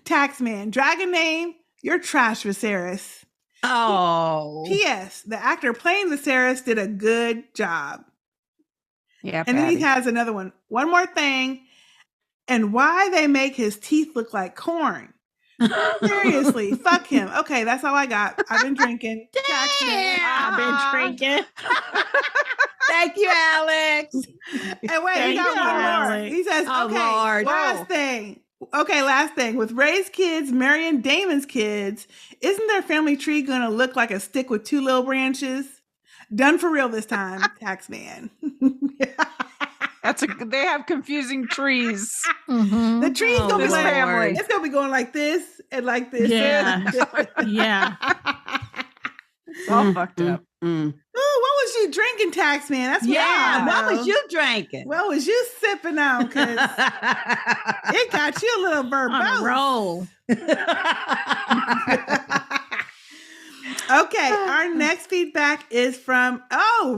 Taxman, dragon name, you're trash, Viserys. Oh. P.S. The actor playing Viserys did a good job. Yeah. And then he has another one. One more thing. And why they make his teeth look like corn. Seriously, fuck him. Okay, that's all I got. I've been drinking. I've been drinking. Thank you, Alex. And wait, he got one more. He says, Oh, okay, Lord. last thing. Okay, last thing. With Ray's kids marrying Daemon's kids, isn't their family tree going to look like a stick with 2 little branches? Done for real this time, Taxman. They have confusing trees. The tree's gonna be like, family. it's gonna be going like this and like this. Yeah. Yeah. It's all fucked up. Ooh, what was you drinking, Taxman? That's what I wanna What know. was you drinking? What was you sipping on? Because it got you a little verbose. On a roll. Okay, our next feedback is from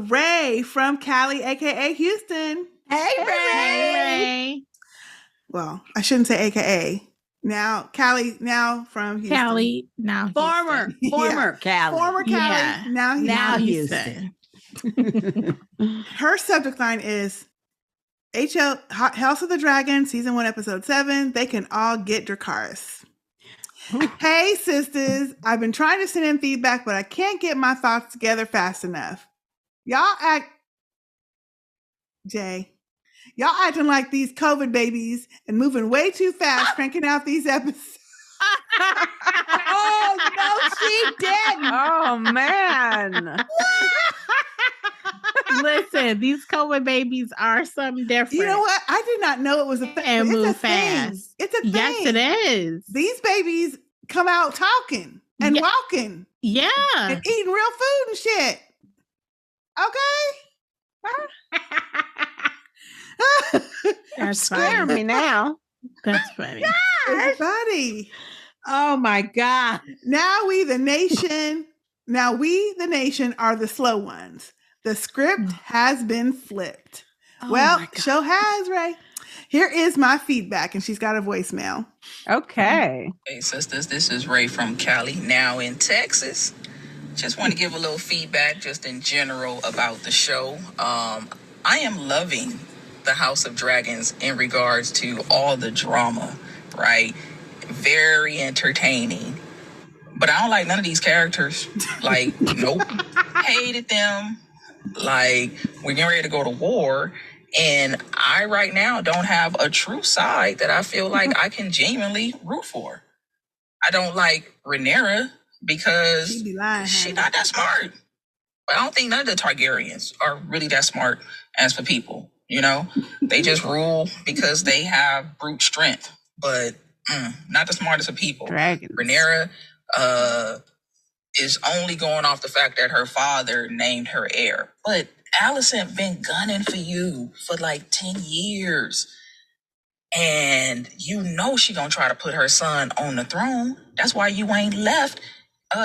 Ray from Cali, aka Houston. Hey, Ray. Well, I shouldn't say aka. Now Cali, now from Houston. Cali, now Former Cali. Former Cali, Yeah. now Houston. Now Houston. Her subject line is, House of the Dragon, season 1, episode 7. They can all get Dracarys. Hey, sisters. I've been trying to send in feedback, but I can't get my thoughts together fast enough. Y'all acting like these COVID babies and moving way too fast, cranking out these episodes. Oh, no, she didn't. Oh, man. Listen, these COVID babies are something different. You know what? I did not know it was a thing. And it's move a thing. fast. It's a thing. Yes, it is. These babies come out talking and walking. Yeah. And eating real food and shit. Okay? That's Scare funny. me now. That's funny. It's funny. Oh my God. Now we, the nation, are the slow ones. The script has been flipped. Well, show has, Ray. Here is my feedback, and she's got a voicemail. Okay. Hey, sisters, this is Ray from Cali, now in Texas. Just want to give a little feedback just in general about the show. I am loving the House of Dragons in regards to all the drama, right? Very entertaining. But I don't like none of these characters. Like, nope. Hated them. Like, we're getting ready to go to war. And I right now don't have a true side that I feel like I can genuinely root for. I don't like Rhaenyra because she's not that smart. But I don't think none of the Targaryens are really that smart as for people. You know, they just rule because they have brute strength, but not the smartest of people. Dragons. Rhaenyra is only going off the fact that her father named her heir. But Alicent been gunning for you for like 10 years. And you know she gonna try to put her son on the throne. That's why you ain't left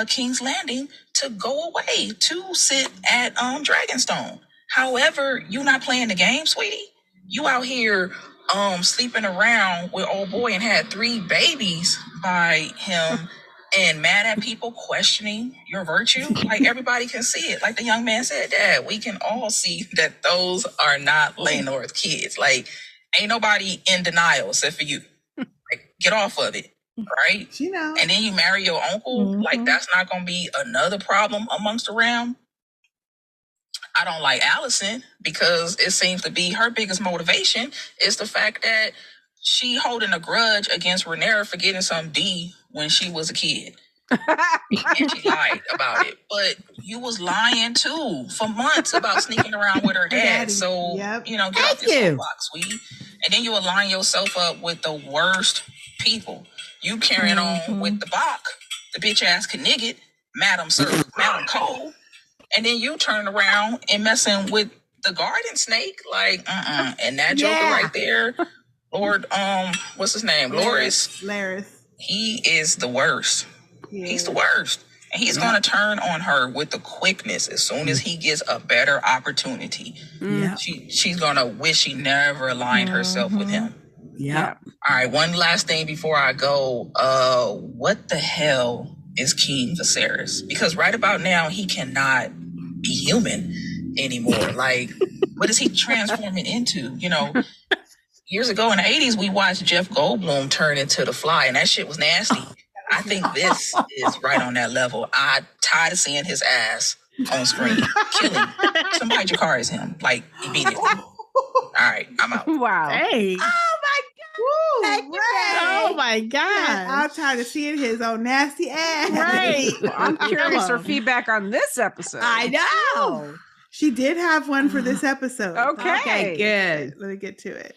King's Landing to go away to sit at Dragonstone. However, you not playing the game, sweetie. You out here sleeping around with old boy and had 3 babies by him and mad at people questioning your virtue. Like, everybody can see it. Like the young man said, Dad, we can all see that those are not Laenor's kids. Like, ain't nobody in denial except for you. Like, get off of it, right? You know. And then you marry your uncle. Like, that's not going to be another problem amongst the realm. I don't like Alicent because it seems to be her biggest motivation is the fact that she holding a grudge against Rhaenyra for getting some D when she was a kid. And she lied about it. But you was lying too for months about sneaking around with her dad. So, you know, get off this box, sweetie. And then you align yourself up with the worst people. You carrying on with the Bach, the bitch ass Knigget, Madam Cole. And then you turn around and messing with the garden snake. Like, And that joker right there, Lord, what's his name? Larys. He is the worst. Yeah. He's the worst. And he's going to turn on her with the quickness as soon as he gets a better opportunity. Yeah. She's going to wish she never aligned herself with him. Yeah. All right, one last thing before I go. What the hell is King Viserys? Because right about now, he cannot be human anymore. Like, what is he transforming into? You know, years ago in the 80s, we watched Jeff Goldblum turn into the Fly, and that shit was nasty. I think this is right on that level. I'm tired of seeing his ass on screen. Kill him. Somebody Dracarys him, like, immediately. All right, I'm out. Wow. Hey. Oh my God. Thank you, Ray. Oh my God. I'm tired of seeing his old nasty ass. Right. Well, I'm curious for feedback on this episode. I know. She did have one for this episode. Okay, good. Let me get to it.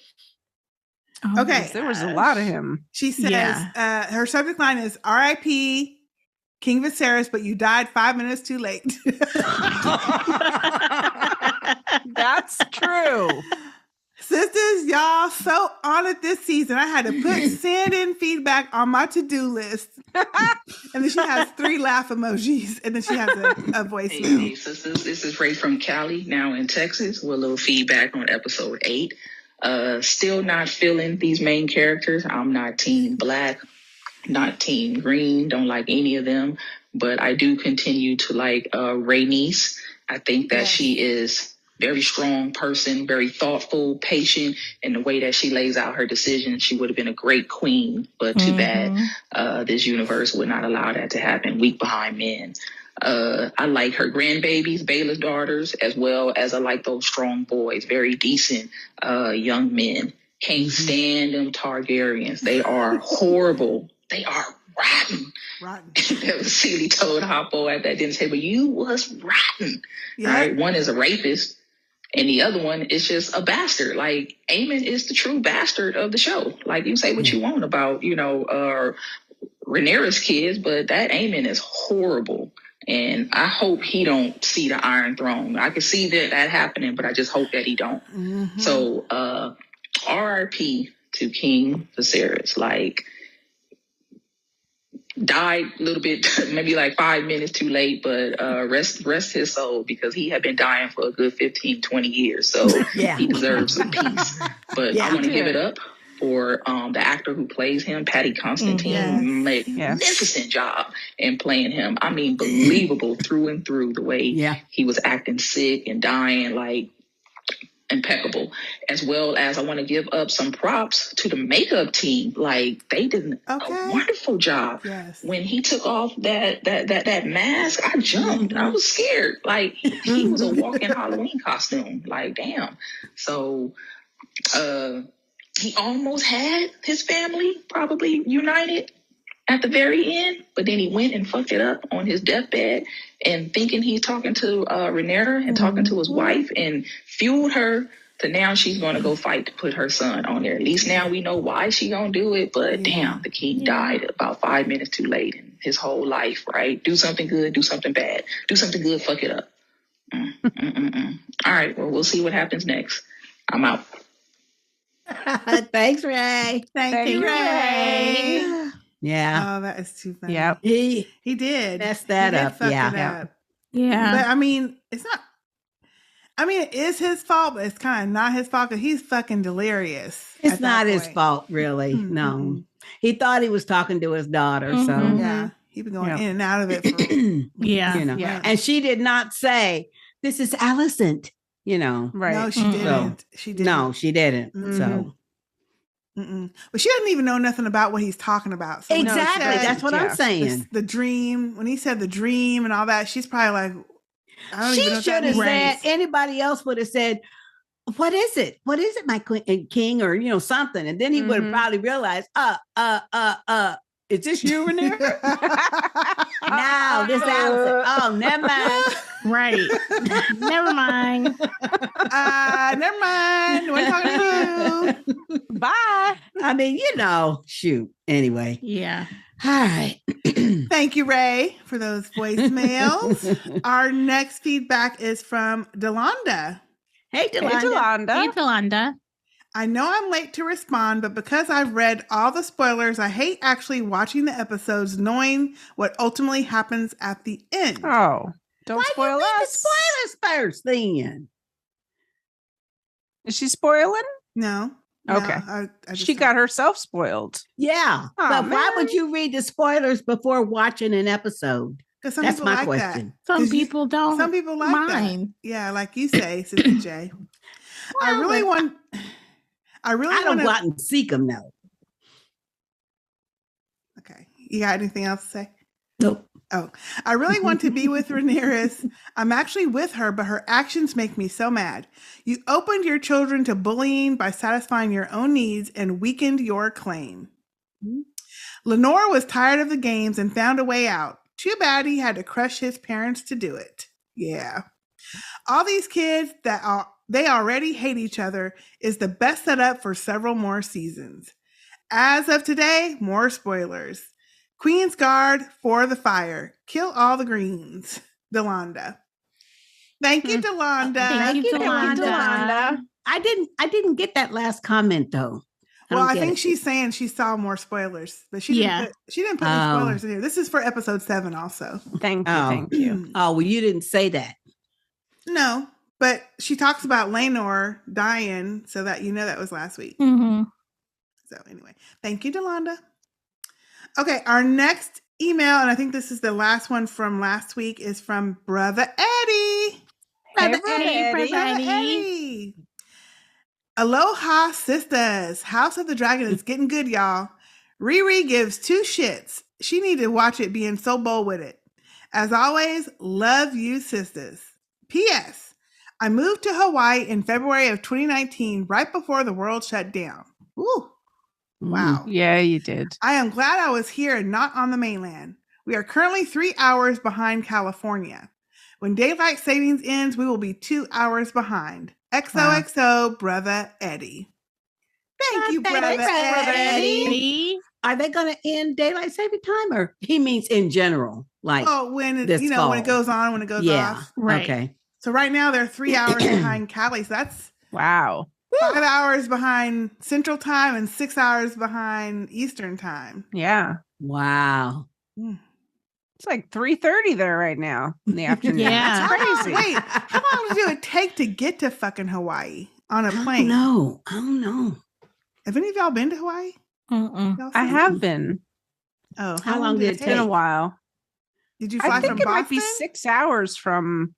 Oh, okay. There was a lot of him. She says her subject line is R.I.P. King Viserys, but you died 5 minutes too late. That's true. Sisters, y'all so on it this season. I had to put send in feedback on my to-do list. And then she has 3 laugh emojis. And then she has a voicemail. Hey, sisters, this is Ray from Cali, now in Texas, with a little feedback on episode 8. Still not feeling these main characters. I'm not team black, not team green, don't like any of them. But I do continue to like Rhaenys. I think that she is very strong person, very thoughtful, patient in the way that she lays out her decisions. She would have been a great queen, but too bad this universe would not allow that to happen. Weak behind men. I like her grandbabies, Baela's daughters, as well as I like those strong boys, very decent young men. Can't stand them Targaryens. They are horrible. They are rotten. That was Sealy told Hoppo at that dinner table, you was rotten. Yeah. Right? One is a rapist, and the other one is just a bastard. Like, Aemond is the true bastard of the show. Like, you say what you want about, Rhaenyra's kids, but that Aemond is horrible. And I hope he don't see the Iron Throne. I can see that happening, but I just hope that he don't. So, RIP to King Viserys. Like, died a little bit, maybe like 5 minutes too late, but rest his soul, because he had been dying for a good 15, 20 years. So he deserves some peace. But I want to give it up for the actor who plays him, Paddy Constantine. Magnificent job in playing him. I mean, believable through and through, the way he was acting sick and dying, like, impeccable. As well as I want to give up some props to the makeup team. Like, they did a wonderful job. When he took off that mask, I jumped. I was scared. Like, he was a walking Halloween costume. Like, damn. So he almost had his family probably united at the very end, but then he went and fucked it up on his deathbed, and thinking he's talking to Rhaenyra and talking to his wife, and fueled her to now she's going to go fight to put her son on there. At least now we know why she going to do it, but damn, the king died about 5 minutes too late in his whole life, right? Do something good, do something bad. Do something good, fuck it up. All right, well, we'll see what happens next. I'm out. Thanks, Ray. Thank you, Ray. Yeah. Oh, that is too funny. Yep. He did. Messed that up. Fuck Yeah. it up. Yeah. But I mean, it's not. I mean, it is his fault, but it's kind of not his fault because he's fucking delirious. It's not his fault, really. No. He thought he was talking to his daughter. So, yeah, he's been going in and out of it for, And she did not say, this is Alicent, Right. No, she didn't. So, She didn't. No, she didn't. So, but she doesn't even know nothing about what he's talking about. So exactly. That's what I'm saying. The dream, when he said the dream and all that, she's probably like, I don't even know what that should have means. said, anybody else would have said, what is it? What is it, my king? Or, something. And then he would have probably realized, is this you, Rhaenyra? No, this Alicent. Oh, never mind. Right. Never mind. Never mind. We're talking to you. Bye. I mean, shoot. Anyway. Yeah. All right. Thank you, Ray, for those voicemails. Our next feedback is from Delonda. Hey, Delonda. Hey, Delonda. I know I'm late to respond, but because I've read all the spoilers, I hate actually watching the episodes knowing what ultimately happens at the end. Oh, don't spoil us. The spoilers first, then. Is she spoiling? No. Okay. I she got herself spoiled. Yeah. But why would you read the spoilers before watching an episode? Because some That's people my like question. that. Some people don't. Some people like mind. that. Yeah, like you say, Sister J. I really want I don't go out and seek them now. Okay. You got anything else to say? Nope. Oh, I really want to be with Rhaenyra. I'm actually with her, but her actions make me so mad. You opened your children to bullying by satisfying your own needs and weakened your claim. Lenore was tired of the games and found a way out. Too bad he had to crush his parents to do it. Yeah. All these kids they already hate each other is the best setup for several more seasons. As of today, more spoilers. Queen's Guard for the fire. Kill all the greens. Delonda. Thank you, Delonda. Thank you, Delonda. I didn't get that last comment though. Well, I think she's saying she saw more spoilers, but she didn't put any spoilers in here. This is for episode 7 also. Thank you. Oh, well, you didn't say that. No, but she talks about Laenor dying so that that was last week. Mm-hmm. So anyway, thank you, Delonda. Okay, our next email, and I think this is the last one from last week, is from Brother Eddie. Brother Hey, Eddie. Brother Eddie. Eddie. Aloha, Sistahs. House of the Dragon is getting good, y'all. Riri gives two shits. She need to watch it being so bold with it. As always, love you, sisters. P.S. I moved to Hawaii in February of 2019, right before the world shut down. Ooh. Wow. Yeah, you did. I am glad I was here and not on the mainland. We are currently 3 hours behind California. When daylight savings ends, we will be 2 hours behind. XOXO, Brother Eddie. Thank you, Brother Eddie. Are they going to end daylight saving time, or he means in general? Like, when it, this when it fall? goes on, when it goes off. Right. Okay. So right now they're 3 hours behind Cali. So that's Wow. 5 hours behind Central Time and 6 hours behind Eastern Time. Yeah. Wow. It's like 3:30 there right now in the afternoon. Yeah. It's crazy. Wait, how long does it take to get to fucking Hawaii on a plane? No, I don't know. Have any of y'all been to Hawaii? Mm-mm. I have been. Oh, How long did it It's been a take? while. Did you fly I think from it Boston? might be 6 hours from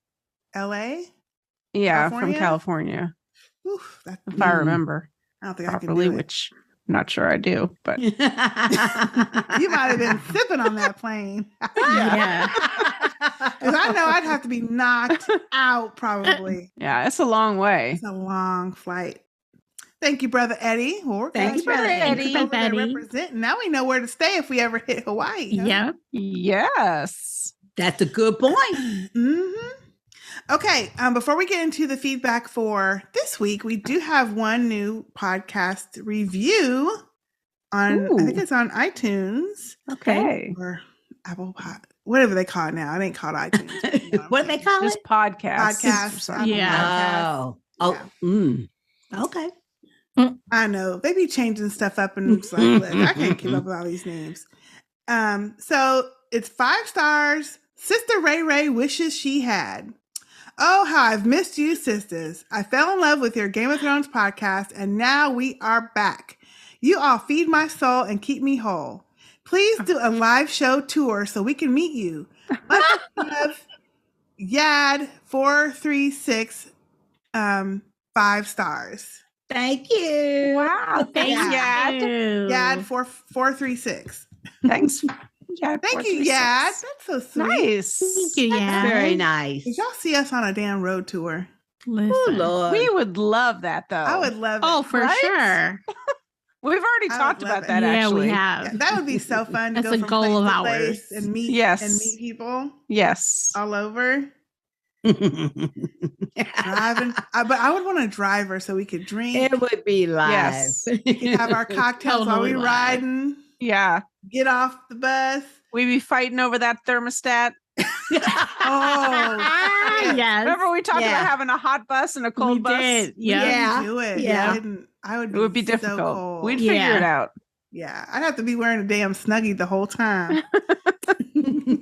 LA? Yeah, California? from California. Oof, If I remember I don't think I properly, can do it. which I'm not sure I do, but You might have been sipping on that plane. Yeah. Because I know I'd have to be knocked out probably. yeah, it's a long way. It's a long flight. Thank you, Brother Eddie. Well, we're Thank glad you, Brother you're Eddie. over there Brother Eddie. representing. Now we know where to stay if we ever hit Hawaii. Huh? Yep. Yes. That's a good point. Mm-hmm. Okay, before we get into the feedback for this week, we do have one new podcast review on, I think it's on iTunes. Okay. Or Apple Pod, whatever they call it now. It ain't called iTunes. What do they call Just it? podcasts. Podcasts. Apple Yeah. Podcasts. Okay. I know. They be changing stuff up and it's like, look, I can't keep up with all these names. So it's 5 stars. Sister Ray Ray wishes she had. Oh, how I've missed you, sisters. I fell in love with your Game of Thrones podcast, and now we are back. You all feed my soul and keep me whole. Please do a live show tour so we can meet you. Much love, Yad436, 5 stars. Thank you. Wow. Thanks, Yad. Yad436. Thanks. Yad Thank you, Yad. That's so sweet. Nice. Thank you, That's yeah. very nice. Did y'all see us on a damn road tour? Listen. Oh, Lord. We would love that though. I would love it. Oh, for Right? sure. We've already I talked would love about it. that Yeah, actually. we have. Yeah, that would be so fun to That's go a from goal place of to ours. place and meet Yes. people Yes. all over. Driving, but I would want a driver so we could drink. It would be live. Yes. We could have our cocktails while we Totally live. riding. Yeah. Get off the bus. We'd be fighting over that thermostat. Oh, Yes. Remember we talked Yeah. about having a hot bus and a cold We bus? did. we Yeah. didn't do it. Yeah. I would. It would be so difficult. cold. We'd figure Yeah. it out. Yeah, I'd have to be wearing a damn Snuggie the whole time.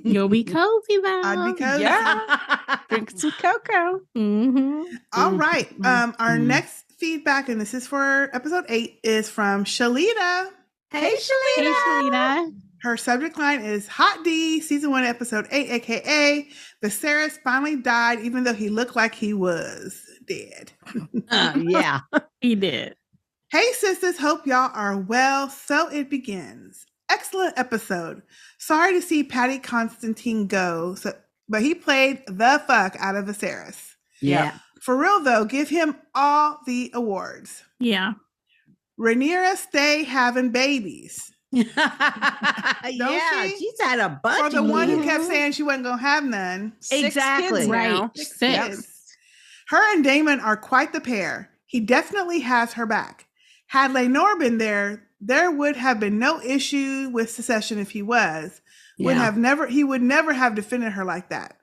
You'll be cozy though. I'd be cozy. Yeah. Drink some cocoa. Mm-hmm. All right. Our Mhm. next feedback, and this is for episode 8, is from Shalita. Hey, Shalita. Hey, Shalita. Her subject line is Hot D, season 1, episode 8, aka Viserys finally died, even though he looked like he was dead. Yeah. He did. Hey, sisters, hope y'all are well. So it begins. Excellent episode. Sorry to see Patty Constantine go, but he played the fuck out of Viserys. Yeah. For real, though, give him all the awards. Yeah. Rhaenyra stay having babies. Yeah, she? she's had a bunch For the of one who kids. kept saying she wasn't going to have none. 6 Exactly. kids Right. now. 6 Six. kids. Her and Daemon are quite the pair. He definitely has her back. Had Laenor been there, there would have been no issue with secession if he was. He would never have defended her like that.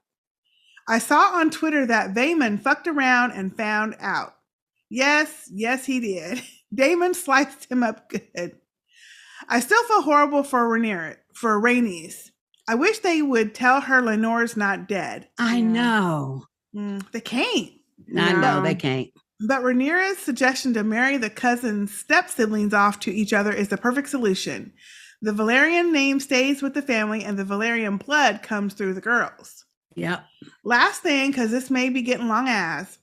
I saw on Twitter that Vaemond fucked around and found out. Yes, he did. Daemon sliced him up good. I still feel horrible for Rhaenys. I wish they would tell her Laenor's not dead. I know. They can't. I know they can't. But Rhaenyra's suggestion to marry the cousins' step-siblings off to each other is the perfect solution. The Velaryon name stays with the family and the Velaryon blood comes through the girls. Yep. Last thing, because this may be getting long ass.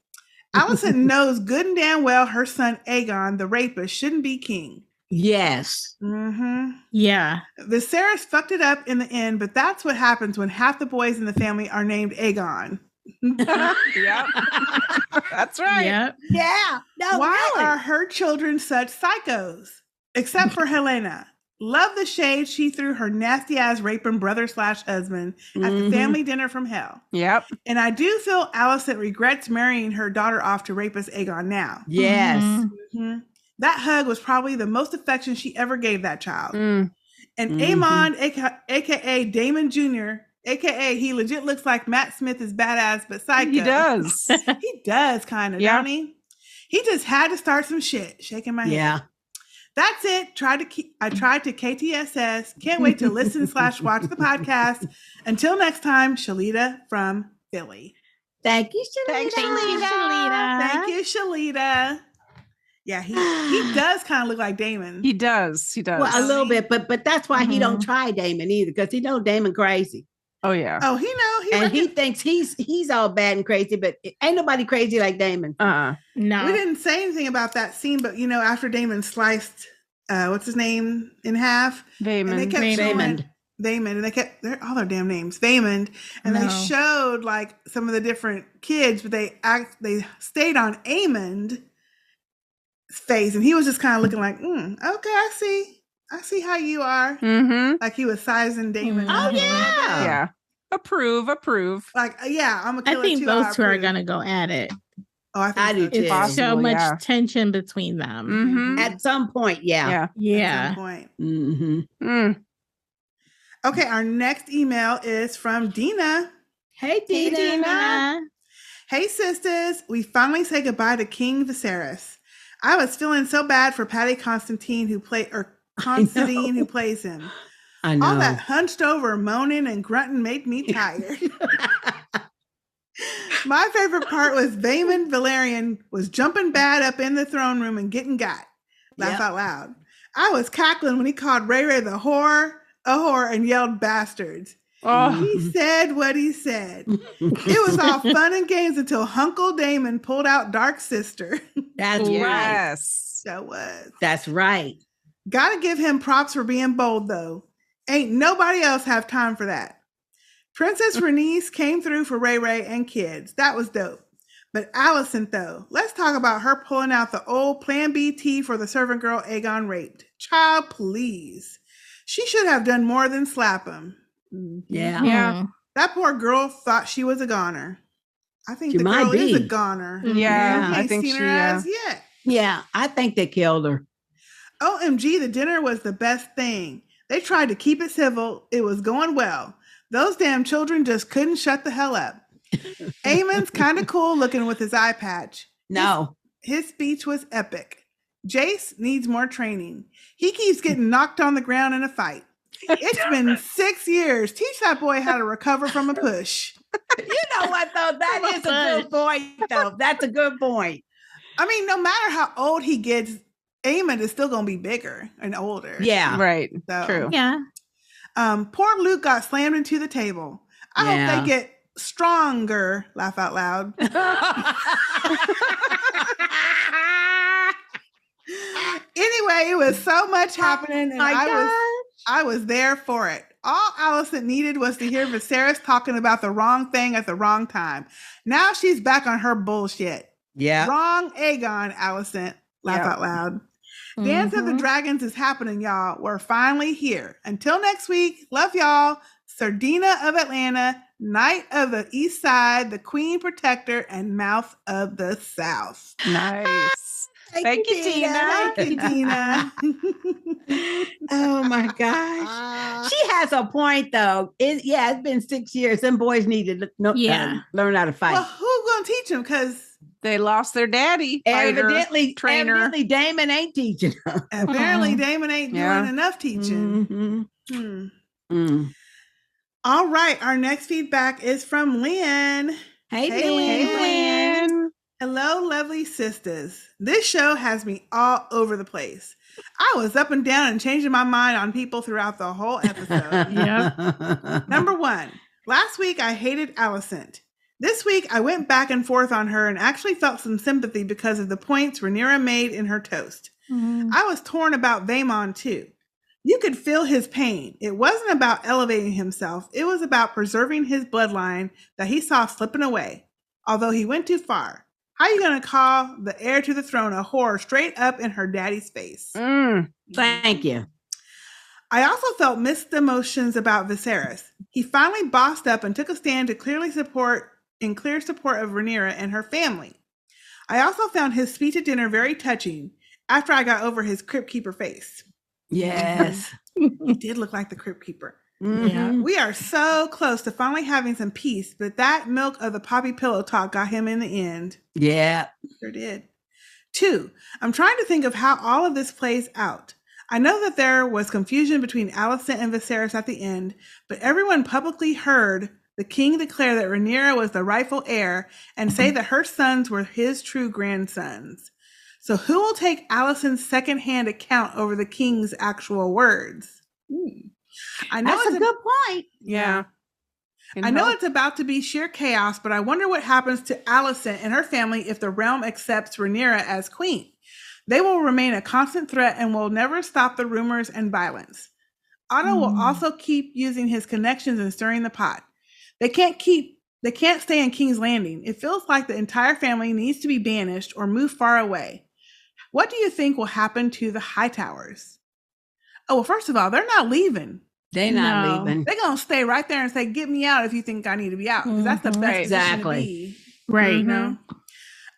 Alicent knows good and damn well her son Aegon, the rapist, shouldn't be king. Yes. Mm-hmm. Yeah. Viserys fucked it up in the end, but that's what happens when half the boys in the family are named Aegon. Yep. That's right. Yep. Yeah. No, Why really. are her children such psychos? Except for Helaena. Love the shade she threw her nasty ass raping brother/husband at the family dinner from hell. Yep. And I do feel Alicent regrets marrying her daughter off to rapist Aegon now. Yes. Mm-hmm. That hug was probably the most affection she ever gave that child. Mm. And Aemond, aka Daemon Jr., aka he legit looks like Matt Smith is badass, but psycho. He does. He does kind of, Yeah. don't he? He just had to start some shit. Shaking my head. Yeah. That's it. I tried to KTSS. Can't wait to listen/watch the podcast. Until next time, Shalita from Philly. Thank you, Shalita. Thank you, Shalita. Thank you, Shalita. Yeah, he does kind of look like Daemon. He does. He does. Well, a little bit, but that's why he don't try Daemon either, because he know Daemon crazy. Oh yeah. Oh, he know. And he thinks he's all bad and crazy, but ain't nobody crazy like Daemon. No. We didn't say anything about that scene, but after Daemon sliced what's his name in half, Vaemond. and they kept showing Vaemond, and they kept all their damn names, Vaemond, and they showed like some of the different kids, but they stayed on Aemond's face, and he was just kind of looking like, okay, I see how you are. Mm-hmm. Like he was sizing Daemon. Oh yeah. Yeah. Approve. Like, yeah, I'm a killer. I think too, those two are approve. gonna go at it. Oh, I think I do too. It's so Possible, much yeah. tension between them. Mm-hmm. At some point, yeah. Yeah. At some point. Mm-hmm. Okay, our next email is from Dina. Hey, Dina. Hey, sisters. We finally say goodbye to King Viserys. I was feeling so bad for Patty Constantine who plays him. I know. All that hunched over moaning and grunting made me tired. My favorite part was Vaemond Velaryon was jumping bad up in the throne room and getting got. Laugh out loud. I was cackling when he called Rhaenyra a whore, and yelled bastards. Oh. He said what he said. It was all fun and games until Hunkle Daemon pulled out Dark Sister. That's right. Yes. That was. That's right. Gotta give him props for being bold, though. Ain't nobody else have time for that. Princess Rhaenys came through for Ray and kids. That was dope. But Alicent, though, let's talk about her pulling out the old Plan B tea for the servant girl Aegon raped. Child, please. She should have done more than slap him. Yeah. Yeah. That poor girl thought she was a goner. I think She the might girl is a be. goner. Yeah, You I ain't think seen she, her as yet. Yeah, I think they killed her. OMG, the dinner was the best thing. They tried to keep it civil. It was going well. Those damn children just couldn't shut the hell up. Aemond's kind of cool looking with his eye patch. No. His speech was epic. Jace needs more training. He keeps getting knocked on the ground in a fight. It's been 6 years. Teach that boy how to recover from a push. You know what, though? That is a good point, though. That's a good point. I mean, no matter how old he gets, Aemond is still going to be bigger and older. Yeah. Right. So, True. Yeah. Poor Luke got slammed into the table. I hope they get stronger. Laugh out loud. Anyway, it was so much happening, and I was there for it. All Alicent needed was to hear Viserys talking about the wrong thing at the wrong time. Now she's back on her bullshit. Yeah. Wrong Aegon, Alicent. Laugh out loud. Dance of the Dragons is happening, y'all. We're finally here. Until next week, love y'all. Sardina of Atlanta, Knight of the East Side, the Queen Protector, and Mouth of the South. Nice. Thank you, Tina. Thank you, Tina. Oh my gosh. She has a point though. It's been 6 years. Them boys need to learn how to fight. Well, who's going to teach them? Because they lost their daddy. Evidently, trainer. Daemon ain't teaching them. Apparently, Daemon ain't doing enough teaching. All right. Our next feedback is from Lynn. Hey, Lynn. Hello, lovely sisters. This show has me all over the place. I was up and down and changing my mind on people throughout the whole episode. Number one, Last week, I hated Alicent. This week, I went back and forth on her and actually felt some sympathy because of the points Rhaenyra made in her toast. I was torn about Vaemond, too. You could feel his pain. It wasn't about elevating himself. It was about preserving his bloodline that he saw slipping away, although he went too far. How are you going to call the heir to the throne a whore straight up in her daddy's face? Thank you. I also felt mixed emotions about Viserys. He finally bossed up and took a stand to clear support of Rhaenyra and her family. I also found his speech at dinner very touching after I got over his Crypt Keeper face. Yes. He did look like the Crypt Keeper. Yeah. We are so close to finally having some peace, but that milk of the poppy pillow talk got him in the end. Yeah. Sure did. 2, I'm trying to think of how all of this plays out. I know that there was confusion between Alicent and Viserys at the end, but everyone publicly heard the king declare that Rhaenyra was the rightful heir and say that her sons were his true grandsons. So who will take Alicent's second-hand account over the king's actual words? I know That's a good point. Yeah. I know it's about to be sheer chaos, but I wonder what happens to Alicent and her family if the realm accepts Rhaenyra as queen. They will remain a constant threat and will never stop the rumors and violence. Otto will also keep using his connections and stirring the pot. They can't stay in King's Landing. It feels like the entire family needs to be banished or move far away. What do you think will happen to the Hightowers? Oh, well, first of all, they're not leaving. They're not leaving. They're going to stay right there and say, get me out if you think I need to be out. Because that's the best position to be. Right. You know?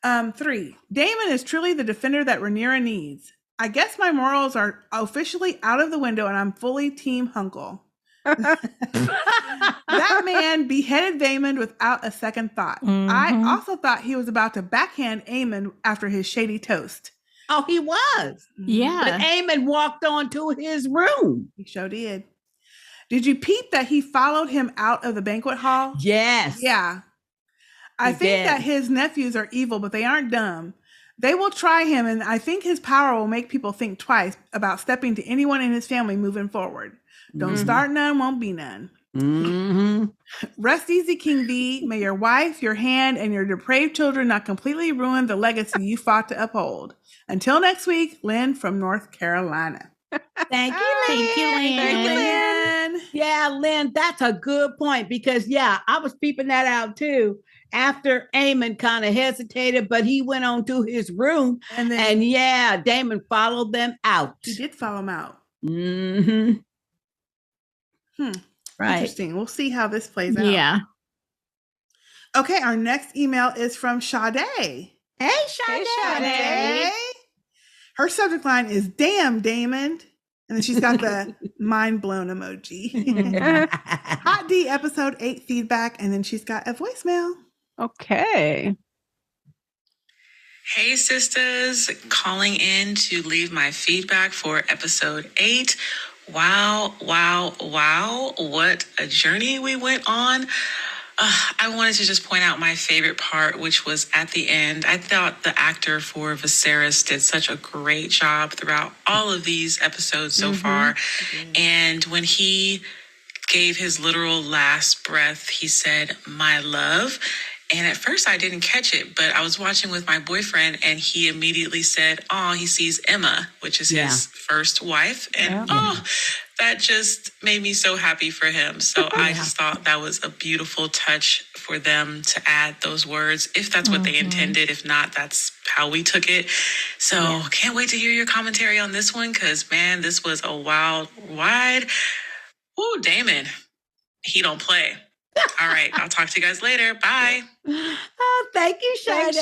3, Daemon is truly the defender that Rhaenyra needs. I guess my morals are officially out of the window and I'm fully Team Hunkle. That man beheaded Vaemond without a second thought. I also thought he was about to backhand Aemond after his shady toast. Oh, he was. Yeah. But Aemond walked onto his room. He sure did. Did you peep that he followed him out of the banquet hall? Yes. Yeah. I think that his nephews are evil, but they aren't dumb. They will try him, and I think his power will make people think twice about stepping to anyone in his family moving forward. Don't start none, won't be none. Rest easy, King V. May your wife, your hand, and your depraved children not completely ruin the legacy you fought to uphold. Until next week, Lynn from North Carolina. Thank you, Lynn. Thank you, Lynn. Yeah, Lynn, that's a good point because, I was peeping that out too. After Aemond kind of hesitated, but he went on to his room and Daemon followed them out. He did follow them out. Right. Interesting. We'll see how this plays out. Yeah. Okay, our next email is from Sade. Hey, Sade. Her subject line is "Damn, Daemon," and then she's got the mind blown emoji. Hot D episode 8 feedback, and then she's got a voicemail. Okay. Hey, sisters, calling in to leave my feedback for episode 8. Wow. What a journey we went on. I wanted to just point out my favorite part, which was at the end. I thought the actor for Viserys did such a great job throughout all of these episodes so far. And when he gave his literal last breath, he said, "My love." And at first I didn't catch it, but I was watching with my boyfriend and he immediately said, he sees Emma, which is his first wife. And that just made me so happy for him. So I just thought that was a beautiful touch for them to add those words, if that's what they intended. If not, that's how we took it. So can't wait to hear your commentary on this one, because man, this was a wild ride. Ooh, Daemon, he don't play. All right, I'll talk to you guys later. Bye. Oh, thank you, Sade.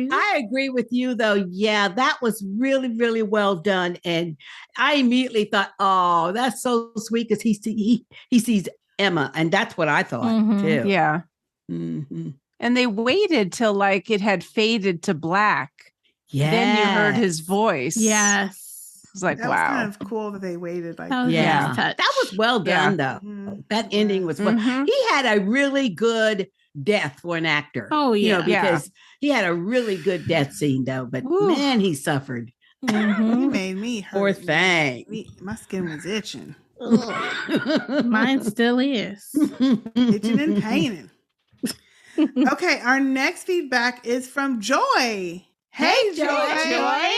I agree with you, though. Yeah, that was really, really well done. And I immediately thought, oh, that's so sweet because he sees Emma. And that's what I thought, too. Yeah. And they waited till like it had faded to black. Yeah. Then you heard his voice. Yes. It's like, that wow. was kind of cool that they waited like that. That was well done, though. That ending was well. He had a really good death for an actor. Oh, yeah. Because he had a really good death scene, though. But man, he suffered. He made me hurt. Poor thing. My skin was itching. Mine still is. Itching and paining. Okay, our next feedback is from Joy. Hey, Joy.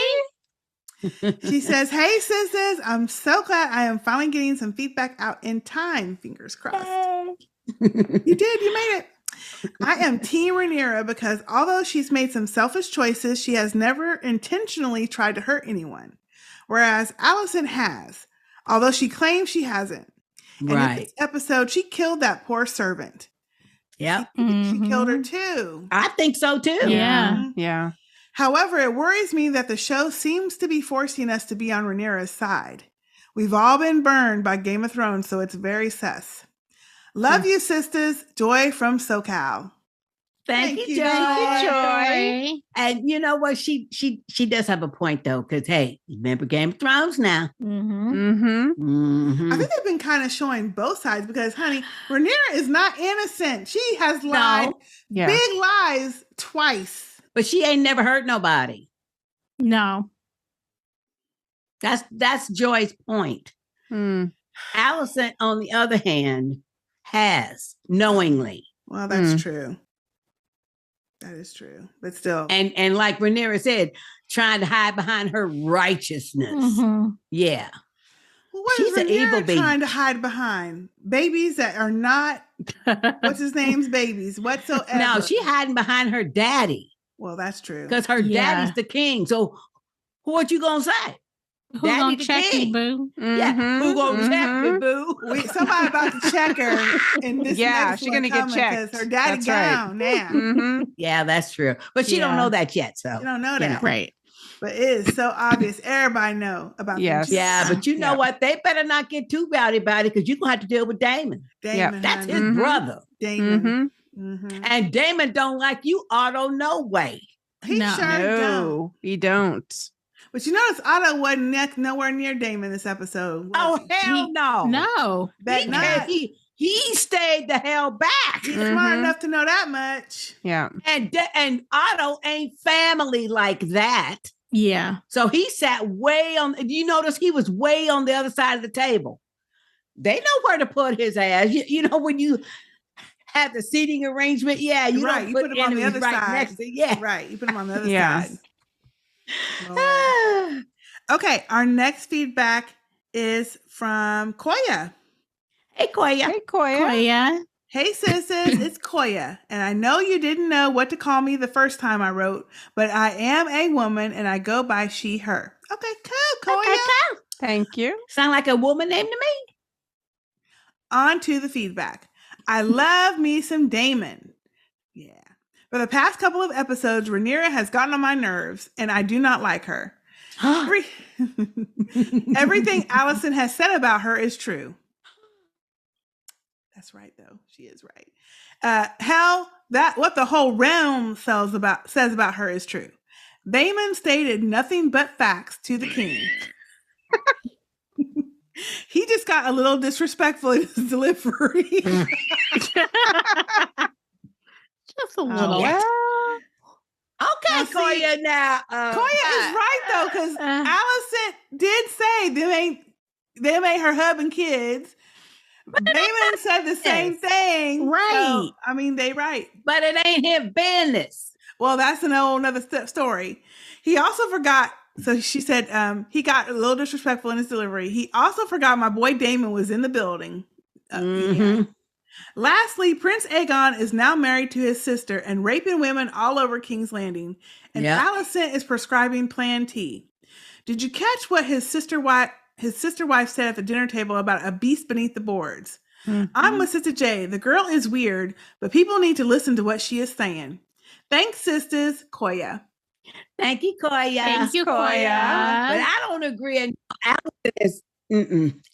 She says, "Hey, sisters, I'm so glad I am finally getting some feedback out in time. Fingers crossed." You did. You made it. I am Team Rhaenyra because although she's made some selfish choices, she has never intentionally tried to hurt anyone, whereas Alicent has, although she claims she hasn't. And in this episode, she killed that poor servant. Yep. She killed her too. I think so too. Yeah. Yeah. However, it worries me that the show seems to be forcing us to be on Rhaenyra's side. We've all been burned by Game of Thrones, so it's very sus. Love you, sisters. Joy from SoCal. Thank you, Joy. And you know what? She does have a point though, because hey, remember Game of Thrones now. I think they've been kind of showing both sides because, honey, Rhaenyra is not innocent. She has lied big lies twice. But she ain't never hurt nobody. No. That's Joy's point. Alicent, on the other hand, has knowingly. Well, that's true. That is true. But still. And like Rhaenyra said, trying to hide behind her righteousness. Yeah. Well, what She's is an evil Rhaenyra baby. trying to hide behind? Babies that are not, what's his name's babies whatsoever. No, she hiding behind her daddy. Well, that's true. Because her daddy's the king. So what you gonna say? Who Daddy gonna the check king. you, boo? Yeah, who gonna check you, boo? Somebody about to check her in this next she's one gonna get coming checked. 'cause her daddy That's right. gone now. Yeah, that's true. But she don't know that yet. So You don't know you that. know. Right. But it is so obvious. Everybody know about Yes. them. Yeah, but you know what? They better not get too rowdy about it because you're gonna have to deal with Daemon. Daemon, That's honey. his brother. Damon. And Daemon don't like you, Otto, no way. He sure don't. No, he don't. But you notice Otto wasn't nowhere near Damon this episode. Oh, hell no. No. Bet not. He stayed the hell back. He's smart enough to know that much. Yeah. And Otto ain't family like that. Yeah. So he sat way on, you notice he was way on the other side of the table. They know where to put his ass. You know, when you have the seating arrangement, you right. don't You put him on the other right side. next to, yeah. Right. You put him on the other Yes. side. Lord. Okay. Our next feedback is from Koya. Hey, Koya. Hey, Koya. Koya. Hey, sisters, it's Koya, and I know you didn't know what to call me the first time I wrote, but I am a woman, and I go by she, her. Okay, cool, Koya. Okay, cool. Thank you. Sound like a woman named to me. On to the feedback. I love me some Daemon. Yeah. For the past couple of episodes, Rhaenyra has gotten on my nerves, and I do not like her. Everything Alicent has said about her is true. That's right, though. She is right. Hell, what the whole realm says about her is true. Vaemond stated nothing but facts to the king. He just got a little disrespectful in his delivery. Just a little. Okay, Koya. Now, Koya is right though, because Alicent did say them ain't her hub and kids. Daemon said the same thing. Right. So, I mean, they right. But it ain't his business. Well, that's another story. He also forgot. So she said he got a little disrespectful in his delivery. He also forgot my boy Daemon was in the building. Yeah. Lastly, Prince Aegon is now married to his sister and raping women all over King's Landing. And Alicent is prescribing Plan T. Did you catch what his sister wife said at the dinner table about a beast beneath the boards? I'm with Sister J. The girl is weird, but people need to listen to what she is saying. Thanks, sisters. Koya. Thank you, Koya. Thank you, Koya. But I don't agree. And Alicent is,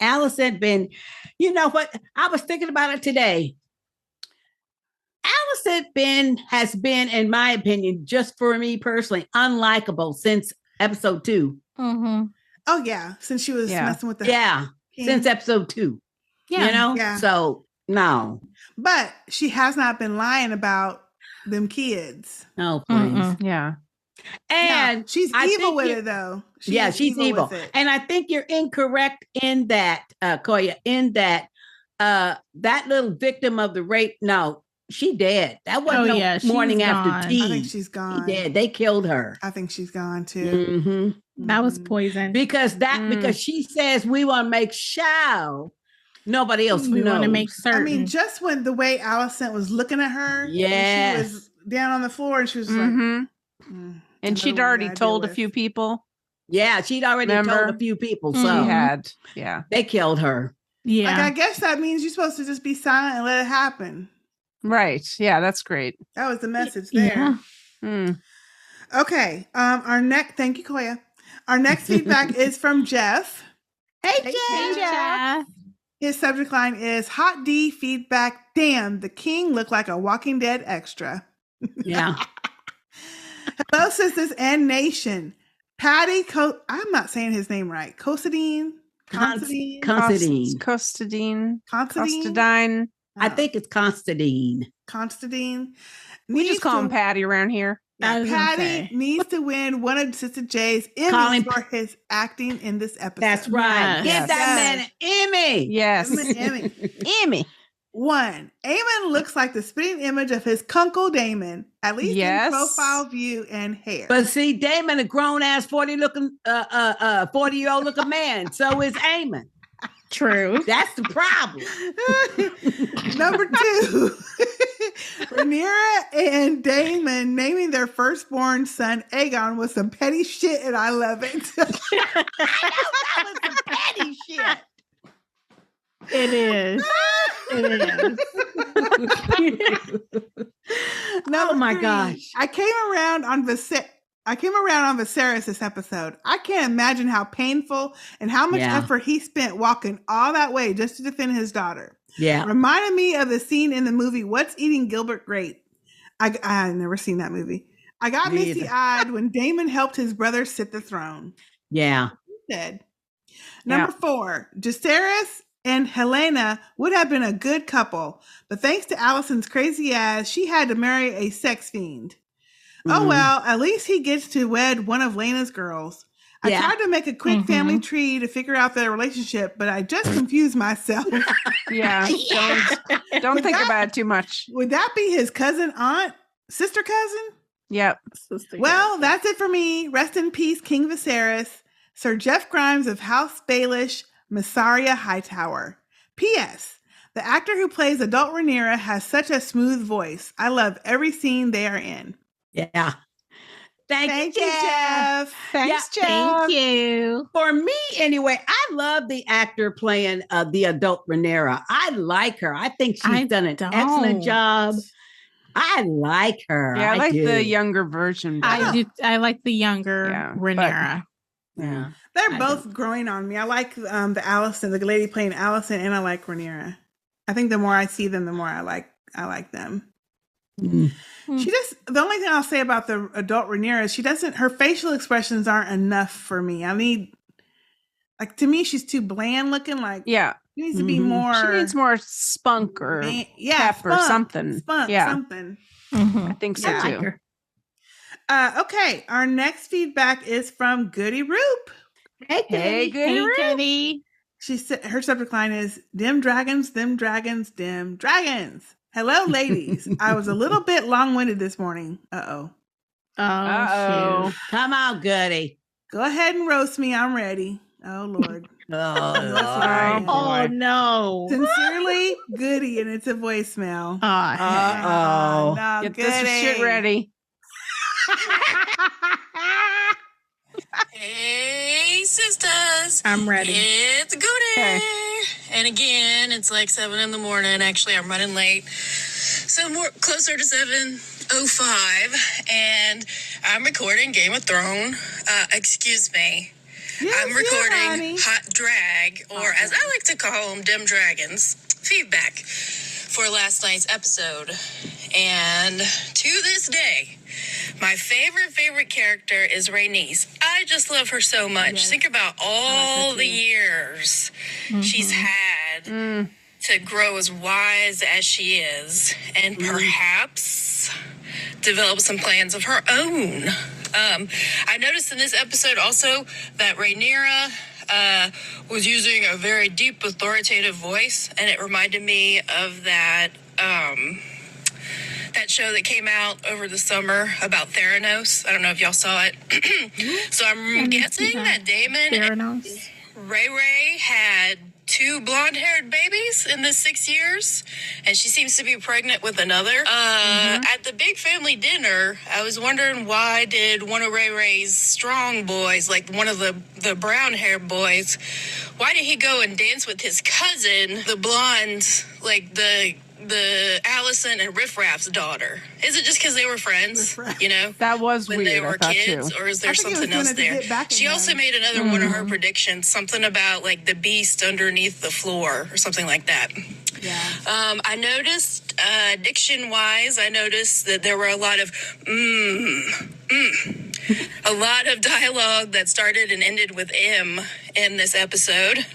Alicent been, you know what? I was thinking about it today. Alicent has been, in my opinion, just for me personally, unlikable since episode 2. Mm-hmm. Oh, yeah. Since she was messing with the king. Since episode 2. Yeah. You know? Yeah. So, no. But she has not been lying about them kids. No, please. Yeah. And she's I evil think with you- it though. she's evil. with it. And I think you're incorrect in that, Koya, in that that little victim of the rape, no, she dead. That wasn't she's morning after gone. tea. I think she's gone. She dead. They killed her. I think she's gone too. Mm-hmm. That was poison. Because she says we want to make sure nobody else We want to knows. make certain. I mean, just when the way Alicent was looking at her, when Yes. she was down on the floor and she was Mhm. like, And she'd already told a few people. Yeah, she'd already Remember? told a few people. She So had. Yeah. they killed her. Yeah. Like, I guess that means you're supposed to just be silent and let it happen. Right. Yeah, that's great. That was the message there. Okay. Thank you, Koya. Our next feedback is from Jeff. Hey, Jeff. His subject line is Hot D feedback. Damn, the king looked like a Walking Dead extra. Yeah. Hello, sisters and nation. I'm not saying his name right. Considine. Constantine. I think it's Constantine. We just call him Patty around here. Patty needs to win one of Sister J's Emmys for his acting in this episode. That's right. Give that man an Emmy. Yes. Emmy. Emmy. 1. Aemond looks like the spitting image of his Kunkel Daemon, at least in profile view and hair. But see, Daemon, a grown ass 40-year-old looking man. So is Aemond. True. That's the problem. Number 2. Rhaenyra and Daemon naming their firstborn son Aegon was some petty shit, and I love it. I know that was some petty shit. It is. Number my 3, gosh. I came around on Viserys this episode. I can't imagine how painful and how much effort he spent walking all that way just to defend his daughter. Yeah. Reminded me of the scene in the movie What's Eating Gilbert Grape. I never seen that movie. I got misty-eyed when Daemon helped his brother sit the throne. Yeah. He said. Number 4, Viserys and Helaena would have been a good couple, but thanks to Alicent's crazy ass, she had to marry a sex fiend. Oh well, at least he gets to wed one of Lena's girls. I tried to make a quick family tree to figure out their relationship, but I just confused myself. Yeah, don't think about it too much. Would that be his cousin, aunt, sister cousin? Yep. Well, that's it for me. Rest in peace, King Viserys. Sir Jeff Grimes of House Baelish, Massaria Hightower. P.S. The actor who plays adult Rhaenyra has such a smooth voice. I love every scene they are in. Yeah. Thank you, Jeff. Thanks, Jeff. Thank you. For me, anyway, I love the actor playing the adult Rhaenyra. I like her. I think she's done an excellent job. I like her. Yeah, I like the younger version. I like the younger Rhaenyra. Yeah. They're both growing on me. I like the Alicent, the lady playing Alicent, and I like Rhaenyra. I think the more I see them, the more I like them. She just, the only thing I'll say about the adult Rhaenyra is her facial expressions aren't enough for me. I need, to me, she's too bland looking. She needs to be more. She needs more spunk or pep or something. Something. I think so too. Okay, our next feedback is from Goody Roop. Hey, Goody. She said her subject line is "Dim dragons, dim dragons, dim dragons." Hello, ladies. I was a little bit long-winded this morning. Oh, shoot. Come on, Goody. Go ahead and roast me. I'm ready. Oh, Lord. Oh, no. Sincerely, Goody, and it's a voicemail. Uh-oh. No, Get this shit ready. Hey, sisters. I'm ready. It's Goody. Okay. And again, it's like 7 in the morning. Actually, I'm running late. So more closer to 7:05. And I'm recording Game of Thrones. Excuse me. Yes, I'm recording honey. Hot Drag, or as I like to call them, Dim Dragons, feedback for last night's episode. And to this day, my favorite character is Rhaenys. I just love her so much. Yes. Think about all the years she's had to grow as wise as she is, and perhaps develop some plans of her own. I noticed in this episode also that Rhaenyra was using a very deep, authoritative voice, and it reminded me of that that show that came out over the summer about Theranos. I don't know if y'all saw it. So I'm guessing that Daemon and Ray had 2 blonde-haired babies in the 6 years, and she seems to be pregnant with another. At the big family dinner, I was wondering, why did one of Ray's strong boys, like one of the brown-haired boys, why did he go and dance with his cousin, the blonde, like the Alicent and Riff Raff's daughter? Is it just because they were friends? You know, that was when weird, they were kids, or is there something else there? She also made another one of her predictions, something about like the beast underneath the floor or something like that. Yeah. I noticed, diction-wise, I noticed that there were a lot of a lot of dialogue that started and ended with M in this episode.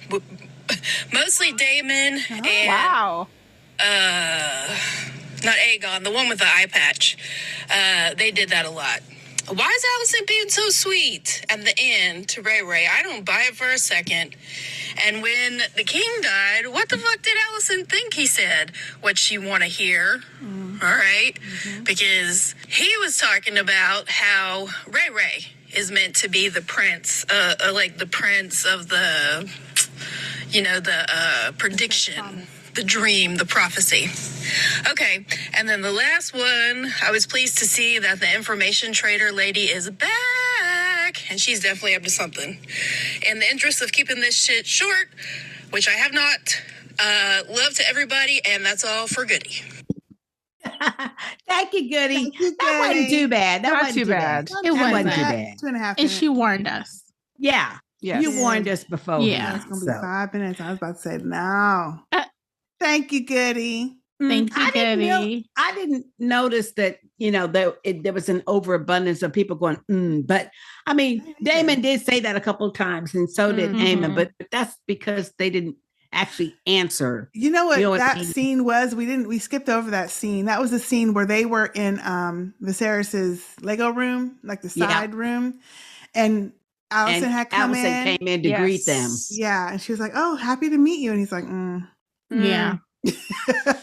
Mostly Daemon and not Aegon, the one with the eye patch. They did that a lot. Why is Alicent being so sweet at the end to Ray? I don't buy it for a second. And when the king died, what the fuck did Alicent think he said? What she want to hear? All right. Because he was talking about how Ray is meant to be the prince, like the prince of the, you know, the prediction, the dream, the prophecy. Okay, and then the last one, I was pleased to see that the information trader lady is back, and she's definitely up to something. In the interest of keeping this shit short, which I have not, love to everybody, and that's all for Goody. Thank you, Goody. That wasn't too bad. That wasn't too bad. It wasn't too bad. 2.5 minutes. And she warned us. Yeah. Yes. You warned us before. Yeah. It's going to be 5 minutes. I was about to say no. Thank you, Goody. Thank you, Goody. I didn't notice that, you know, there was an overabundance of people going, but I mean, Daemon did say that a couple of times, and so did Aemond, but that's because they didn't actually answer. You know what that scene was? We skipped over that scene. That was the scene where they were in Viserys's Lego room, like the side room, and Alicent had come in. Alicent came in to greet them. Yeah, and she was like, "Oh, happy to meet you," and he's like, "Yeah."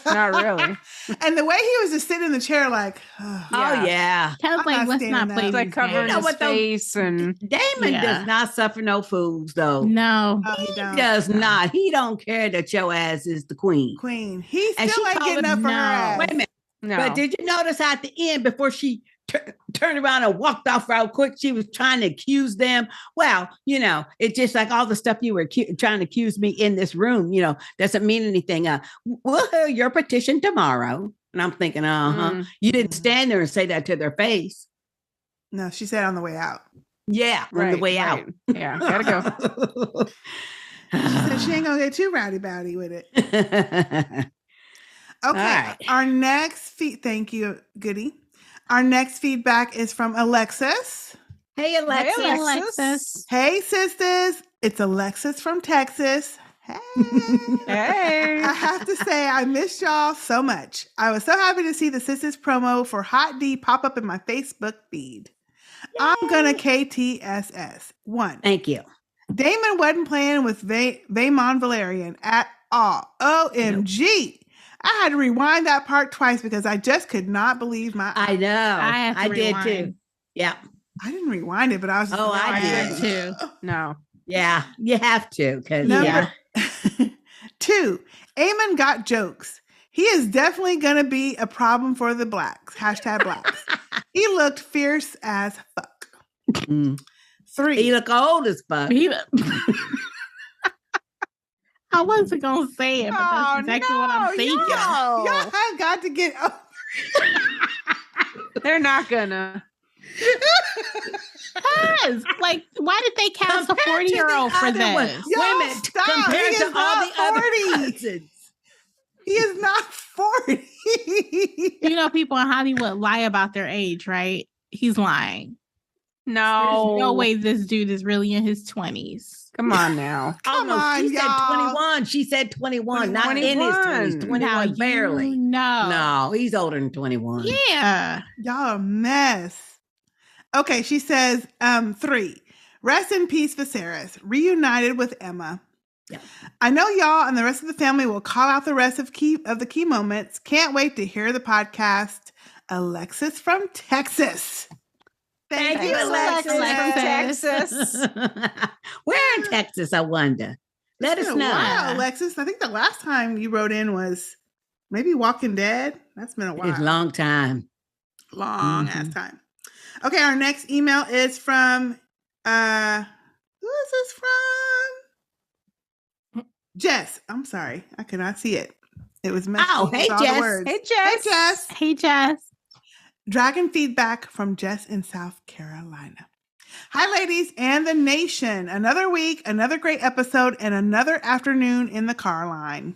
Not really. And the way he was just sitting in the chair, like, oh yeah, kind of like, let's not play. Like covering his face, and Damon does not suffer no fools, though. No, he does not. He don't care that your ass is the queen. He's still ain't getting up for her ass. Wait a minute. No. But did you notice at the end, before she turned around and walked off real quick, she was trying to accuse them? Well, you know, it's just like all the stuff you were trying to accuse me in this room, you know, doesn't mean anything. We'll hear your petition tomorrow. And I'm thinking, you didn't stand there and say that to their face. No, she said on the way out. Yeah, on the way out. Yeah, gotta go. She said she ain't gonna get too rowdy with it. Okay, right. Our next thank you, Goody. Our next feedback is from Alexis. Hey, Alexis. Hey, sisters. It's Alexis from Texas. Hey. Hey. I have to say, I missed y'all so much. I was so happy to see the sisters promo for Hot D pop up in my Facebook feed. Yay. I'm gonna KTSS. 1. Thank you. Daemon wasn't playing with Vaemond Velaryon at all. OMG. Nope. I had to rewind that part twice because I just could not believe my eyes. I know. I did too. Yeah. I didn't rewind it, but I was just I did too. No. Yeah. You have to. Number 2. Aemond got jokes. He is definitely going to be a problem for the blacks. #blacks. He looked fierce as fuck. 3. He looked old as fuck. I wasn't gonna say it, but that's exactly what I'm thinking. Y'all have got to get over. They're not gonna. Yes. Like, why did they cast a 40-year-old for this? Women compared to all the other cousins. He is not 40. You know, people in Hollywood lie about their age, right? He's lying. No. There's no way this dude is really in his 20s. Come on now. Come on, she said 21. She said 21, not 21. in his 20s. 21 barely. No. No, he's older than 21. Yeah. Y'all a mess. Okay, she says 3. Rest in peace, Viserys, reunited with Emma. Yeah. I know y'all and the rest of the family will call out the rest of the key moments. Can't wait to hear the podcast. Alexis from Texas. Thank you, Alexis from Texas. Where in Texas, I wonder? Let us know. Wow, Alexis. I think the last time you wrote in was maybe Walking Dead. That's been a while. It's a long time. Long ass time. Okay, our next email is from who is this from? Jess. I'm sorry. I could not see it. It was messy. Oh, hey, Jess. Hey, Jess. Hey, Jess. Dragon feedback from Jess in South Carolina. Hi, ladies and the nation. Another week, another great episode, and another afternoon in the car line. ...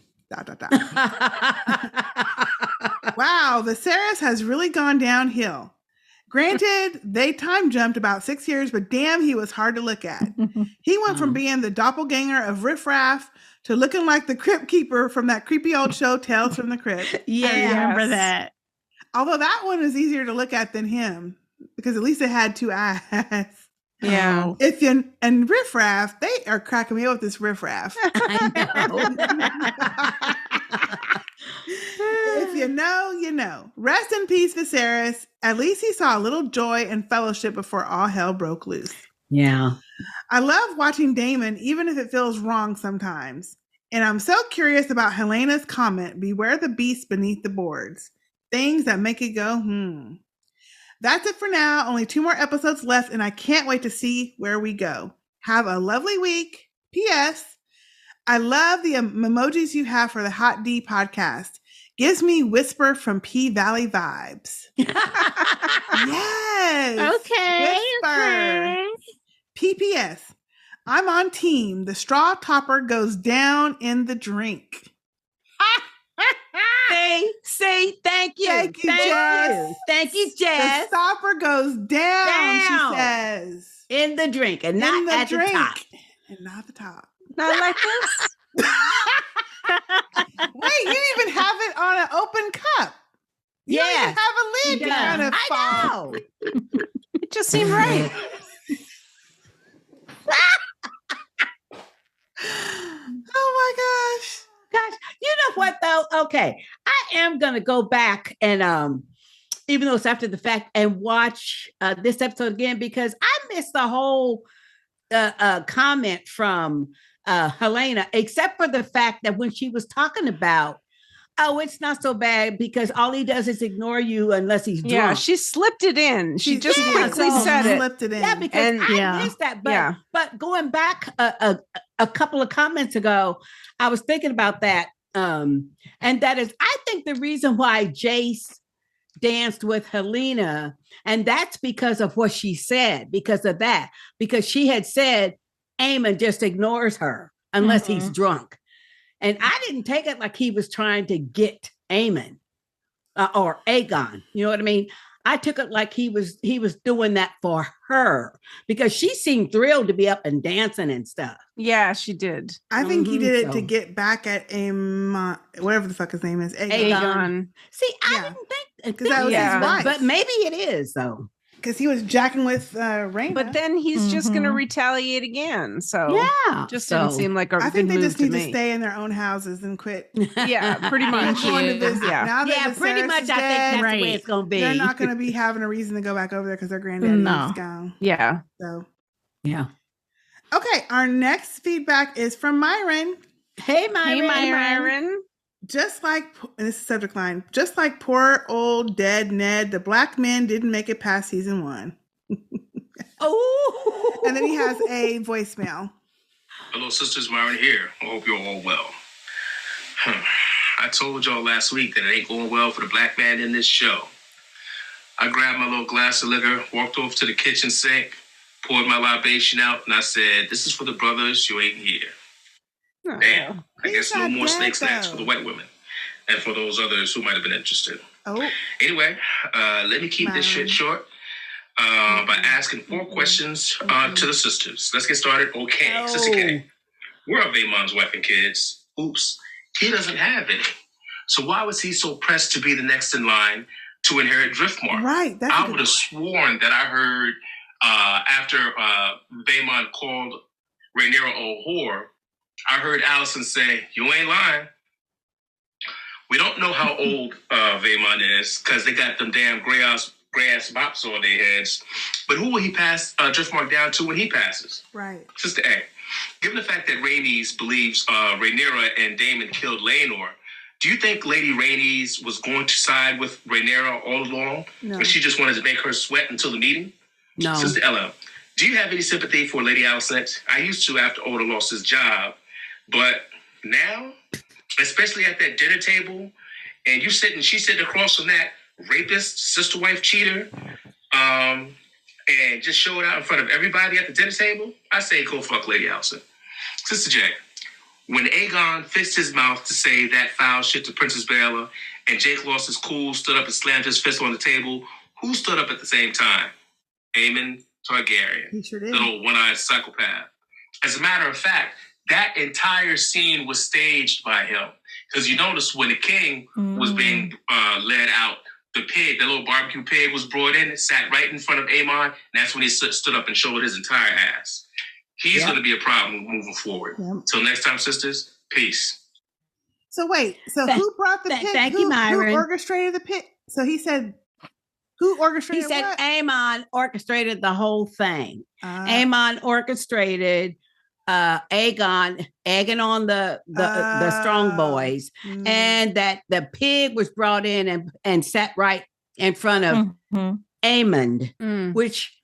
Wow, Viserys has really gone downhill. Granted, they time jumped about 6 years, but damn, he was hard to look at. He went from being the doppelganger of Riff Raff to looking like the crypt keeper from that creepy old show, Tales from the Crypt. Yeah, I remember that. Although that one is easier to look at than him, because at least it had 2 eyes. Yeah. And Riff Raff, they are cracking me up with this Riff Raff. I If you know, you know. Rest in peace, Viserys. At least he saw a little joy and fellowship before all hell broke loose. Yeah. I love watching Daemon, even if it feels wrong sometimes. And I'm so curious about Helena's comment, beware the beast beneath the boards. Things that make it go, That's it for now. Only 2 more episodes left, and I can't wait to see where we go. Have a lovely week. P.S. I love the emojis you have for the Hot D podcast. Gives me Whisper from P Valley vibes. Yes. Okay. Whisper. PPS. I'm on team. The straw topper goes down in the drink. Say thank you. Thank you, Jess. Thank you, Jess. The stopper goes down, she says. In the drink and not at the top. And not the top. Not like this? Wait, you didn't even have it on an open cup. You don't even have a lid to kind of fall. I know. It just seemed right. Oh my gosh. Gosh, you know what though? Okay, I am gonna go back and even though it's after the fact, and watch this episode again because I missed the whole comment from Helaena, except for the fact that when she was talking about, oh, it's not so bad because all he does is ignore you unless he's drunk. Yeah, she slipped it in. She just quickly said it. Slipped it in. Yeah, because I missed that. But going back a couple of comments ago, I was thinking about that. And that is, I think the reason why Jace danced with Helaena, and that's because of what she said, because of that, because she had said Aemond just ignores her unless he's drunk. And I didn't take it like he was trying to get Aemond or Aegon. You know what I mean? I took it like he was doing that for her because she seemed thrilled to be up and dancing and stuff. Yeah, she did. I think he did it to get back at Aemond, whatever the fuck his name is. Aegon. See, I didn't think because that was his wife. But maybe it is though. Because he was jacking with Rhaenyra. But then he's just going to retaliate again. So just didn't seem like a I think good they move just need to me. stay in their own houses and quit. Yeah, pretty much. Going to visit. Now that pretty Viserys much. is I think dead, that's the way it's going to be. They're not going to be having a reason to go back over there because their granddaddy is gone. Yeah. So yeah. Okay, our next feedback is from Myron. Hey, Myron. Hey, Myron. Just like, and this is subject line, just like poor old dead Ned, the black men didn't make it past season 1. Oh, and then he has a voicemail. Hello, sisters. Myron here. I hope you're all well. I told y'all last week that it ain't going well for the black man in this show. I grabbed my little glass of liquor, walked over to the kitchen sink, poured my libation out, and I said, "This is for the brothers who ain't here." Damn. I guess no more snake snacks for the white women and for those others who might have been interested. Oh. Anyway, let me keep this shit short. By asking 4 questions to the sisters. Let's get started. Okay, Sister K. Where are Vaemond's wife and kids? Oops, he doesn't have any. So why was he so pressed to be the next in line to inherit Driftmark? Right. I would have sworn that I heard after Vaemond called Rhaenyra a whore, I heard Alicent say, "You ain't lying." We don't know how old Vaemond is because they got them damn gray ass mops on their heads. But who will he pass Driftmark down to when he passes? Right. Sister A. Given the fact that Rhaenys believes Rhaenyra and Daemon killed Laenor, do you think Lady Rhaenys was going to side with Rhaenyra all along? No. And she just wanted to make her sweat until the meeting? No. Sister Ella, do you have any sympathy for Lady Alicent? I used to after Oda lost his job, but now, especially at that dinner table, and she's sitting across from that rapist, sister wife cheater, and just showed out in front of everybody at the dinner table, I say go fuck Lady Alicent. Sister J, when Aegon fixed his mouth to say that foul shit to Princess Baela, and Jake lost his cool, stood up and slammed his fist on the table, who stood up at the same time? Aemond Targaryen. He sure did. Little one-eyed psychopath. As a matter of fact, that entire scene was staged by him. Because you notice when the king was being led out, the little barbecue pig was brought in, sat right in front of Aemond, and that's when he stood up and showed his entire ass. He's going to be a problem moving forward. Till next time, sisters, peace. So wait, who brought the pig? Thank you, Myron. Who orchestrated the pig? So he said, who orchestrated He said what? Aemond orchestrated the whole thing. Aemond orchestrated Aegon egging on the strong boys, and that the pig was brought in and sat right in front of Aemond, which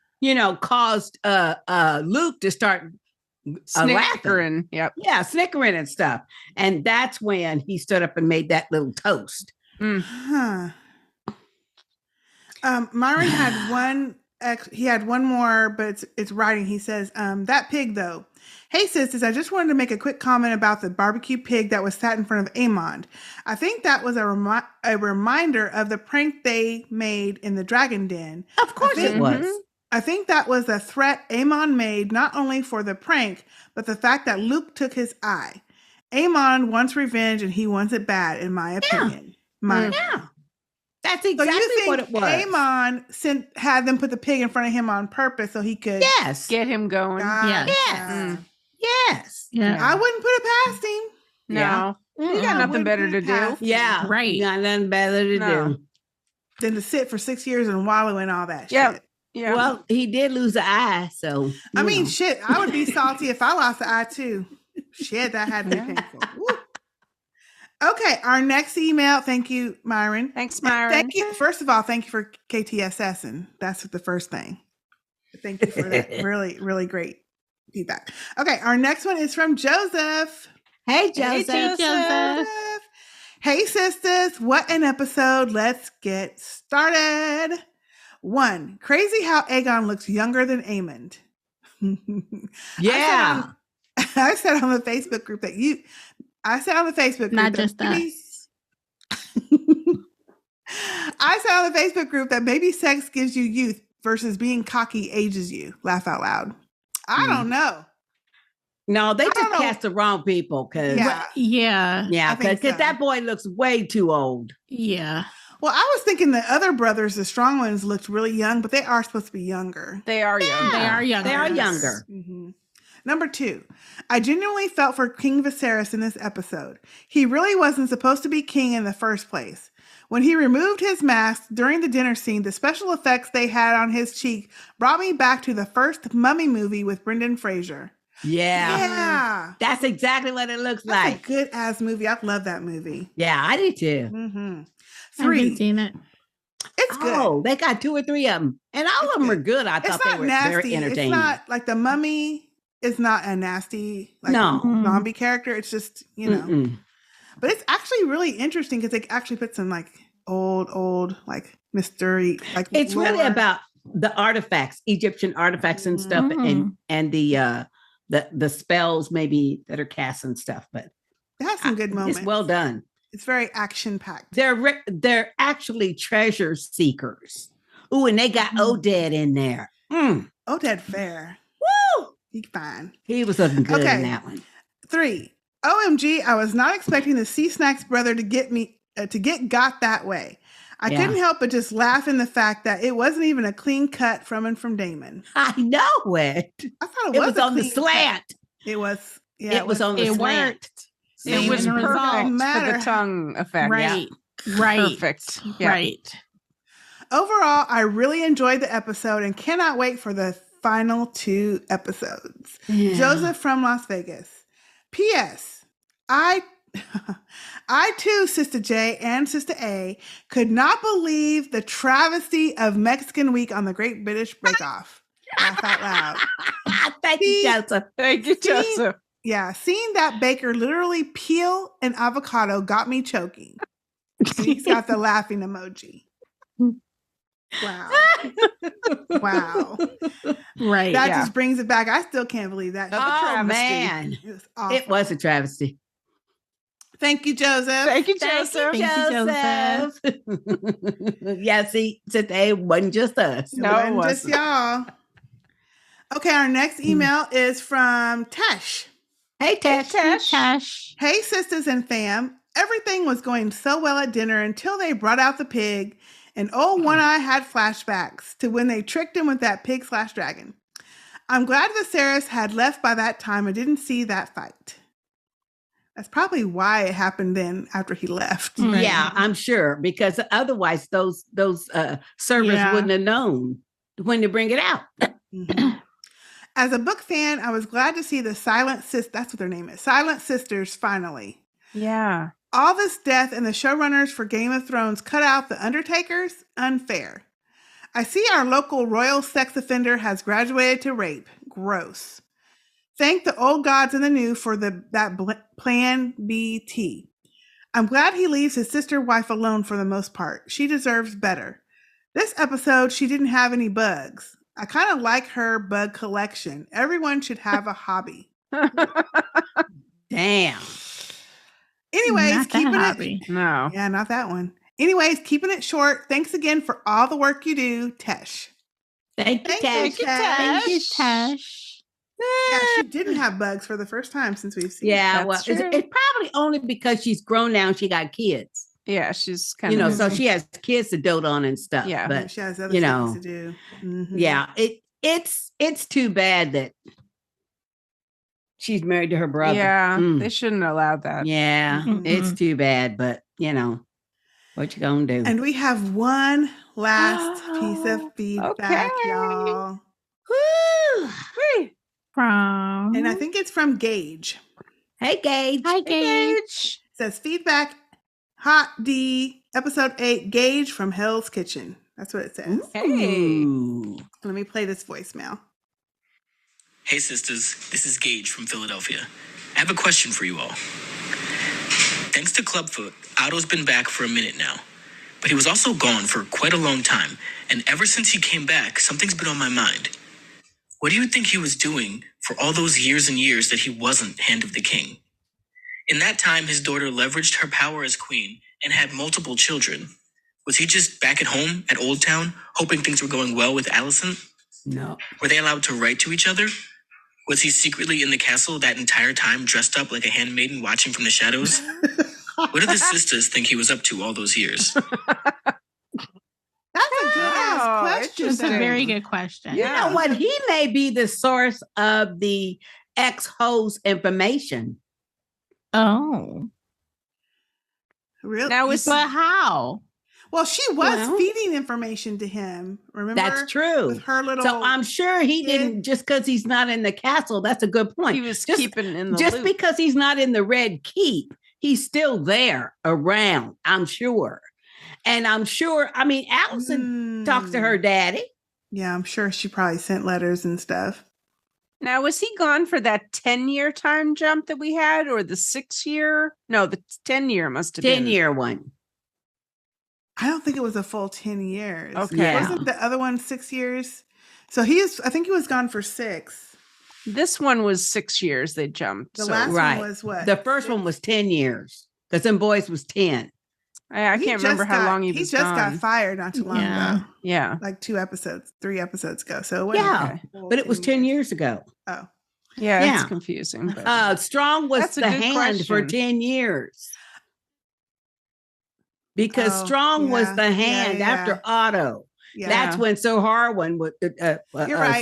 caused Luke to start snickering. Yep. Yeah, snickering and stuff. And that's when he stood up and made that little toast. Myron had one. He had one more, but it's writing. He says, "That pig, though. Hey, sisters, I just wanted to make a quick comment about the barbecue pig that was sat in front of Aemond. I think that was a reminder of the prank they made in the Dragon Den. Of course it was. I think that was a threat Aemond made not only for the prank, but the fact that Luke took his eye. Aemond wants revenge, and he wants it bad, in my opinion. That's exactly what it was. Aemond had them put the pig in front of him on purpose so he could get him going. Yes. Yeah. I wouldn't put it past him. No. You got nothing better to do. Yeah. Right. You got nothing better to do than to sit for 6 years and wallow in all that shit. Yeah. Well, he did lose an eye, so I mean, shit, I would be salty if I lost an eye too. Shit, that had to be painful. Woo. Okay, our next email. Thank you, Myron. Thanks, Myron. Thank you. First of all, thank you for KTSS, and that's the first thing. Thank you for that. Really, really great feedback. Okay, our next one is from Joseph. Hey, Joseph. Hey, Joseph. Hey, sisters. What an episode. Let's get started. 1, crazy how Aegon looks younger than Aemond. Yeah. I said on the Facebook group that I said on the Facebook group Not just us. I said on the Facebook group that maybe sex gives you youth versus being cocky ages you. Laugh out loud. I don't know. No, they just cast the wrong people because because that boy looks way too old. Yeah. Well, I was thinking the other brothers, the strong ones, looked really young, but they are supposed to be younger. They are younger. They are younger. They are younger. Mm-hmm. Number 2, I genuinely felt for King Viserys in this episode. He really wasn't supposed to be king in the first place. When he removed his mask during the dinner scene, the special effects they had on his cheek brought me back to the first Mummy movie with Brendan Fraser. Yeah. That's exactly what it looks like. That's a good ass movie. I love that movie. Yeah, I do too. Mm-hmm. I haven't seen it. It's good. Oh, they got 2 or 3 of them. And all of them are good. I thought they were very entertaining. It's not like the Mummy is not a nasty zombie character. It's just, but it's actually really interesting because they actually put some like old like mystery. Like it's really about the artifacts, Egyptian artifacts and stuff, and the spells maybe that are cast and stuff. But it has some good moments. It's well done. It's very action packed. They're actually treasure seekers. Ooh, and they got Oded in there. Oded fair. Woo! He's fine. He was looking good in that one. 3. OMG, I was not expecting the Sea Snacks brother to get got that way. I couldn't help but just laugh in the fact that it wasn't even a clean cut from Daemon. I know it. I thought It it was a on the clean slant. cut. It was. Yeah, it was on the slant. Worked. It was perfect for matter. the tongue effect. Right. Yeah. Right. Perfect. Yeah. Right. Overall, I really enjoyed the episode and cannot wait for the final 2 episodes. Yeah. Joseph from Las Vegas. P.S. I too, Sister J and Sister A, could not believe the travesty of Mexican Week on the Great British Bake Off. Laugh out loud. Thank you, Joseph. Thank you, Joseph. Yeah, seeing that baker literally peel an avocado got me choking. And he's got the laughing emoji. Wow. Wow. Right. That just brings it back. I still can't believe that. Oh, man. It was awful. It was a travesty. Thank you, Joseph. Thank you, Joseph. Thank you, Joseph. Yeah, see, today wasn't just us. No, it wasn't just y'all. Okay, our next email is from Tesh. Hey, Tesh. Tesh. Hey, sisters and fam. Everything was going so well at dinner until they brought out the pig, and old One Eye had flashbacks to when they tricked him with that pig/dragon. I'm glad Viserys had left by that time and didn't see that fight. That's probably why it happened then after he left. Right. Yeah, I'm sure, because otherwise those servers wouldn't have known when to bring it out. Mm-hmm. As a book fan, I was glad to see the Silent Sisters, that's what their name is, Silent Sisters finally. Yeah. All this death and the showrunners for Game of Thrones cut out the Undertakers? Unfair. I see our local royal sex offender has graduated to rape. Gross. Thank the old gods and the new for that plan BT. I'm glad he leaves his sister wife alone for the most part. She deserves better. This episode, she didn't have any bugs. I kind of like her bug collection. Everyone should have a hobby. Damn. Anyways, keeping it. No. Yeah, not that one. Anyways, keeping it short. Thanks again for all the work you do, Tesh. Thank you, Tesh. Thank you, Tesh. Yeah, she didn't have bugs for the first time since we've seen. Yeah, it. well, it's probably only because she's grown now and she got kids. Yeah, she's kind of, so she has kids to dote on and stuff. Yeah, but she has other things to do. Mm-hmm. Yeah, it's too bad that she's married to her brother. Yeah, they shouldn't allow that. Yeah, it's too bad, but what you gonna do? And we have one last piece of feedback, y'all. Woo! And I think it's from Gage. Hey, Gage. Hi, Gage. It says feedback, Hot D, episode 8, Gage from Hell's Kitchen. That's what it says. Hey. Let me play this voicemail. Hey, sisters. This is Gage from Philadelphia. I have a question for you all. Thanks to Clubfoot, Otto's been back for a minute now. But he was also gone for quite a long time. And ever since he came back, something's been on my mind. What do you think he was doing for all those years and years that he wasn't Hand of the King? In that time, his daughter leveraged her power as queen and had multiple children. Was he just back at home at Old Town, hoping things were going well with Alicent? No. Were they allowed to write to each other? Was he secretly in the castle that entire time, dressed up like a handmaiden watching from the shadows? What do the sisters think he was up to all those years? That's a good question. That's a very good question. You know what? He may be the source of the ex-host information. Oh. Really? Now, but how? Well, she was feeding information to him. Remember? That's true. With her little. So I'm sure he didn't, just because he's not in the castle. That's a good point. He was just, keeping in the just loop. because he's not in the Red Keep, he's still there around. I'm sure. And I'm sure, I mean, Alicent talks to her daddy. Yeah, I'm sure she probably sent letters and stuff. Now, was he gone for that 10-year time jump that we had, or the 6-year? No, the 10-year must have been. 10-year one. I don't think it was a full 10 years. Okay. Yeah. Wasn't the other one 6 years? So I think he was gone for 6. This one was 6 years they jumped. The last right. one was what? The first one was 10 years because them boys was 10. I can't remember how long he was He just gone. got fired not too long ago. Yeah. Like 3 episodes ago. So But it was 10 years ago. Oh. Yeah, it's confusing. But Strong was that's a the good hand for question. 10 years. because Strong was the hand after Otto. Yeah. That's when Sir Harwin would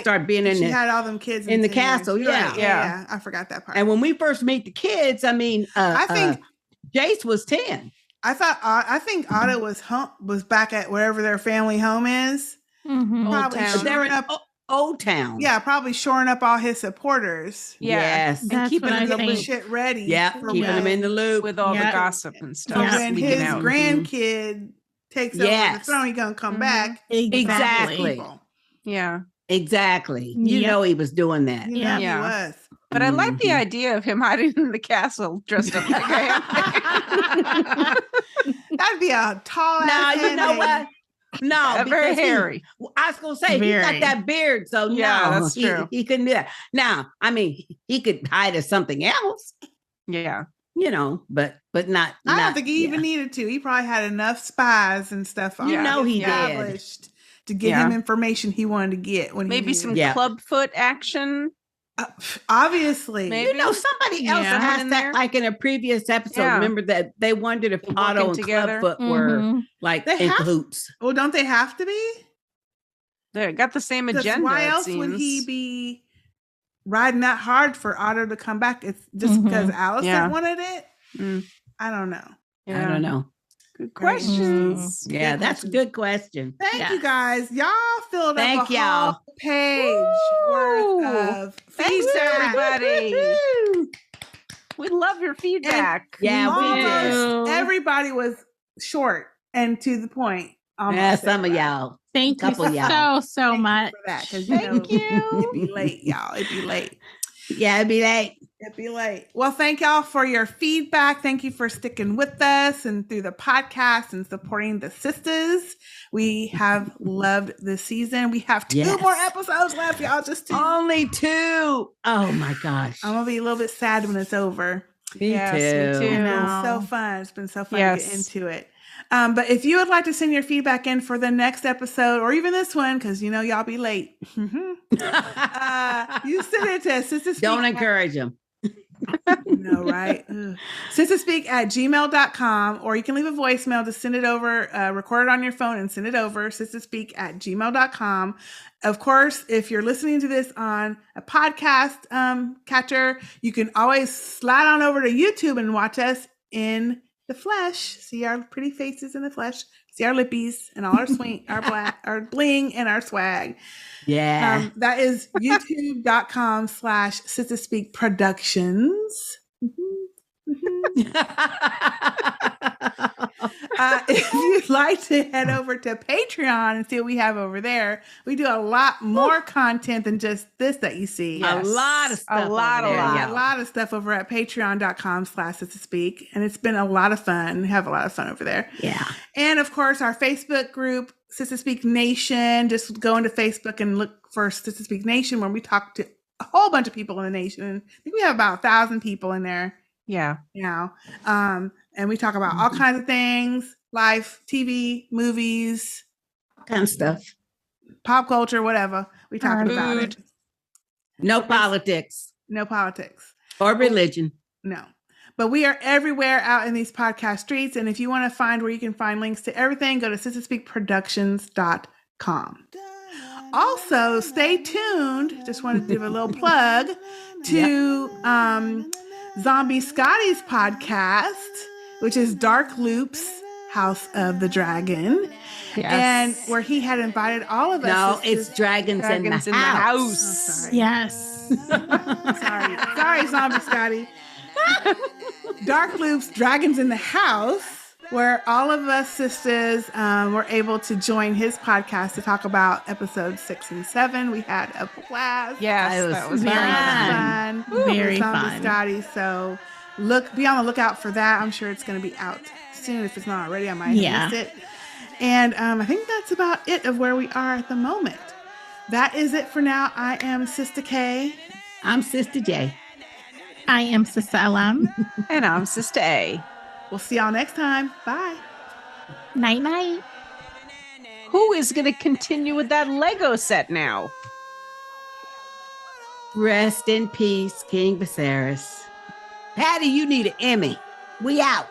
start being in she had all them kids in the castle. You're Yeah. right. Yeah. I forgot that part. And when we first meet the kids, I mean, I think Jace was 10. I think Otto was back at wherever their family home is. Mm-hmm. Probably shoring up Old Town. Yeah, probably shoring up all his supporters. Yes. And keeping them in the loop. Shit ready. Yeah, keeping them in the loop with all the gossip and stuff. So when his grandkid takes over the throne, he's gonna come back. Exactly. Yeah. Exactly. You know he was doing that. He was. But I like the idea of him hiding in the castle dressed up like That'd be a tall ass. No, you know what? No, very hairy. I was gonna say he got that beard, so that's true. He couldn't do that. Now, I mean, he could hide as something else. Yeah. You know, but not. I don't think he even needed to. He probably had enough spies and stuff. You know he did to get him information he wanted to get when maybe some clubfoot action. Obviously, maybe. You know, somebody else asked that, like in a previous episode. Yeah. Remember that they wondered if Otto and together. Clubfoot were like in cahoots. Well, don't they have to be? They got the same agenda. Why else would he be riding that hard for Otto to come back? It's just because Alicent wanted it. I don't know. I don't know. Good questions. Yeah, that's a good question. Thank you guys. Y'all filled up a y'all. whole page worth of Thanks, feedback. everybody. We love your feedback. Almost everybody was short and to the point. Yeah, some of y'all. Thank you so much. For that, Thank you. It'd be late, y'all. It'd be late. Yeah, it'd be late. It'd be late. Well, thank y'all for your feedback. Thank you for sticking with us and through the podcast and supporting the sisters. We have loved this season. We have 2 more episodes left, y'all. Just 2. Only 2. Oh my gosh. I'm gonna be a little bit sad when it's over. Me too. It's been so fun. It's been so fun to get into it. But if you would like to send your feedback in for the next episode or even this one, because you know y'all be late, you send it to Sistah Speak. Don't encourage them. No, right? sistahspeak@gmail.com, or you can leave a voicemail to send it over, record it on your phone and send it over, sistahspeak@gmail.com. Of course, if you're listening to this on a podcast catcher, you can always slide on over to YouTube and watch us in the flesh. See our pretty faces in the flesh. See our lippies and all our swing, our bling and our swag. Yeah. That is youtube.com/Sistah Productions. If you'd like to head over to Patreon and see what we have over there, we do a lot more content than just this that you see. A lot of stuff. A lot of stuff over at patreon.com/SistahSpeak. And it's been a lot of fun. We have a lot of fun over there. Yeah. And of course, our Facebook group, Sistah Speak Nation. Just go into Facebook and look for Sistah Speak Nation, where we talk to a whole bunch of people in the nation. I think we have about 1,000 people in there. Yeah. Now. And we talk about all kinds of things, life, TV, movies, kind of stuff, pop culture, whatever. We talking about it. No politics. No politics. Or religion. No. But we are everywhere out in these podcast streets. And if you want to find where you can find links to everything, go to sistahspeakproductions.com. Also, stay tuned. Just wanted to give a little plug to Zombie Scotty's podcast, which is Dark Loop's House of the Dragon. Yes. And where he had invited all of us. No, it's Dragons in the House. Oh, sorry. Yes. Sorry, Zombie Scotty. Dark Loop's Dragons in the House, where all of us sisters were able to join his podcast to talk about episodes 6 and 7. We had a blast. Yes, that was very fun. Very Zombie fun. Scotty. So be on the lookout for that. I'm sure it's going to be out soon. If it's not already, I might have missed it. And I think that's about it of where we are at the moment. That is it for now. I am Sister K. I'm Sister J. I am Sister LM. And I'm Sister A. We'll see y'all next time. Bye. Night, night. Who is going to continue with that Lego set now? Rest in peace, King Viserys. Patty, you need an Emmy. We out.